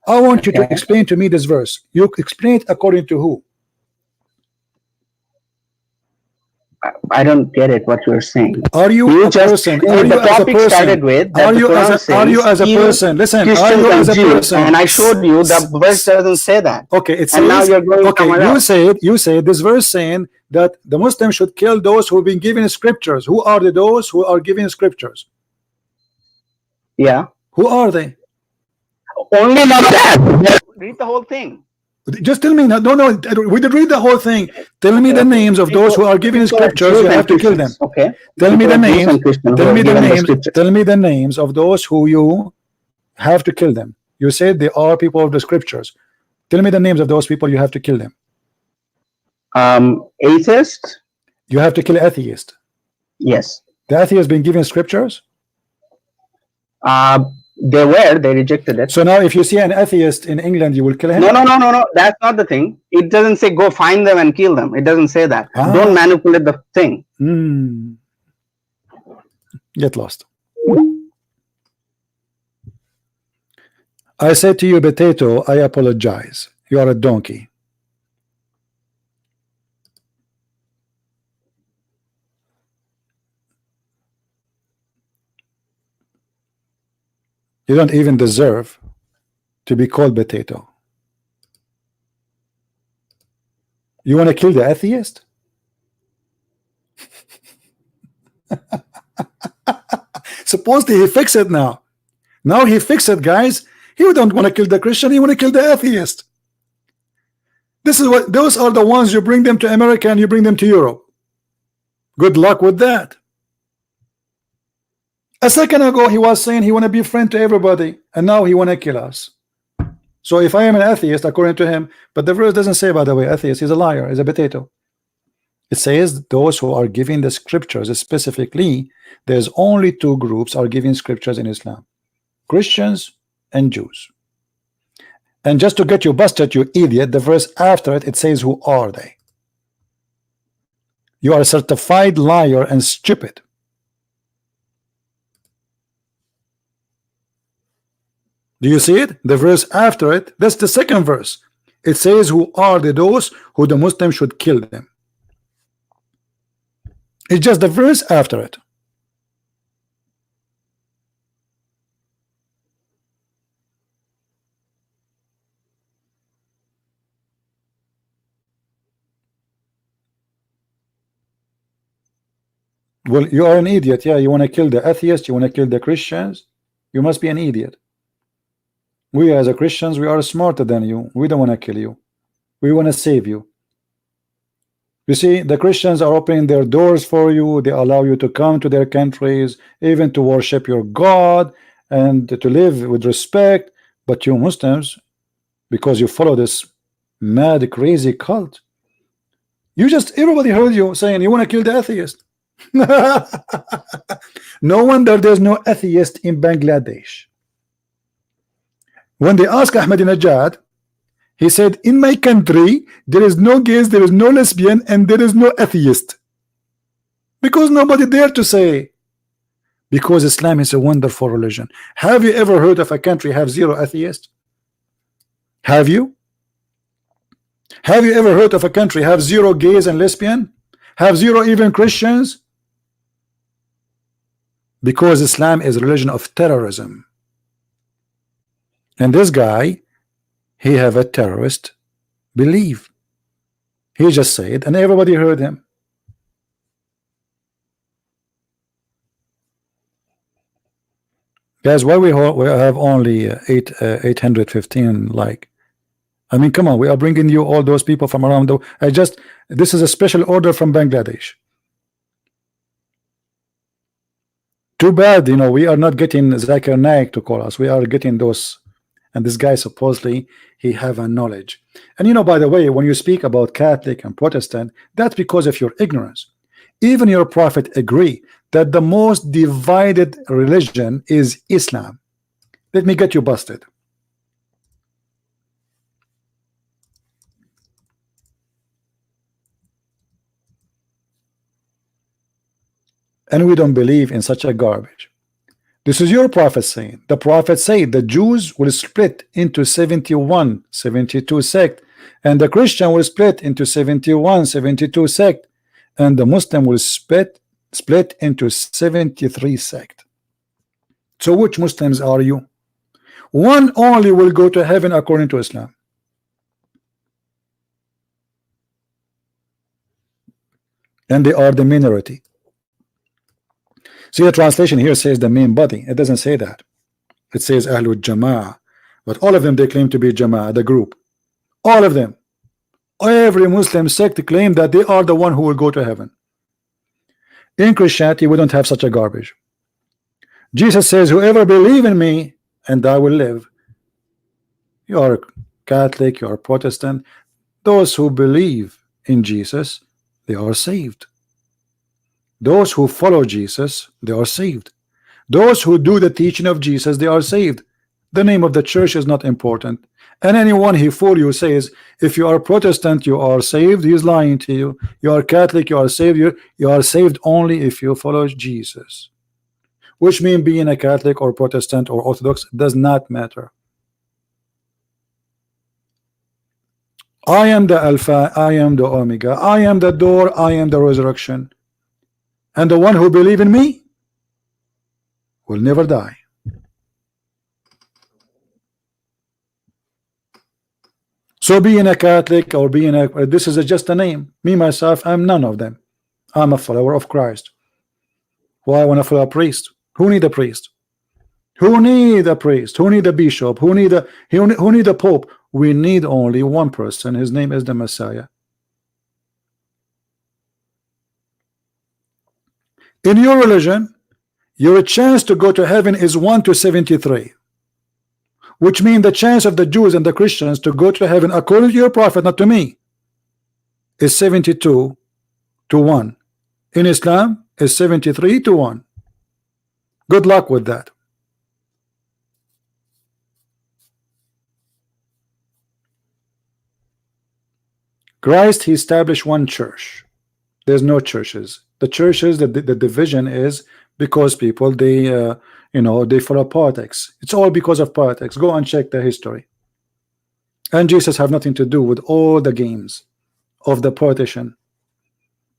Speaker 1: I want you to explain to me this verse. You explain it according to who?
Speaker 3: I don't get it. What you're saying?
Speaker 1: Are you a person? Are you as a person? Are you as a person? Listen. Are you as a person?
Speaker 3: And I showed you the verse doesn't say that.
Speaker 1: Okay, it says.
Speaker 3: And now you're going somewhere else.
Speaker 1: You said this verse saying that the Muslims should kill those who have been given scriptures. Who are those who are given scriptures?
Speaker 3: Yeah.
Speaker 1: Who are they?
Speaker 3: Only not that. Read the whole thing.
Speaker 1: Just tell me. No. We did read the whole thing. Tell me the names of those who are given scriptures. You have to kill them.
Speaker 3: Okay.
Speaker 1: Tell me the names. Tell me the names of those who you have to kill them. You said they are people of the scriptures. Tell me the names of those people you have to kill them.
Speaker 3: Atheist.
Speaker 1: You have to kill
Speaker 3: atheist. Yes.
Speaker 1: The atheist been given scriptures.
Speaker 3: They rejected it.
Speaker 1: So now if you see an atheist in England, you will kill him?
Speaker 3: No, that's not the thing. It doesn't say go find them and kill them. It doesn't say that. Don't manipulate the thing.
Speaker 1: Get lost. I said to you, potato, I apologize. You are a donkey. You don't even deserve to be called potato. You want to kill the atheist? Supposedly he fixed it now. Now he fixed it, guys. He don't want to kill the Christian, he want to kill the atheist. This is what, those are the ones you bring them to America and you bring them to Europe. Good luck with that. A second ago he was saying he want to be a friend to everybody, and now he want to kill us. So if I am an atheist according to him, but the verse doesn't say, by the way, atheist, he's a liar, he's a potato. It says those who are giving the scriptures, specifically there's only two groups are giving scriptures in Islam: Christians and Jews. And just to get you busted, you idiot, the verse after it, it says who are they? You are a certified liar and stupid. Do you see it? The verse after it, that's the second verse. It says who are those who the Muslims should kill them. It's just the verse after it. Well, you are an idiot. Yeah, you want to kill the atheists, you want to kill the Christians. You must be an idiot. We as a Christians, we are smarter than you. We don't want to kill you. We want to save you. You see, the Christians are opening their doors for you. They allow you to come to their countries, even to worship your God and to live with respect. But you Muslims, because you follow this mad, crazy cult, you just, everybody heard you saying you want to kill the atheist. No wonder there's no atheist in Bangladesh. When they asked Ahmadinejad, he said, in my country there is no gays, there is no lesbian, and there is no atheist. Because nobody dared to say. Because Islam is a wonderful religion. Have you ever heard of a country have zero atheists? Have you? Have you ever heard of a country have zero gays and lesbian? Have zero even Christians? Because Islam is a religion of terrorism. And this guy, he have a terrorist belief. He just said, and everybody heard him. Guys, why we have only 815 like? I mean, come on, we are bringing you all those people from around the. This is a special order from Bangladesh. Too bad, you know, we are not getting Zakir Naik to call us. We are getting those. And this guy supposedly he have a knowledge. And you know, by the way, when you speak about Catholic and Protestant, that's because of your ignorance. Even your prophet agree that the most divided religion is Islam. Let me get you busted. And we don't believe in such a garbage. This is your prophet saying. The prophet said the Jews will split into 71, 72 sect, and the Christian will split into 71, 72 sect, and the Muslim will split into 73 sect. So which Muslims are you? One only will go to heaven according to Islam. And they are the minority. See, the translation here says the main body. It doesn't say that. It says Ahlul Jama'ah. But all of them, they claim to be Jama'ah, the group. All of them. Every Muslim sect claim that they are the one who will go to heaven. In Christianity, we don't have such a garbage. Jesus says, whoever believe in me, and I will live. You are Catholic, you are Protestant. Those who believe in Jesus, they are saved. Those who follow Jesus, they are saved. Those who do the teaching of Jesus, they are saved. The name of the church is not important. And anyone he fool you says, if you are Protestant, you are saved, he is lying to you. You are Catholic, you are saved. You are saved only if you follow Jesus. Which means being a Catholic or Protestant or Orthodox does not matter. I am the Alpha, I am the Omega, I am the door, I am the resurrection. And the one who believes in me will never die. So being a Catholic or being a, this is just a name. Me, myself, I'm none of them. I'm a follower of Christ. Why I want to follow a priest? Who need a priest? Who need a priest? Who need a bishop? Who need a pope? We need only one person. His name is the Messiah. In your religion, your chance to go to heaven is 1 to 73, which means the chance of the Jews and the Christians to go to heaven, according to your prophet, not to me, is 72 to 1. In Islam, is 73 to 1. Good luck with that. Christ, he established one church. There's no churches. The churches, the division is because people, they you know, they follow politics. It's all because of politics. Go and check the history. And Jesus have nothing to do with all the games of the politician.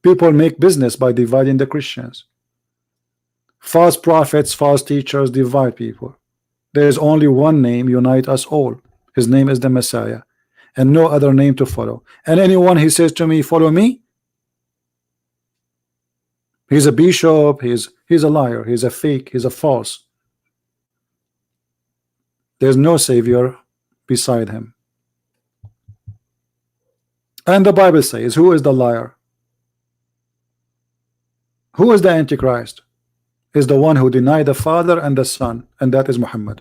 Speaker 1: People make business by dividing the Christians. False prophets, false teachers divide people. There is only one name unite us all. His name is the Messiah, and no other name to follow. And anyone he says to me, follow me, he's a bishop, he's a liar, he's a fake, he's a false. There's no savior beside him. And the Bible says, who is the liar? Who is the Antichrist? Is the one who denied the Father and the Son, and that is Muhammad.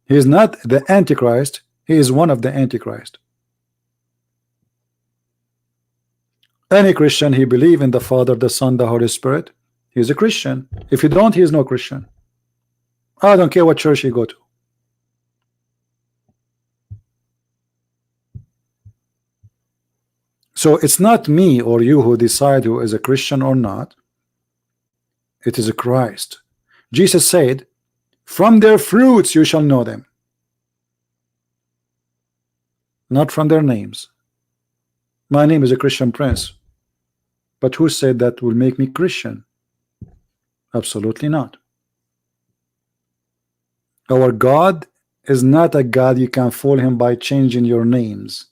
Speaker 1: He is not the Antichrist, he is one of the Antichrist. Any Christian, he believes in the Father, the Son, the Holy Spirit, he is a Christian. If you don't, he is no Christian. I don't care what church you go to. So it's not me or you who decide who is a Christian or not. It is a Christ. Jesus said, from their fruits you shall know them, not from their names. My name is a Christian Prince, but who said that will make me Christian? Absolutely not. Our God is not a God you can fool him by changing your names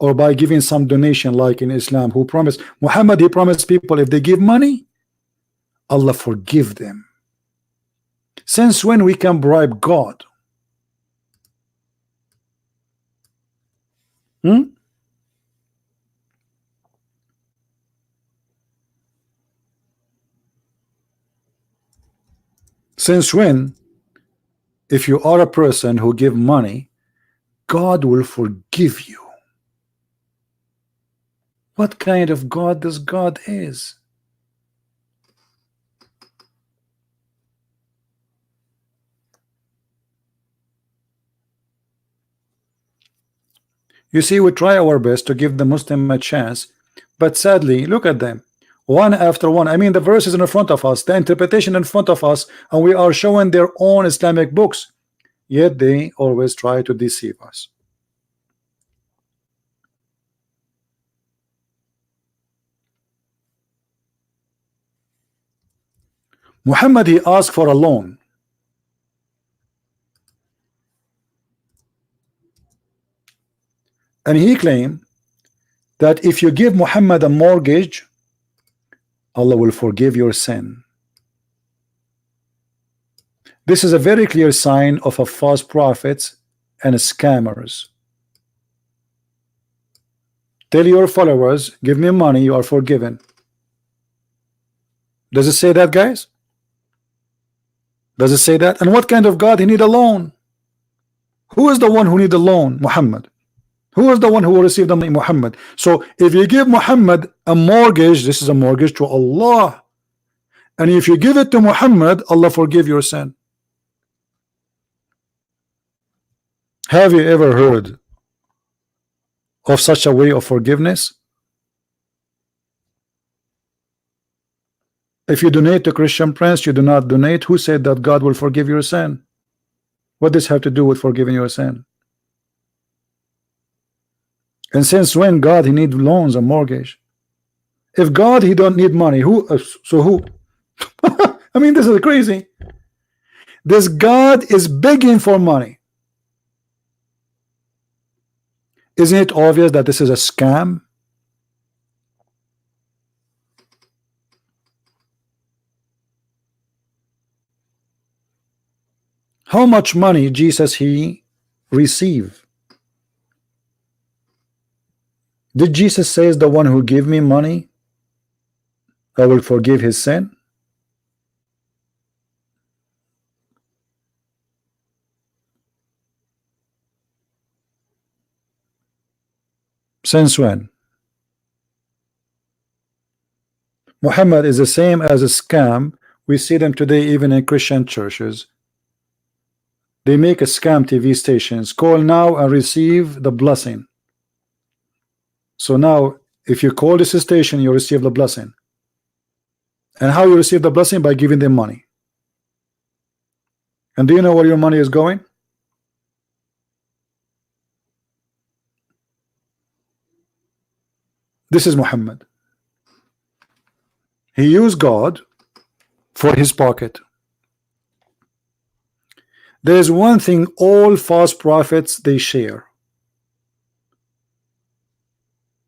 Speaker 1: or by giving some donation like in Islam. Who promised Muhammad, he promised people if they give money, Allah forgive them. Since when we can bribe God? Since when, if you are a person who give money, God will forgive you? What kind of God this God is? You see, we try our best to give the Muslim a chance, but sadly, look at them, one after one. I mean, the verse is in front of us, the interpretation in front of us, and we are showing their own Islamic books, yet they always try to deceive us. Muhammad, he asked for a loan. And he claimed that if you give Muhammad a mortgage, Allah will forgive your sin. This is a very clear sign of a false prophets and scammers. Tell your followers, give me money, you are forgiven. Does it say that, guys? Does it say that? And what kind of God he need a loan? Who is the one who need a loan? Muhammad. Who is the one who will receive the money? Muhammad. So if you give Muhammad a mortgage, this is a mortgage to Allah. And if you give it to Muhammad, Allah forgive your sin. Have you ever heard of such a way of forgiveness? If you donate to Christian Prince, you do not donate. Who said that God will forgive your sin? What does this have to do with forgiving your sin? And since when God he need loans and mortgage? If God he don't need money, who? So who? I mean, this is crazy. This God is begging for money. Isn't it obvious that this is a scam? How much money Jesus he receive? Did Jesus say, the one who give me money, I will forgive his sin? Since when? Muhammad is the same as a scam. We see them today even in Christian churches. They make a scam TV stations. Call now and receive the blessing. So now if you call this station, you receive the blessing. And how you receive the blessing? By giving them money. And do you know where your money is going? This is Muhammad. He used God for his pocket. There is one thing all false prophets they share: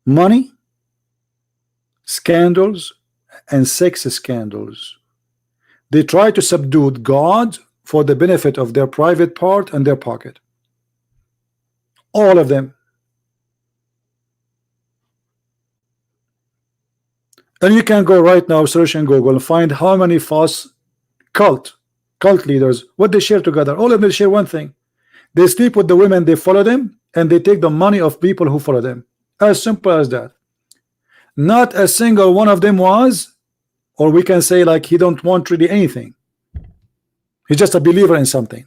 Speaker 1: money, scandals, and sex scandals. They try to subdue God for the benefit of their private part and their pocket. All of them. And you can go right now, search in Google, and find how many false cult leaders, what they share together. All of them share one thing: they sleep with the women, they follow them, and they take the money of people who follow them. As simple as that. Not a single one of them was, or we can say like he don't want really anything. He's just a believer in something.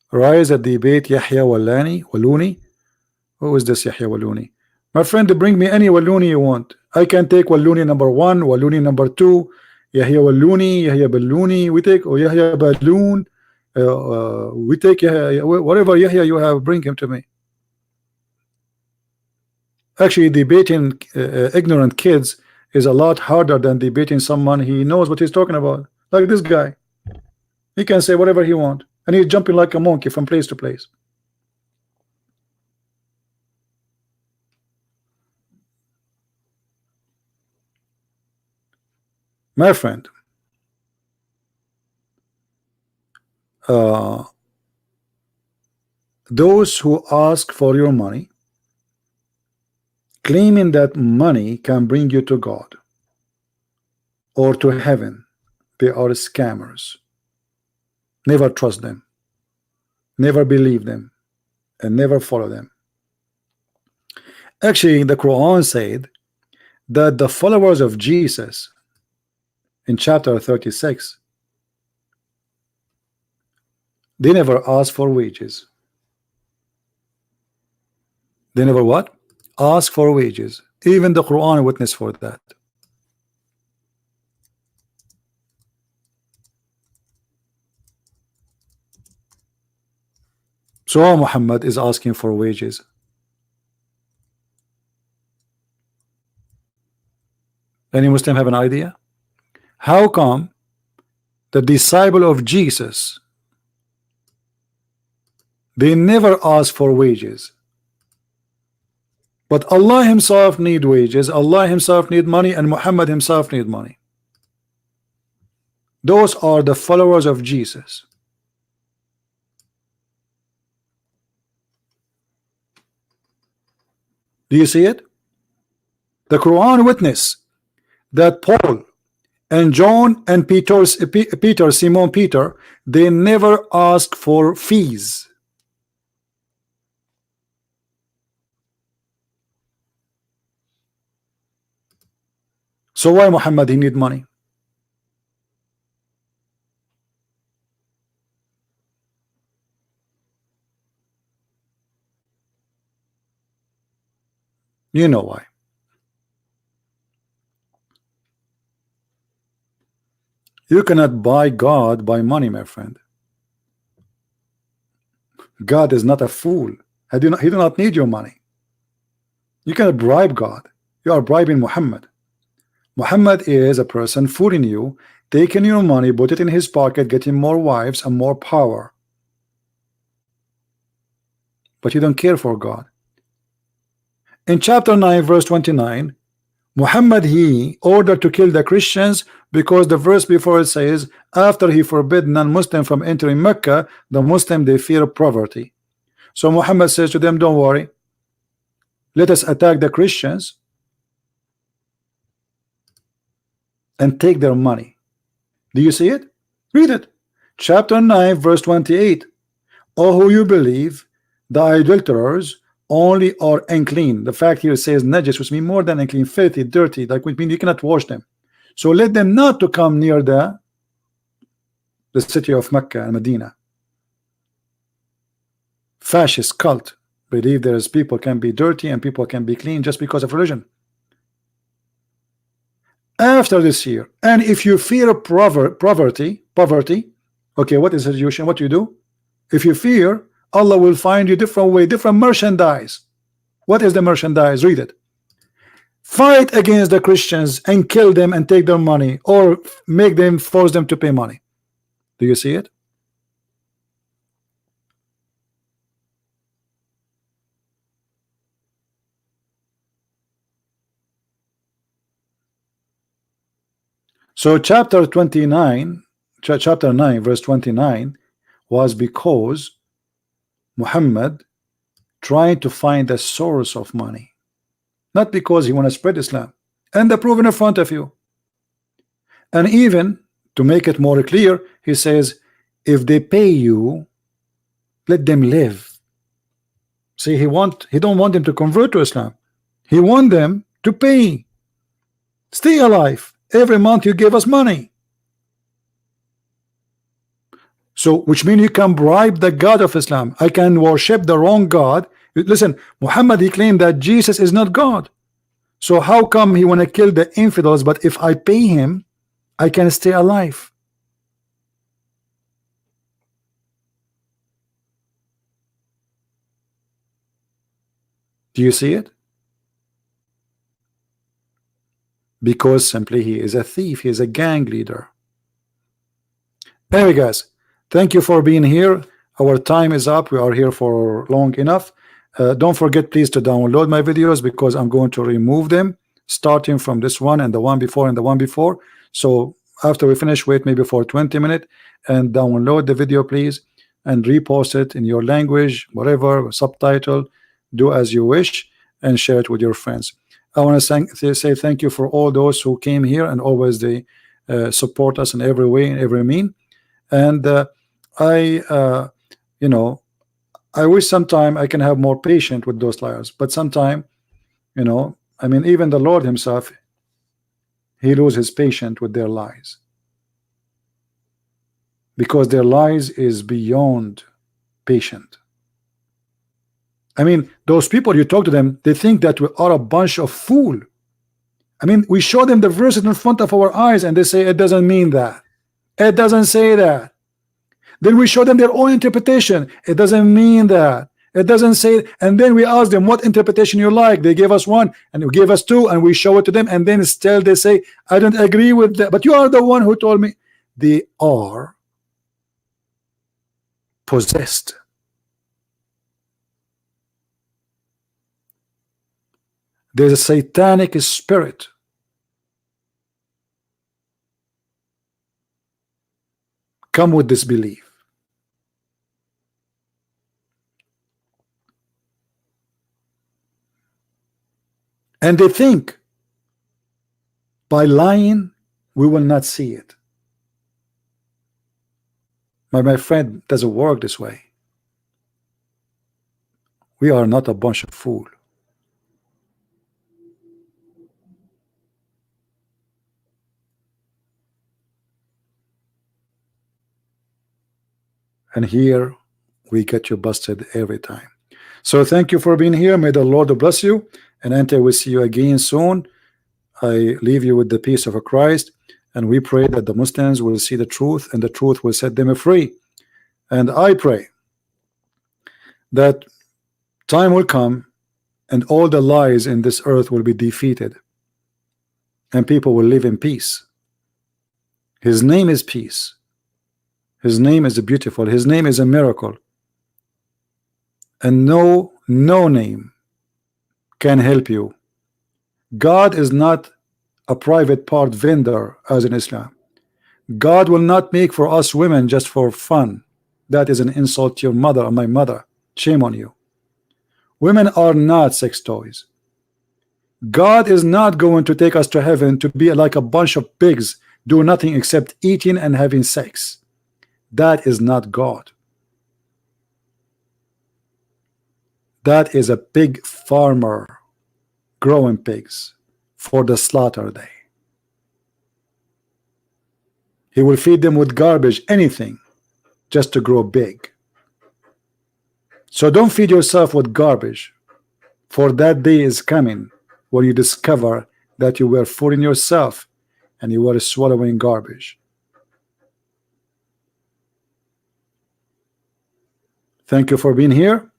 Speaker 1: Rise at debate Yahya Waluni. Who is this Yahya Waluni? My friend, bring me any Waluni you want. I can take Waluni number 1, Waluni number 2, Yahya Waluni, Yahya Baluni. We take Yahya Balloon. We take Yahya, whatever Yahya you have, bring him to me. Actually, debating ignorant kids is a lot harder than debating someone he knows what he's talking about. Like this guy, he can say whatever he wants, and he's jumping like a monkey from place to place. My friend, those who ask for your money, claiming that money can bring you to God or to heaven, they are scammers. Never trust them, never believe them, and never follow them. Actually, the Quran said that the followers of Jesus in chapter 36, they never ask for wages. They never what? Ask for wages. Even the Quran witness for that. So Muhammad is asking for wages. Any Muslim have an idea? How come the disciple of Jesus, they never ask for wages? But Allah himself need wages, Allah himself need money, and Muhammad himself need money. Those are the followers of Jesus. Do you see it? The Quran witness that Paul and John and Peter, Simon Peter, they never ask for fees. So why Muhammad he need money? You know why. You cannot buy God by money, my friend. God is not a fool. He do not need your money. You cannot bribe God. You are bribing Muhammad. Muhammad is a person fooling you, taking your money, put it in his pocket, getting more wives and more power. But you don't care for God. In chapter 9 verse 29, Muhammad he ordered to kill the Christians because the verse before it says, after he forbid non-Muslim from entering Mecca, the Muslim they fear poverty. So Muhammad says to them, don't worry, let us attack the Christians and take their money. Do you see it? Read it. Chapter 9 verse 28. O who you believe, the idolaters only are unclean. The fact here says najis, which means more than unclean, filthy, dirty, like which means you cannot wash them. So let them not to come near the city of Mecca and Medina. Fascist cult believe there is people can be dirty and people can be clean just because of religion. After this year, and if you fear poverty, okay, what is the solution? What you do? If you fear, Allah will find you different way, different merchandise. What is the merchandise? Read it. Fight against the Christians and kill them and take their money, or make them, force them to pay money. Do you see it? So chapter 29, chapter 9 verse 29 was because Muhammad trying to find the source of money, not because he want to spread Islam, and the proof in front of you. And even to make it more clear, he says, if they pay you, let them live. See, he don't want them to convert to Islam. He want them to pay, stay alive. Every month you give us money. So which means you can bribe the God of Islam. I can worship the wrong God. Listen, Muhammad he claimed that Jesus is not God. So how come he want to kill the infidels, but if I pay him I can stay alive? Do you see it? Because simply he is a thief, he is a gang leader. Anyway guys, thank you for being here. Our time is up. We are here for long enough. Don't forget please to download my videos, because I'm going to remove them starting from this one and the one before and the one before. So after we finish, wait maybe for 20 minutes and download the video please, and repost it in your language, whatever, subtitle, do as you wish, and share it with your friends. I want to say thank you for all those who came here and always they support us in every way, in every mean. And you know, I wish sometime I can have more patience with those liars, but sometime, you know, I mean, even the Lord himself, he loses his patience with their lies, because their lies is beyond patient. I mean, those people, you talk to them, they think that we are a bunch of fool. I mean, we show them the verses in front of our eyes and they say it doesn't mean that, it doesn't say that. Then we show them their own interpretation, it doesn't mean that, it doesn't say. And then we ask them what interpretation you like. They gave us one and you gave us two, and we show it to them, and then still they say I don't agree with that, but you are the one who told me. They are possessed. There's a satanic spirit. Come with this belief. And they think by lying we will not see it. My friend, it doesn't work this way. We are not a bunch of fools. and here we get you busted every time. So thank you for being here. May the Lord bless you, and until we see you again soon, I leave you with the peace of Christ, and we pray that the Muslims will see the truth and the truth will set them free. And I pray that time will come and all the lies in this earth will be defeated and people will live in peace. His name is peace. His name is beautiful. His name is a miracle. And no name can help you. God is not a private part vendor as in Islam. God will not make for us women just for fun. That is an insult to your mother or my mother. Shame on you. Women are not sex toys. God is not going to take us to heaven to be like a bunch of pigs, do nothing except eating and having sex. That is not God. That is a pig farmer growing pigs for the slaughter day. He will feed them with garbage, anything, just to grow big. So don't feed yourself with garbage, for that day is coming when you discover that you were fooling yourself and you were swallowing garbage. Thank you for being here.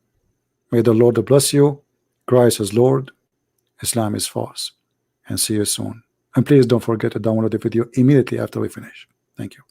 Speaker 1: May the Lord bless you. Christ is Lord. Islam is false. And see you soon. And please don't forget to download the video immediately after we finish. Thank you.